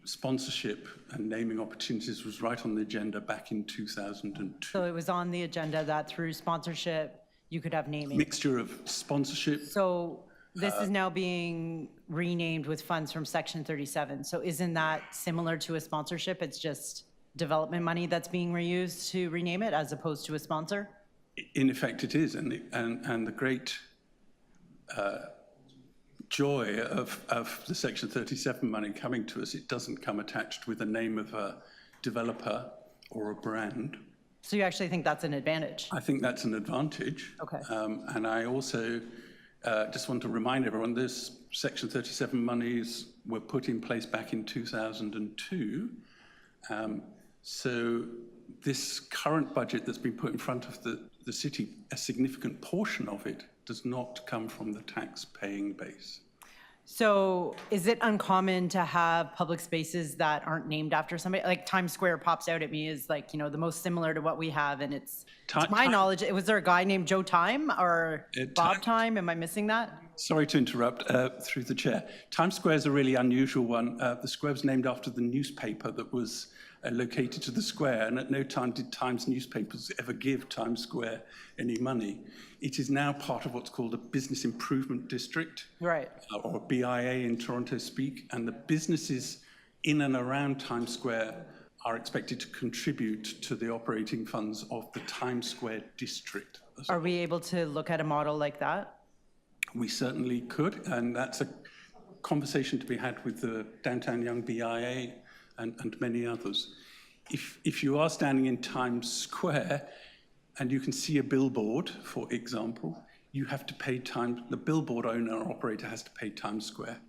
sponsorship and naming opportunities was right on the agenda back in 2002. So it was on the agenda that through sponsorship, you could have naming. Mixture of sponsorship. So this is now being renamed with funds from Section 37. So isn't that similar to a sponsorship? It's just development money that's being reused to rename it as opposed to a sponsor? In effect, it is. And the great joy of the Section 37 money coming to us, it doesn't come attached with the name of a developer or a brand. So you actually think that's an advantage? I think that's an advantage. Okay. And I also just want to remind everyone this Section 37 monies were put in place back in 2002. So this current budget that's been put in front of the city, a significant portion of it does not come from the tax-paying base. So is it uncommon to have public spaces that aren't named after somebody? Like Times Square pops out at me as like, you know, the most similar to what we have. And it's, to my knowledge, was there a guy named Joe Time or Bob Time? Am I missing that? Sorry to interrupt through the chair. Times Square is a really unusual one. The square was named after the newspaper that was located to the square, and at no time did Times newspapers ever give Times Square any money. It is now part of what's called a business improvement district, right, or BIA in Toronto speak, and the businesses in and around Times Square are expected to contribute to the operating funds of the Times Square district. Are we able to look at a model like that? We certainly could, and that's a conversation to be had with the Downtown Young BIA and many others. If you are standing in Times Square and you can see a billboard, for example, you have to pay the billboard owner or operator has to pay Times Square.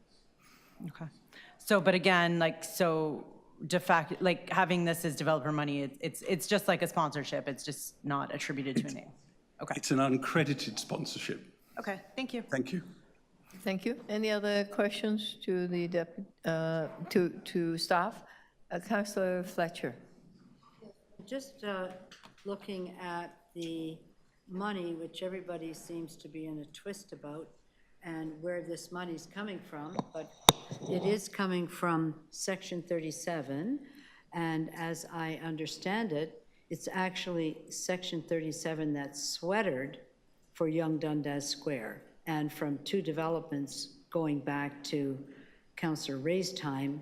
Okay. So, but again, like, so de facto, like having this as developer money, it's just like a sponsorship. It's just not attributed to a name. Okay. It's an uncredited sponsorship. Okay, thank you. Thank you. Thank you. Any other questions to the to staff? Councillor Fletcher. Just looking at the money, which everybody seems to be in a twist about, and where this money's coming from, but it is coming from Section 37, and as I understand it, it's actually Section 37 that's sweatered for Yonge-Dundas Square, and from two developments going back to Councillor Ray's time,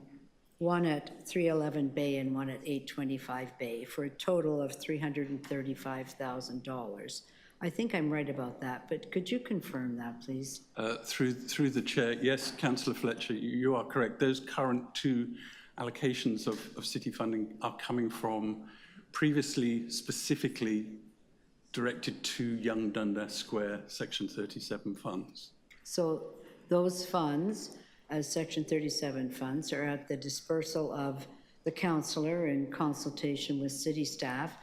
one at 311 Bay and one at 825 Bay, for a total of $335,000. I think I'm right about that, but could you confirm that, please? Through the chair, yes, Councillor Fletcher, you are correct. Those current two allocations of city funding are coming from previously specifically directed to Yonge-Dundas Square Section 37 funds. So those funds, as Section 37 funds, are at the dispersal of the councillor in consultation with city staff,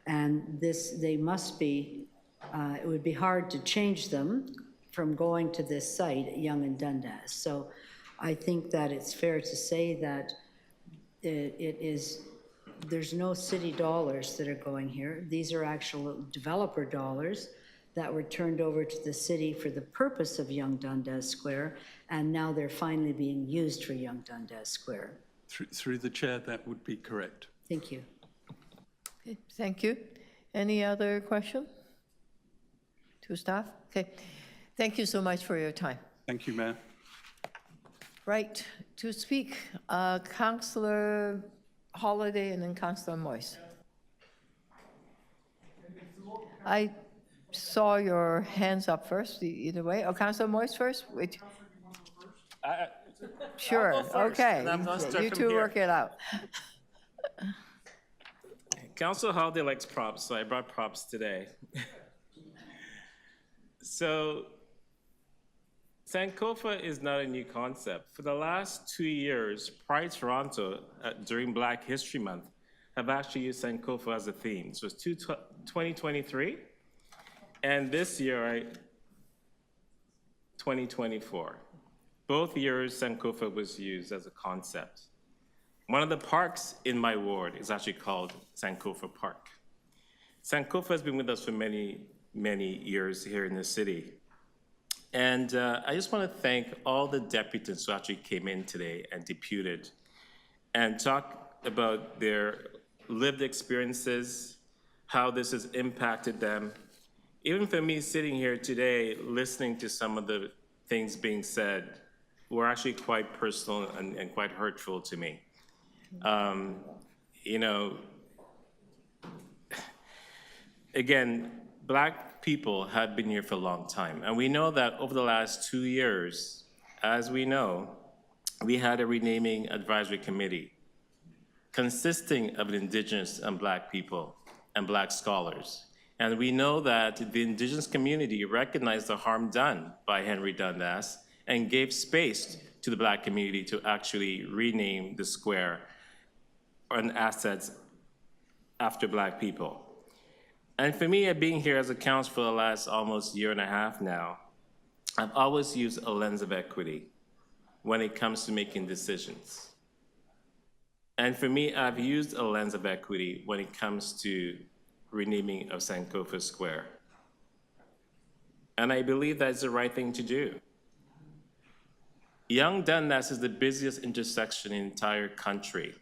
and they must be, it would be hard to change them from going to this site at Yonge and Dundas. So I think that it's fair to say that there's no city dollars that are going here. These are actual developer dollars that were turned over to the city for the purpose of Yonge-Dundas Square, and now they're finally being used for Yonge-Dundas Square. Through the chair, that would be correct. Thank you. Okay, thank you. Any other question to staff? Okay, thank you so much for your time. Thank you, Mayor. Right, to speak, Councillor Holiday and then Councillor Moyes. I saw your hands up first, either way. Oh, Councillor Moyes first? Wait. Sure, okay. You two work it out. Councillor Holiday likes props, so I brought props today. So, Sankofa is not a new concept. For the last 2 years, Pride Toronto, during Black History Month, have actually used Sankofa as a theme. So it's 2023, and this year, 2024. both years Sankofa was used as a concept. One of the parks in my ward is actually called Sankofa Park. Sankofa has been with us for many, many years here in the city. And I just want to thank all the deputies who actually came in today and deputed and talk about their lived experiences, how this has impacted them. Even for me sitting here today, listening to some of the things being said were actually quite personal and quite hurtful to me. You know, again, Black people have been here for a long time. And we know that over the last 2 years, as we know, we had a renaming advisory committee consisting of Indigenous and Black people and Black scholars. And we know that the Indigenous community recognized the harm done by Henry Dundas and gave space to the Black community to actually rename the square and assets after Black people. And for me, being here as a council for the last almost year and a half now, I've always used a lens of equity when it comes to making decisions. And for me, I've used a lens of equity when it comes to renaming of Sankofa Square. And I believe that's the right thing to do. Yonge-Dundas is the busiest intersection in the entire country.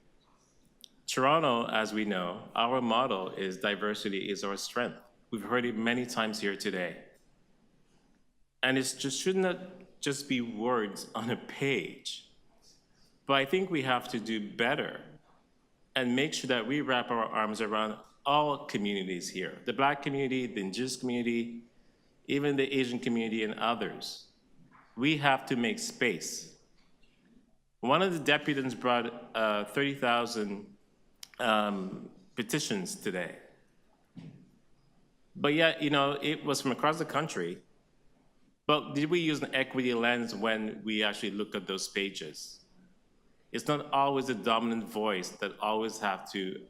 Toronto, as we know, our motto is diversity is our strength. We've heard it many times here today. And it just should not just be words on a page, but I think we have to do better and make sure that we wrap our arms around all communities here, the Black community, the Indigenous community, even the Asian community and others. We have to make space. One of the deputies brought 30,000 petitions today. But yet, you know, it was from across the country. But did we use an equity lens when we actually look at those pages? It's not always the dominant voice that always have to,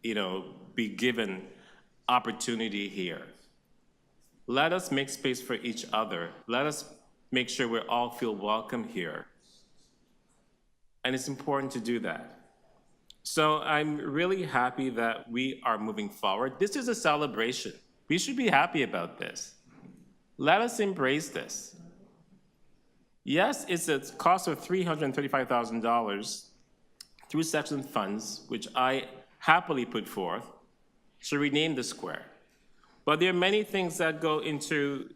you know, be given opportunity here. Let us make space for each other. Let us make sure we all feel welcome here. And it's important to do that. So I'm really happy that we are moving forward. This is a celebration. We should be happy about this. Let us embrace this. Yes, it's a cost of $335,000 through section funds, which I happily put forth to rename the square. But there are many things that go into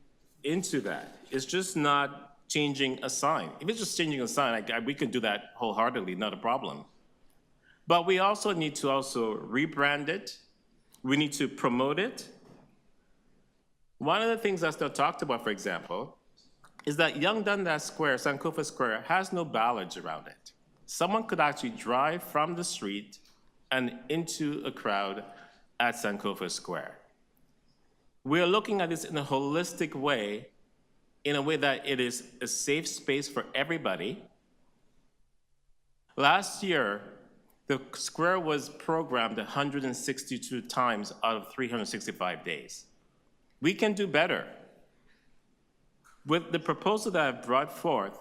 that. It's just not changing a sign. If it's just changing a sign, we can do that wholeheartedly, not a problem. But we also need to rebrand it. We need to promote it. One of the things that's not talked about, for example, is that Yonge-Dundas Square, Sankofa Square, has no bollards around it. Someone could actually drive from the street and into a crowd at Sankofa Square. We're looking at this in a holistic way, in a way that it is a safe space for everybody. Last year, the square was programmed 162 times out of 365 days. We can do better. With the proposal that I've brought forth,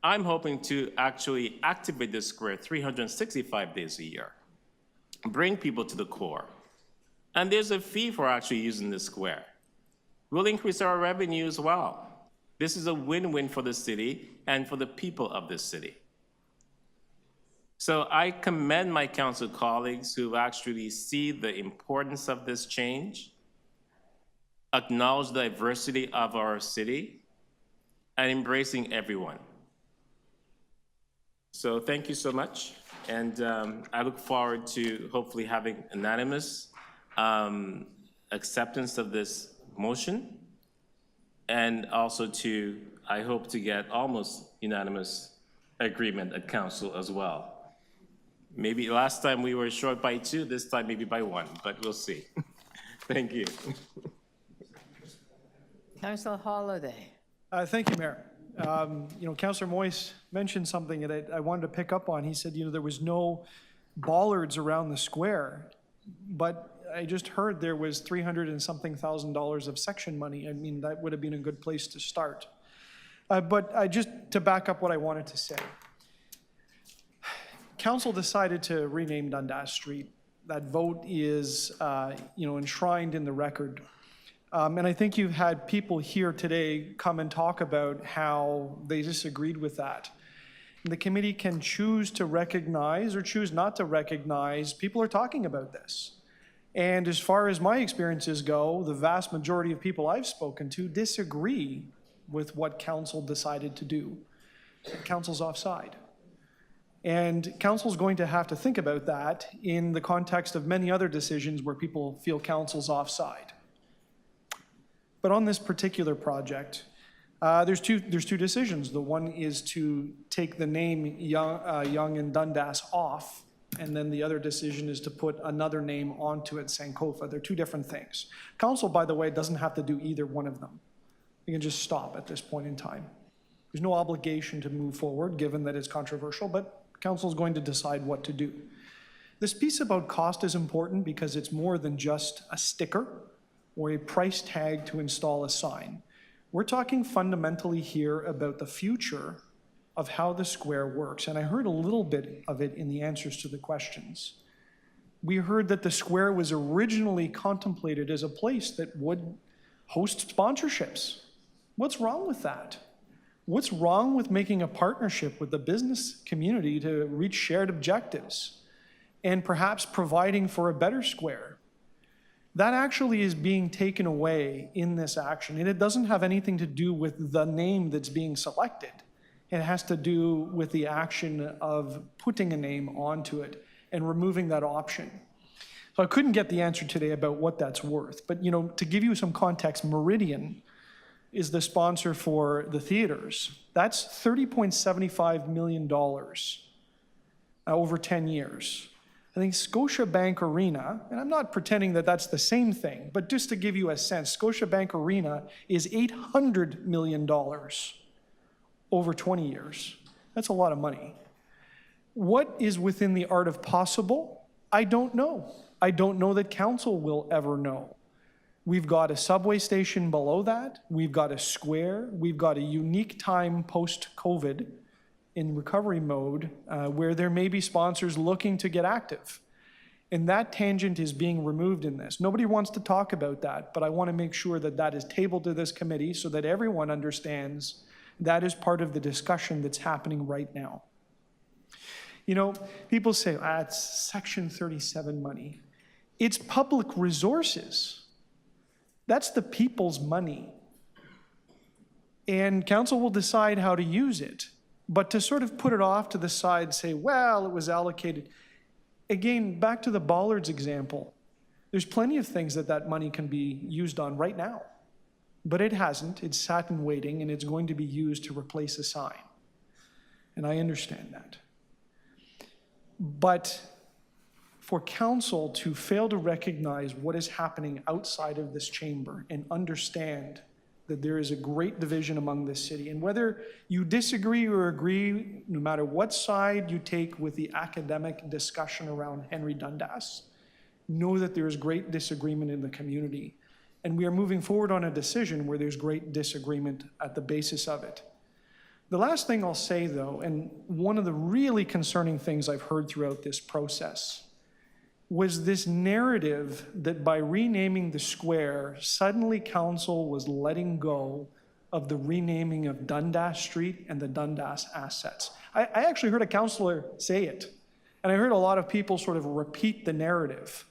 I'm hoping to actually activate the square 365 days a year, bring people to the core. And there's a fee for actually using the square. We'll increase our revenue as well. This is a win-win for the city and for the people of this city. So I commend my council colleagues who actually see the importance of this change, acknowledge the diversity of our city, and embracing everyone. So thank you so much. And I look forward to hopefully having unanimous acceptance of this motion. And also I hope to get almost unanimous agreement at council as well. Maybe last time we were short by 2, this time maybe by 1, but we'll see. Thank you. Councillor Holiday. Thank you, Mayor. You know, Councillor Moyse mentioned something that I wanted to pick up on. He said, you know, there was no bollards around the square, but I just heard there was $300,000 and something of section money. I mean, that would have been a good place to start. But just to back up what I wanted to say. Council decided to rename Dundas Street. That vote is, enshrined in the record. And I think you've had people here today come and talk about how they disagreed with that. And the committee can choose to recognize or choose not to recognize people are talking about this. And as far as my experiences go, the vast majority of people I've spoken to disagree with what council decided to do. Council's offside. And council's going to have to think about that in the context of many other decisions where people feel council's offside. But on this particular project, there's two decisions. The one is to take the name Yonge-Dundas off, and then the other decision is to put another name onto it, Sankofa. They're two different things. Council, by the way, doesn't have to do either one of them. You can just stop at this point in time. There's no obligation to move forward, given that it's controversial, but council is going to decide what to do. This piece about cost is important because it's more than just a sticker or a price tag to install a sign. We're talking fundamentally here about the future of how the square works, and I heard a little bit of it in the answers to the questions. We heard that the square was originally contemplated as a place that would host sponsorships. What's wrong with that? What's wrong with making a partnership with the business community to reach shared objectives and perhaps providing for a better square? That actually is being taken away in this action, and it doesn't have anything to do with the name that's being selected. It has to do with the action of putting a name onto it and removing that option. So I couldn't get the answer today about what that's worth, but to give you some context, Meridian is the sponsor for the theaters. That's $30.75 million over 10 years. I think Scotiabank Arena, and I'm not pretending that that's the same thing, but just to give you a sense, Scotiabank Arena is $800 million over 20 years. That's a lot of money. What is within the art of possible? I don't know. I don't know that council will ever know. We've got a subway station below that. We've got a square. We've got a unique time post-COVID in recovery mode where there may be sponsors looking to get active. And that tangent is being removed in this. Nobody wants to talk about that, but I want to make sure that that is tabled to this committee so that everyone understands that is part of the discussion that's happening right now. People say, it's Section 37 money. It's public resources. That's the people's money. And council will decide how to use it. But to sort of put it off to the side, say, well, it was allocated. Again, back to the bollards example. There's plenty of things that money can be used on right now. But it hasn't. It's sat in waiting, and it's going to be used to replace a sign. And I understand that. But for council to fail to recognize what is happening outside of this chamber and understand that there is a great division among this city, and whether you disagree or agree, no matter what side you take with the academic discussion around Henry Dundas, know that there is great disagreement in the community. And we are moving forward on a decision where there's great disagreement at the basis of it. The last thing I'll say, though, and one of the really concerning things I've heard throughout this process, was this narrative that by renaming the square, suddenly council was letting go of the renaming of Dundas Street and the Dundas assets. I actually heard a councillor say it, and I heard a lot of people sort of repeat the narrative.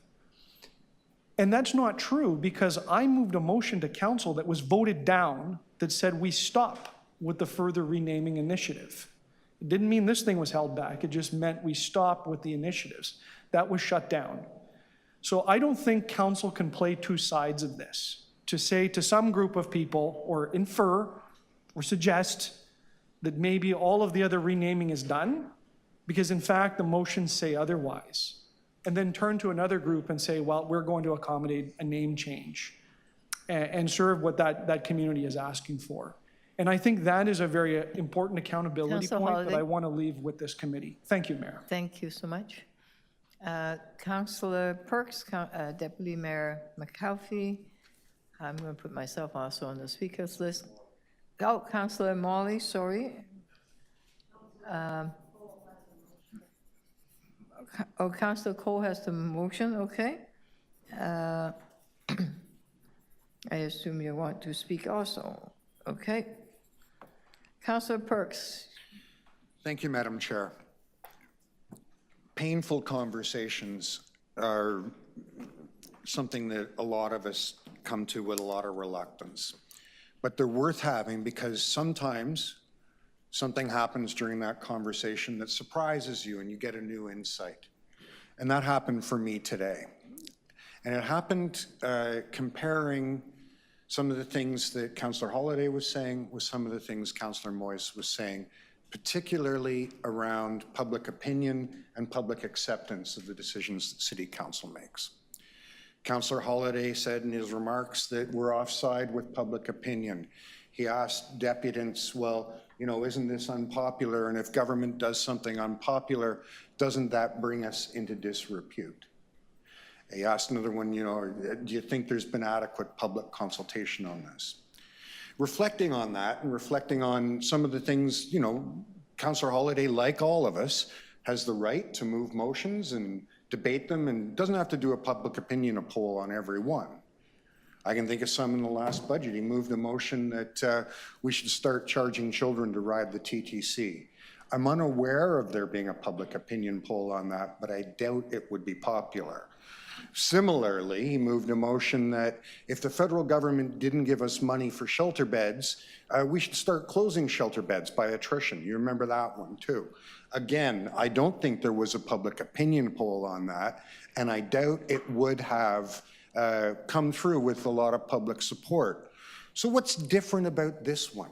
And that's not true, because I moved a motion to council that was voted down that said we stop with the further renaming initiative. It didn't mean this thing was held back. It just meant we stop with the initiatives. That was shut down. So I don't think council can play two sides of this, to say to some group of people or infer or suggest that maybe all of the other renaming is done, because in fact the motions say otherwise, and then turn to another group and say, well, we're going to accommodate a name change and serve what that community is asking for. And I think that is a very important accountability point that I want to leave with this committee. Thank you, Mayor. Thank you so much. Councillor Perks, Deputy Mayor McAuliffe. I'm going to put myself also on the speakers list. Oh, Councillor Morley, sorry. Oh, Councillor Cole has the motion, okay. I assume you want to speak also, okay. Councillor Perks. Thank you, Madam Chair. Painful conversations are something that a lot of us come to with a lot of reluctance, but they're worth having because sometimes something happens during that conversation that surprises you and you get a new insight. And that happened for me today. And it happened comparing some of the things that Councillor Holyday was saying with some of the things Councillor Moyes was saying, particularly around public opinion and public acceptance of the decisions that City Council makes. Councillor Holyday said in his remarks that we're offside with public opinion. He asked deputants, well, you know, isn't this unpopular? And if government does something unpopular, doesn't that bring us into disrepute? He asked another one, you know, do you think there's been adequate public consultation on this? Reflecting on that and reflecting on some of the things, you know, Councillor Holyday, like all of us, has the right to move motions and debate them and doesn't have to do a public opinion poll on every one. I can think of some in the last budget. He moved a motion that we should start charging children to ride the TTC. I'm unaware of there being a public opinion poll on that, but I doubt it would be popular. Similarly, he moved a motion that if the federal government didn't give us money for shelter beds, we should start closing shelter beds by attrition. You remember that one too. Again, I don't think there was a public opinion poll on that, and I doubt it would have come through with a lot of public support. So what's different about this one?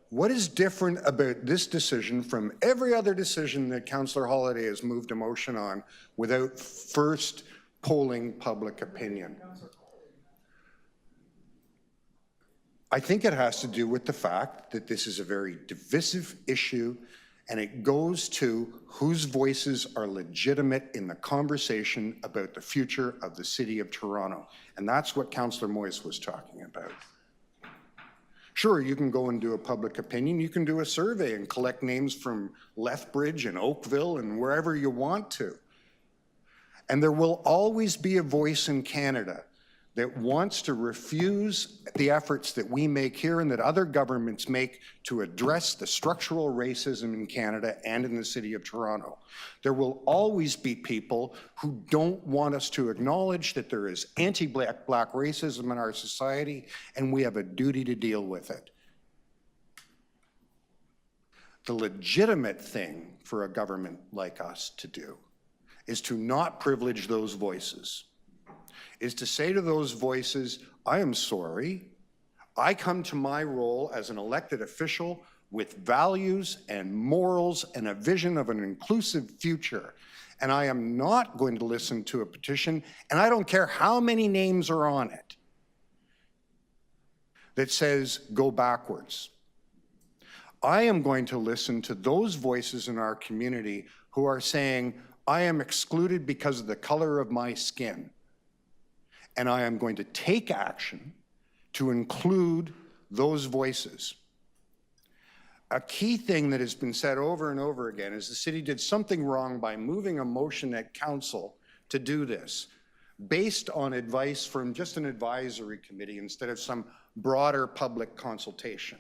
What is different about this decision from every other decision that Councillor Holyday has moved a motion on without first polling public opinion? I think it has to do with the fact that this is a very divisive issue and it goes to whose voices are legitimate in the conversation about the future of the City of Toronto. And that's what Councillor Moyes was talking about. Sure, you can go and do a public opinion. You can do a survey and collect names from Lethbridge and Oakville and wherever you want to. And there will always be a voice in Canada that wants to refuse the efforts that we make here and that other governments make to address the structural racism in Canada and in the City of Toronto. There will always be people who don't want us to acknowledge that there is anti-black racism in our society, and we have a duty to deal with it. The legitimate thing for a government like us to do is to not privilege those voices, is to say to those voices, I am sorry, I come to my role as an elected official with values and morals and a vision of an inclusive future, and I am not going to listen to a petition, and I don't care how many names are on it, that says go backwards. I am going to listen to those voices in our community who are saying, I am excluded because of the color of my skin. And I am going to take action to include those voices. A key thing that has been said over and over again is the city did something wrong by moving a motion at council to do this, based on advice from just an advisory committee instead of some broader public consultation.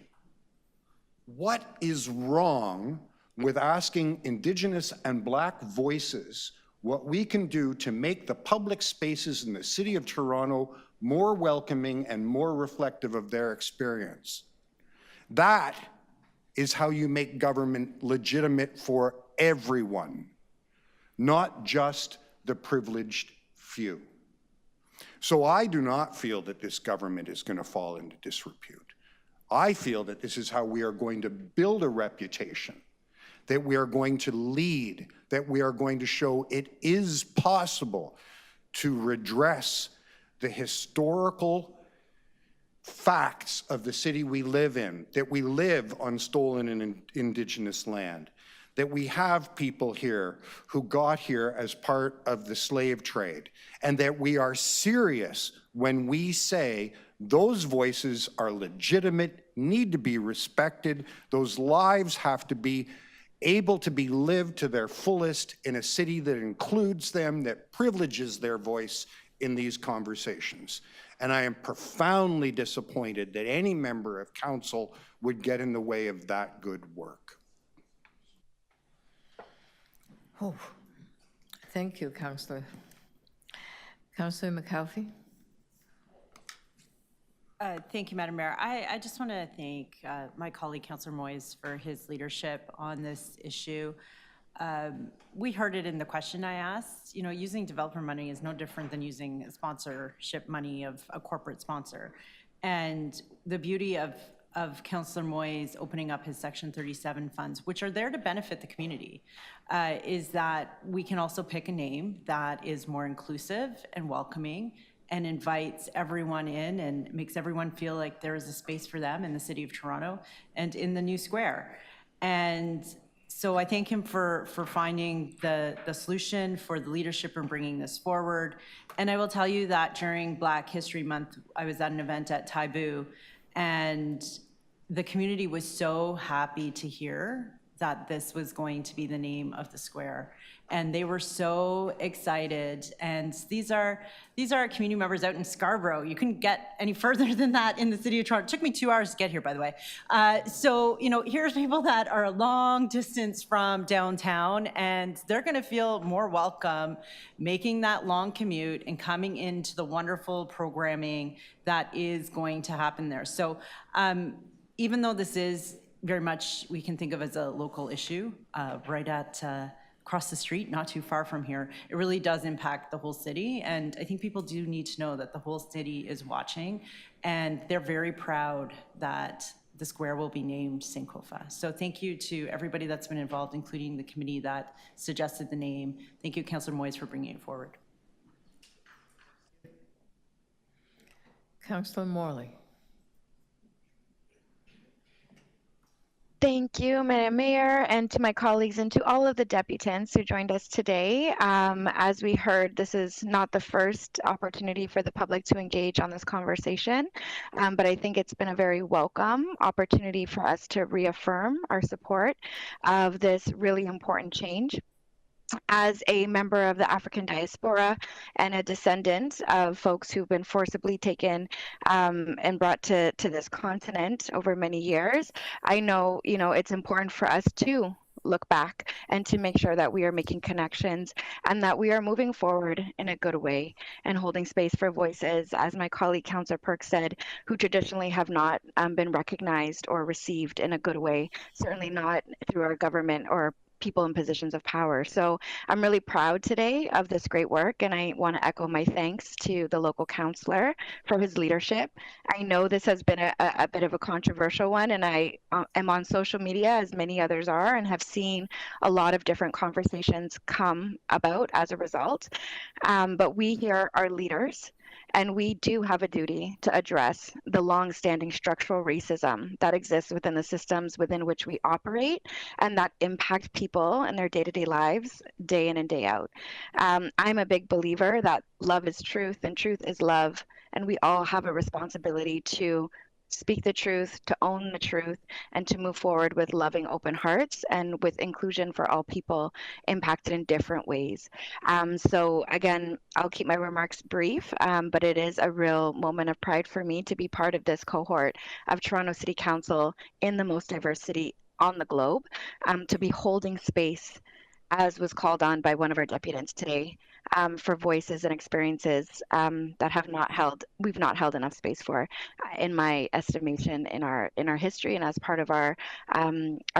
What is wrong with asking Indigenous and Black voices what we can do to make the public spaces in the City of Toronto more welcoming and more reflective of their experience? That is how you make government legitimate for everyone, not just the privileged few. So I do not feel that this government is going to fall into disrepute. I feel that this is how we are going to build a reputation, that we are going to lead, that we are going to show it is possible to redress the historical facts of the city we live in, that we live on stolen and Indigenous land, that we have people here who got here as part of the slave trade, and that we are serious when we say Those voices are legitimate, need to be respected. Those lives have to be able to be lived to their fullest in a city that includes them, that privileges their voice in these conversations. And I am profoundly disappointed that any member of council would get in the way of that good work. Oh, thank you, Councillor. Councillor McAuliffe. Thank you, Madam Mayor. I just want to thank my colleague, Councillor Moyes, for his leadership on this issue. We heard it in the question I asked. You know, using developer money is no different than using sponsorship money of a corporate sponsor. And the beauty of Councillor Moyes opening up his Section 37 funds, which are there to benefit the community, is that we can also pick a name that is more inclusive and welcoming and invites everyone in and makes everyone feel like there is a space for them in the city of Toronto and in the new square. And so I thank him for finding the solution, for the leadership in bringing this forward. And I will tell you that during Black History Month, I was at an event at Taibu, and the community was so happy to hear that this was going to be the name of the square. And they were so excited. And these are community members out in Scarborough. You couldn't get any further than that in the city of Toronto. It took me 2 hours to get here, by the way. So, you know, here's people that are a long distance from downtown, and they're gonna feel more welcome making that long commute and coming into the wonderful programming that is going to happen there. So even though this is very much we can think of as a local issue, right at across the street, not too far from here, it really does impact the whole city. And I think people do need to know that the whole city is watching, and they're very proud that the square will be named Sankofa. So thank you to everybody that's been involved, including the committee that suggested the name. Thank you, Councillor Moyes, for bringing it forward. Councillor Morley. Thank you, Madam Mayor, and to my colleagues and to all of the deputants who joined us today. As we heard, this is not the first opportunity for the public to engage on this conversation, but I think it's been a very welcome opportunity for us to reaffirm our support of this really important change. As a member of the African diaspora and a descendant of folks who've been forcibly taken and brought to this continent over many years, I know, it's important for us to look back and to make sure that we are making connections and that we are moving forward in a good way and holding space for voices, as my colleague Councillor Perks said, who traditionally have not been recognized or received in a good way, certainly not through our government or people in positions of power. So I'm really proud today of this great work, and I want to echo my thanks to the local councillor for his leadership. I know this has been a bit of a controversial one, and I am on social media, as many others are, and have seen a lot of different conversations come about as a result. But we here are leaders, and we do have a duty to address the long-standing structural racism that exists within the systems within which we operate and that impact people in their day-to-day lives, day in and day out. I'm a big believer that love is truth and truth is love, and we all have a responsibility to speak the truth, to own the truth, and to move forward with loving open hearts and with inclusion for all people impacted in different ways. So again, I'll keep my remarks brief, but it is a real moment of pride for me to be part of this cohort of Toronto City Council in the most diverse city on the globe, to be holding space, as was called on by one of our deputants today, for voices and experiences that we've not held enough space for, in my estimation, in our history and as part of our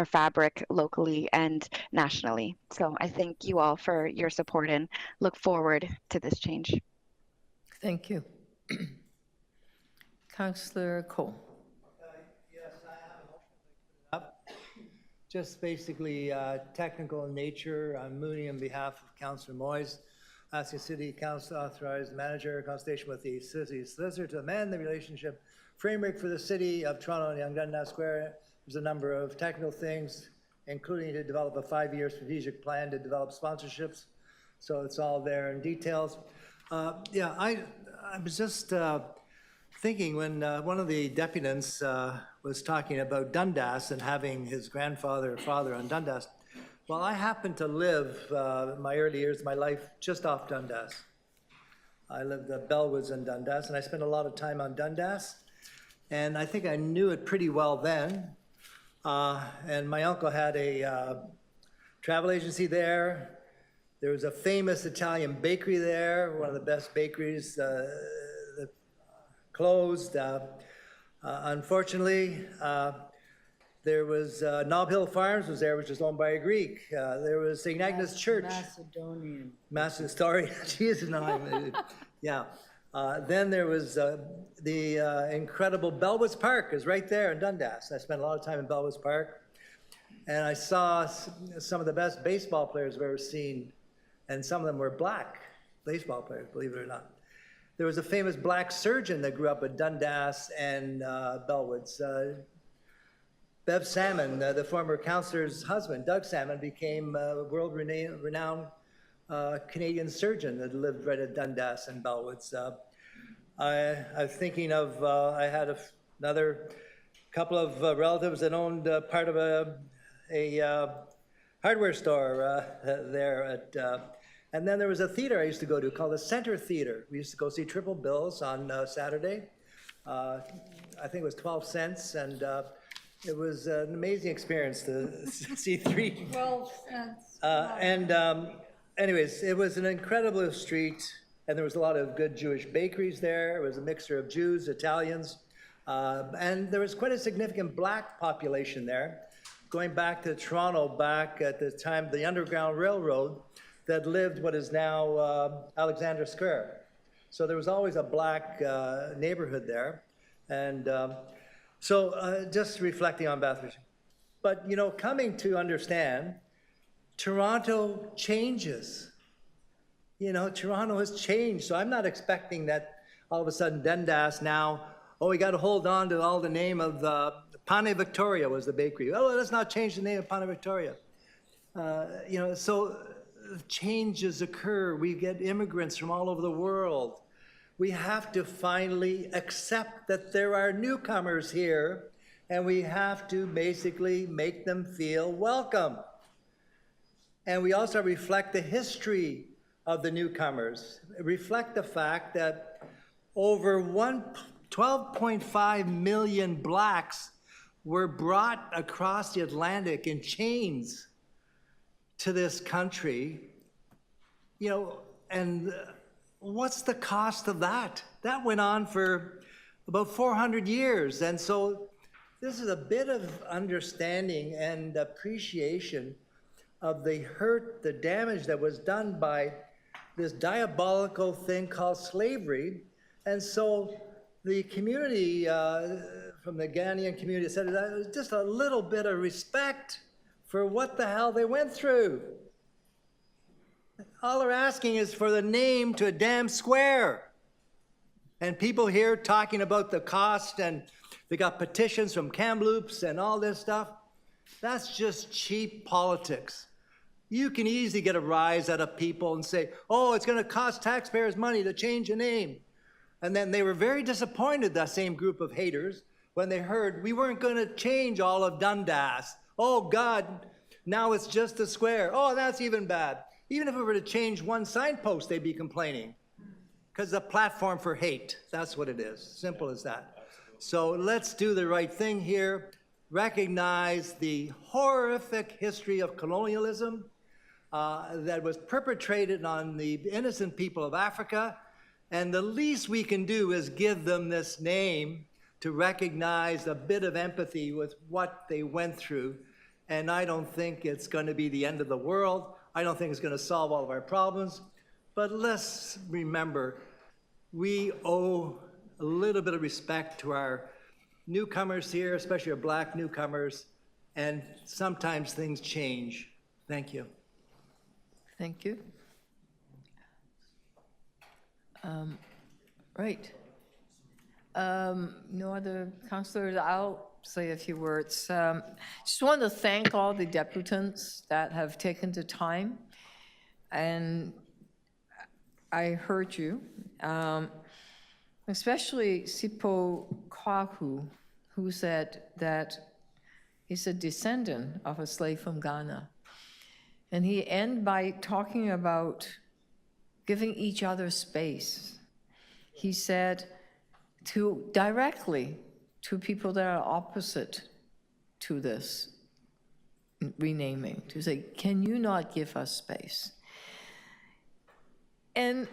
fabric locally and nationally. So I thank you all for your support and look forward to this change. Thank you. Councillor Coe. Yes, I have just basically technical in nature. I'm mooning on behalf of Councillor Moyes, asking City Council to authorize the manager in consultation with the city solicitor to amend the relationship framework for the City of Toronto and Yonge-Dundas Square. There's a number of technical things, including to develop a 5-year strategic plan to develop sponsorships. So it's all there in details. I was just thinking when one of the deputants was talking about Dundas and having his grandfather or father on Dundas. Well, I happened to live my early years of my life just off Dundas. I lived at Bellwoods in Dundas, and I spent a lot of time on Dundas. And I think I knew it pretty well then. And my uncle had a travel agency there. There was a famous Italian bakery there, one of the best bakeries that closed. Unfortunately, there was Nob Hill Farms was there, which was owned by a Greek. There was St. Agnes Church. Sorry, Jesus, no, yeah. Then there was the incredible Bellwoods Park is right there in Dundas. I spent a lot of time in Bellwoods Park. And I saw some of the best baseball players I've ever seen. And some of them were black baseball players, believe it or not. There was a famous black surgeon that grew up at Dundas and Bellwoods. Bev Salmon, the former councillor's husband, Doug Salmon, became a world-renowned Canadian surgeon that lived right at Dundas and Bellwoods. I was thinking of, I had another couple of relatives that owned part of a hardware store there at, and then there was a theater I used to go to called the Center Theater. We used to go see Triple Bills on Saturday. I think it was 12 cents, and it was an amazing experience to see 12 cents. Anyways, it was an incredible street, and there was a lot of good Jewish bakeries there. It was a mixture of Jews, Italians, and there was quite a significant black population there. Going back to Toronto, back at the time, the Underground Railroad that lived what is now Alexander Square. So there was always a black neighborhood there. And so just reflecting on Bathurst. But, you know, coming to understand, Toronto changes. You know, Toronto has changed. So I'm not expecting that all of a sudden Dundas now, oh, we got to hold on to all the name of Pane Victoria was the bakery. Oh, let's not change the name of Pane Victoria. You know, so changes occur. We get immigrants from all over the world. We have to finally accept that there are newcomers here, and we have to basically make them feel welcome. And we also reflect the history of the newcomers, reflect the fact that over 12.5 million blacks were brought across the Atlantic in chains to this country, you know, and what's the cost of that? That went on for about 400 years. And so this is a bit of understanding and appreciation of the hurt, the damage that was done by this diabolical thing called slavery. And so the community, from the Ghanaian community, said that it was just a little bit of respect for what the hell they went through. All they're asking is for the name to a damn square. And people here talking about the cost, and they got petitions from Kamloops and all this stuff. That's just cheap politics. You can easily get a rise out of people and say, oh, it's going to cost taxpayers money to change a name. And then they were very disappointed, that same group of haters, when they heard we weren't going to change all of Dundas. Oh, God, now it's just a square. Oh, that's even bad. Even if we were to change one signpost, they'd be complaining. Because it's a platform for hate. That's what it is. Simple as that. So let's do the right thing here. Recognize the horrific history of colonialism that was perpetrated on the innocent people of Africa. And the least we can do is give them this name to recognize a bit of empathy with what they went through. And I don't think it's going to be the end of the world. I don't think it's going to solve all of our problems. But let's remember, we owe a little bit of respect to our newcomers here, especially our black newcomers. And sometimes things change. Thank you. Thank you. Right. No other councillors. I'll say a few words. Just want to thank all the deputants that have taken the time, and I heard you. especially Sipo Kwaku, who said that he's a descendant of a slave from Ghana. And he ended by talking about giving each other space. He said directly to people that are opposite to this renaming, to say, can you not give us space? And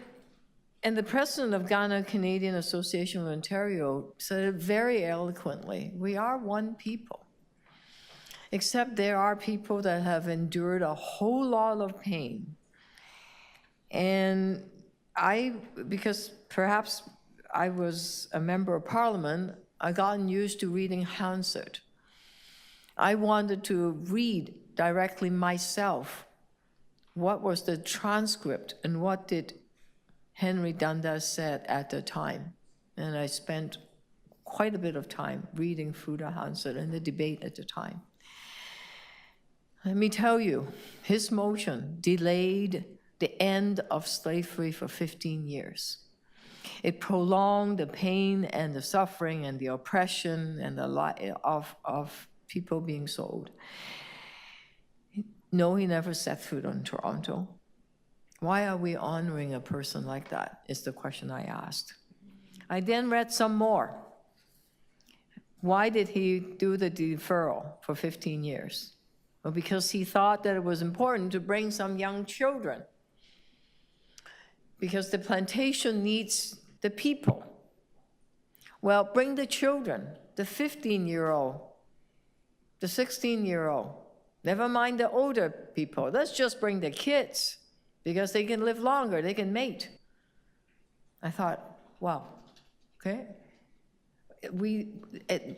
the president of Ghana Canadian Association of Ontario said it very eloquently. We are one people, except there are people that have endured a whole lot of pain. And because perhaps I was a member of parliament, I gotten used to reading Hansard. I wanted to read directly myself what was the transcript and what did Henry Dundas said at the time. And I spent quite a bit of time reading through the Hansard and the debate at the time. Let me tell you, his motion delayed the end of slavery for 15 years. It prolonged the pain and the suffering and the oppression and the of people being sold. No, he never set foot on Toronto. Why are we honoring a person like that, is the question I asked. I then read some more. Why did he do the deferral for 15 years? Well, because he thought that it was important to bring some young children, because the plantation needs the people. Well, bring the children, the 15-year-old, the 16-year-old, never mind the older people. Let's just bring the kids, because they can live longer, they can mate. I thought, wow, okay.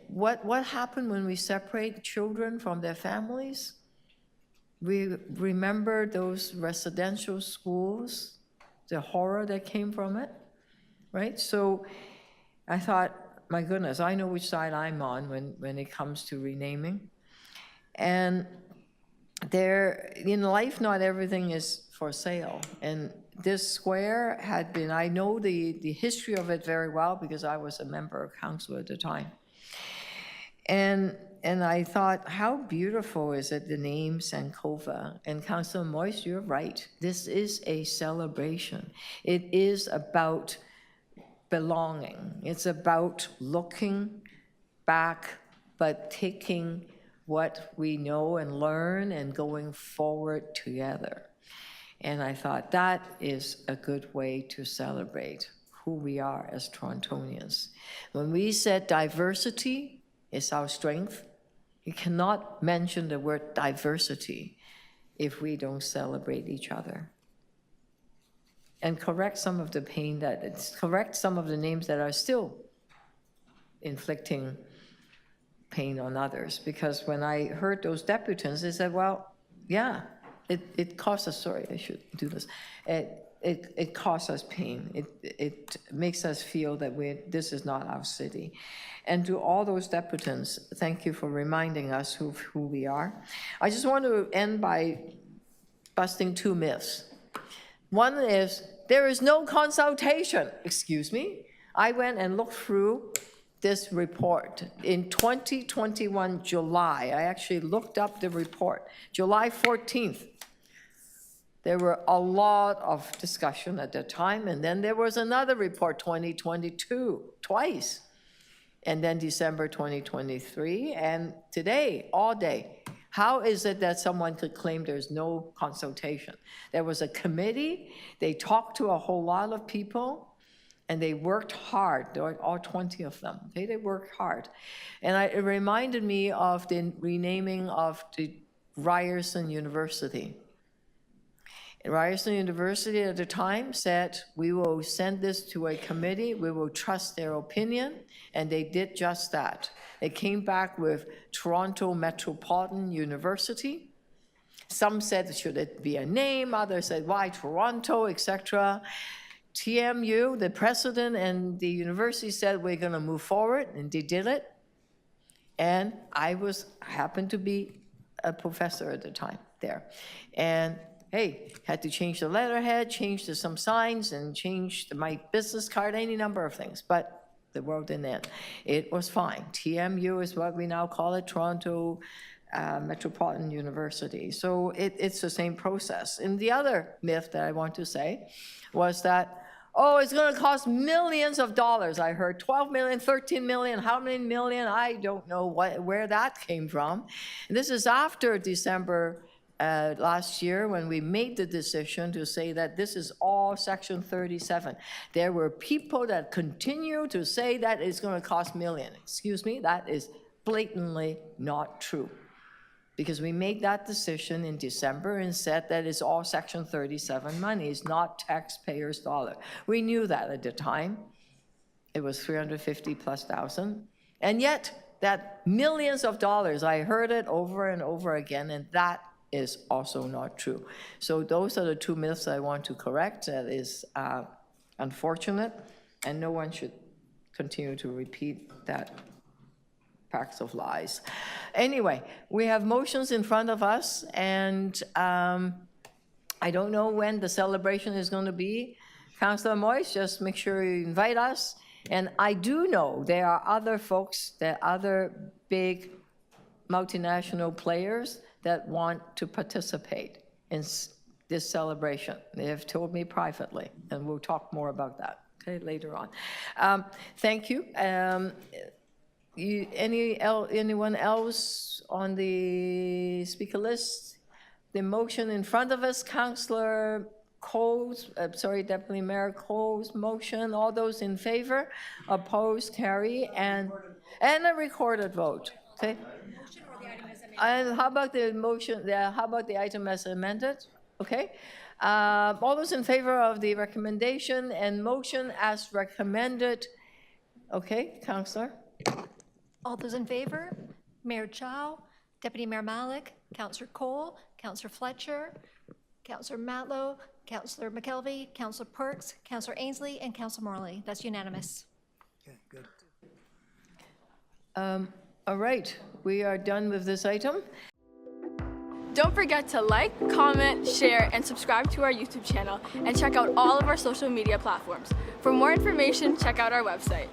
What happened when we separate children from their families? We remember those residential schools, the horror that came from it, right? So I thought, my goodness, I know which side I'm on when it comes to renaming. And in life, not everything is for sale. And this square had been, I know the history of it very well because I was a member of council at the time. And I thought, how beautiful is it, the name Sankofa? And Councillor Moyes, you're right. This is a celebration. It is about belonging. It's about looking back, but taking what we know and learn and going forward together. And I thought that is a good way to celebrate who we are as Torontonians. When we said diversity is our strength, you cannot mention the word diversity if we don't celebrate each other. And correct some of the pain correct some of the names that are still inflicting pain on others. Because when I heard those deputants, they said, well, yeah, it costs us, sorry, I should do this. It costs us pain. It makes us feel that this is not our city. And to all those deputants, thank you for reminding us who we are. I just want to end by busting two myths. One is, there is no consultation. Excuse me. I went and looked through this report in 2021, July. I actually looked up the report, July 14th. There were a lot of discussion at that time, and then there was another report, 2022, twice, and then December 2023, and today, all day. How is it that someone could claim there's no consultation? There was a committee, they talked to a whole lot of people, and they worked hard, all 20 of them, okay? They worked hard. And it reminded me of the renaming of the Ryerson University. Ryerson University at the time said, we will send this to a committee, we will trust their opinion, and they did just that. They came back with Toronto Metropolitan University. Some said, should it be a name? Others said, why Toronto, etc. TMU, the president and the university said, we're gonna move forward, and they did it. And I happened to be a professor at the time there. And hey, had to change the letterhead, change some signs, and change my business card, any number of things, but the world didn't end. It was fine. TMU is what we now call it, Toronto Metropolitan University. So it's the same process. And the other myth that I want to say was that, oh, it's going to cost millions of dollars. I heard 12 million, 13 million, how many million? I don't know where that came from. And this is after December last year when we made the decision to say that this is all Section 37. There were people that continue to say that it's going to cost millions. Excuse me, that is blatantly not true. Because we made that decision in December and said that it's all Section 37 money, it's not taxpayers' dollar. We knew that at the time. It was $350,000+. And yet, that millions of dollars, I heard it over and over again, and that is also not true. So those are the two myths I want to correct. That is unfortunate, and no one should continue to repeat that packs of lies. Anyway, we have motions in front of us, and I don't know when the celebration is going to be. Councillor Moyes, just make sure you invite us. And I do know there are other folks, there are other big multinational players that want to participate in this celebration. They have told me privately, and we'll talk more about that, okay, later on. Thank you. Anyone else on the speaker list? The motion in front of us, Councillor Cole's, Deputy Mayor Cole's motion. All those in favor, opposed, carry, and a recorded vote. Okay. And how about the motion? How about the item as amended? Okay. All those in favor of the recommendation and motion as recommended. Okay, Councillor. All those in favor, Mayor Chow, Deputy Mayor Malik, Councillor Cole, Councillor Fletcher, Councillor Matlow, Councillor McKelvey, Councillor Perks, Councillor Ainsley, and Councillor Morley. That's unanimous. Okay, good. All right, we are done with this item. Don't forget to like, comment, share, and subscribe to our YouTube channel, and check out all of our social media platforms. For more information, check out our website.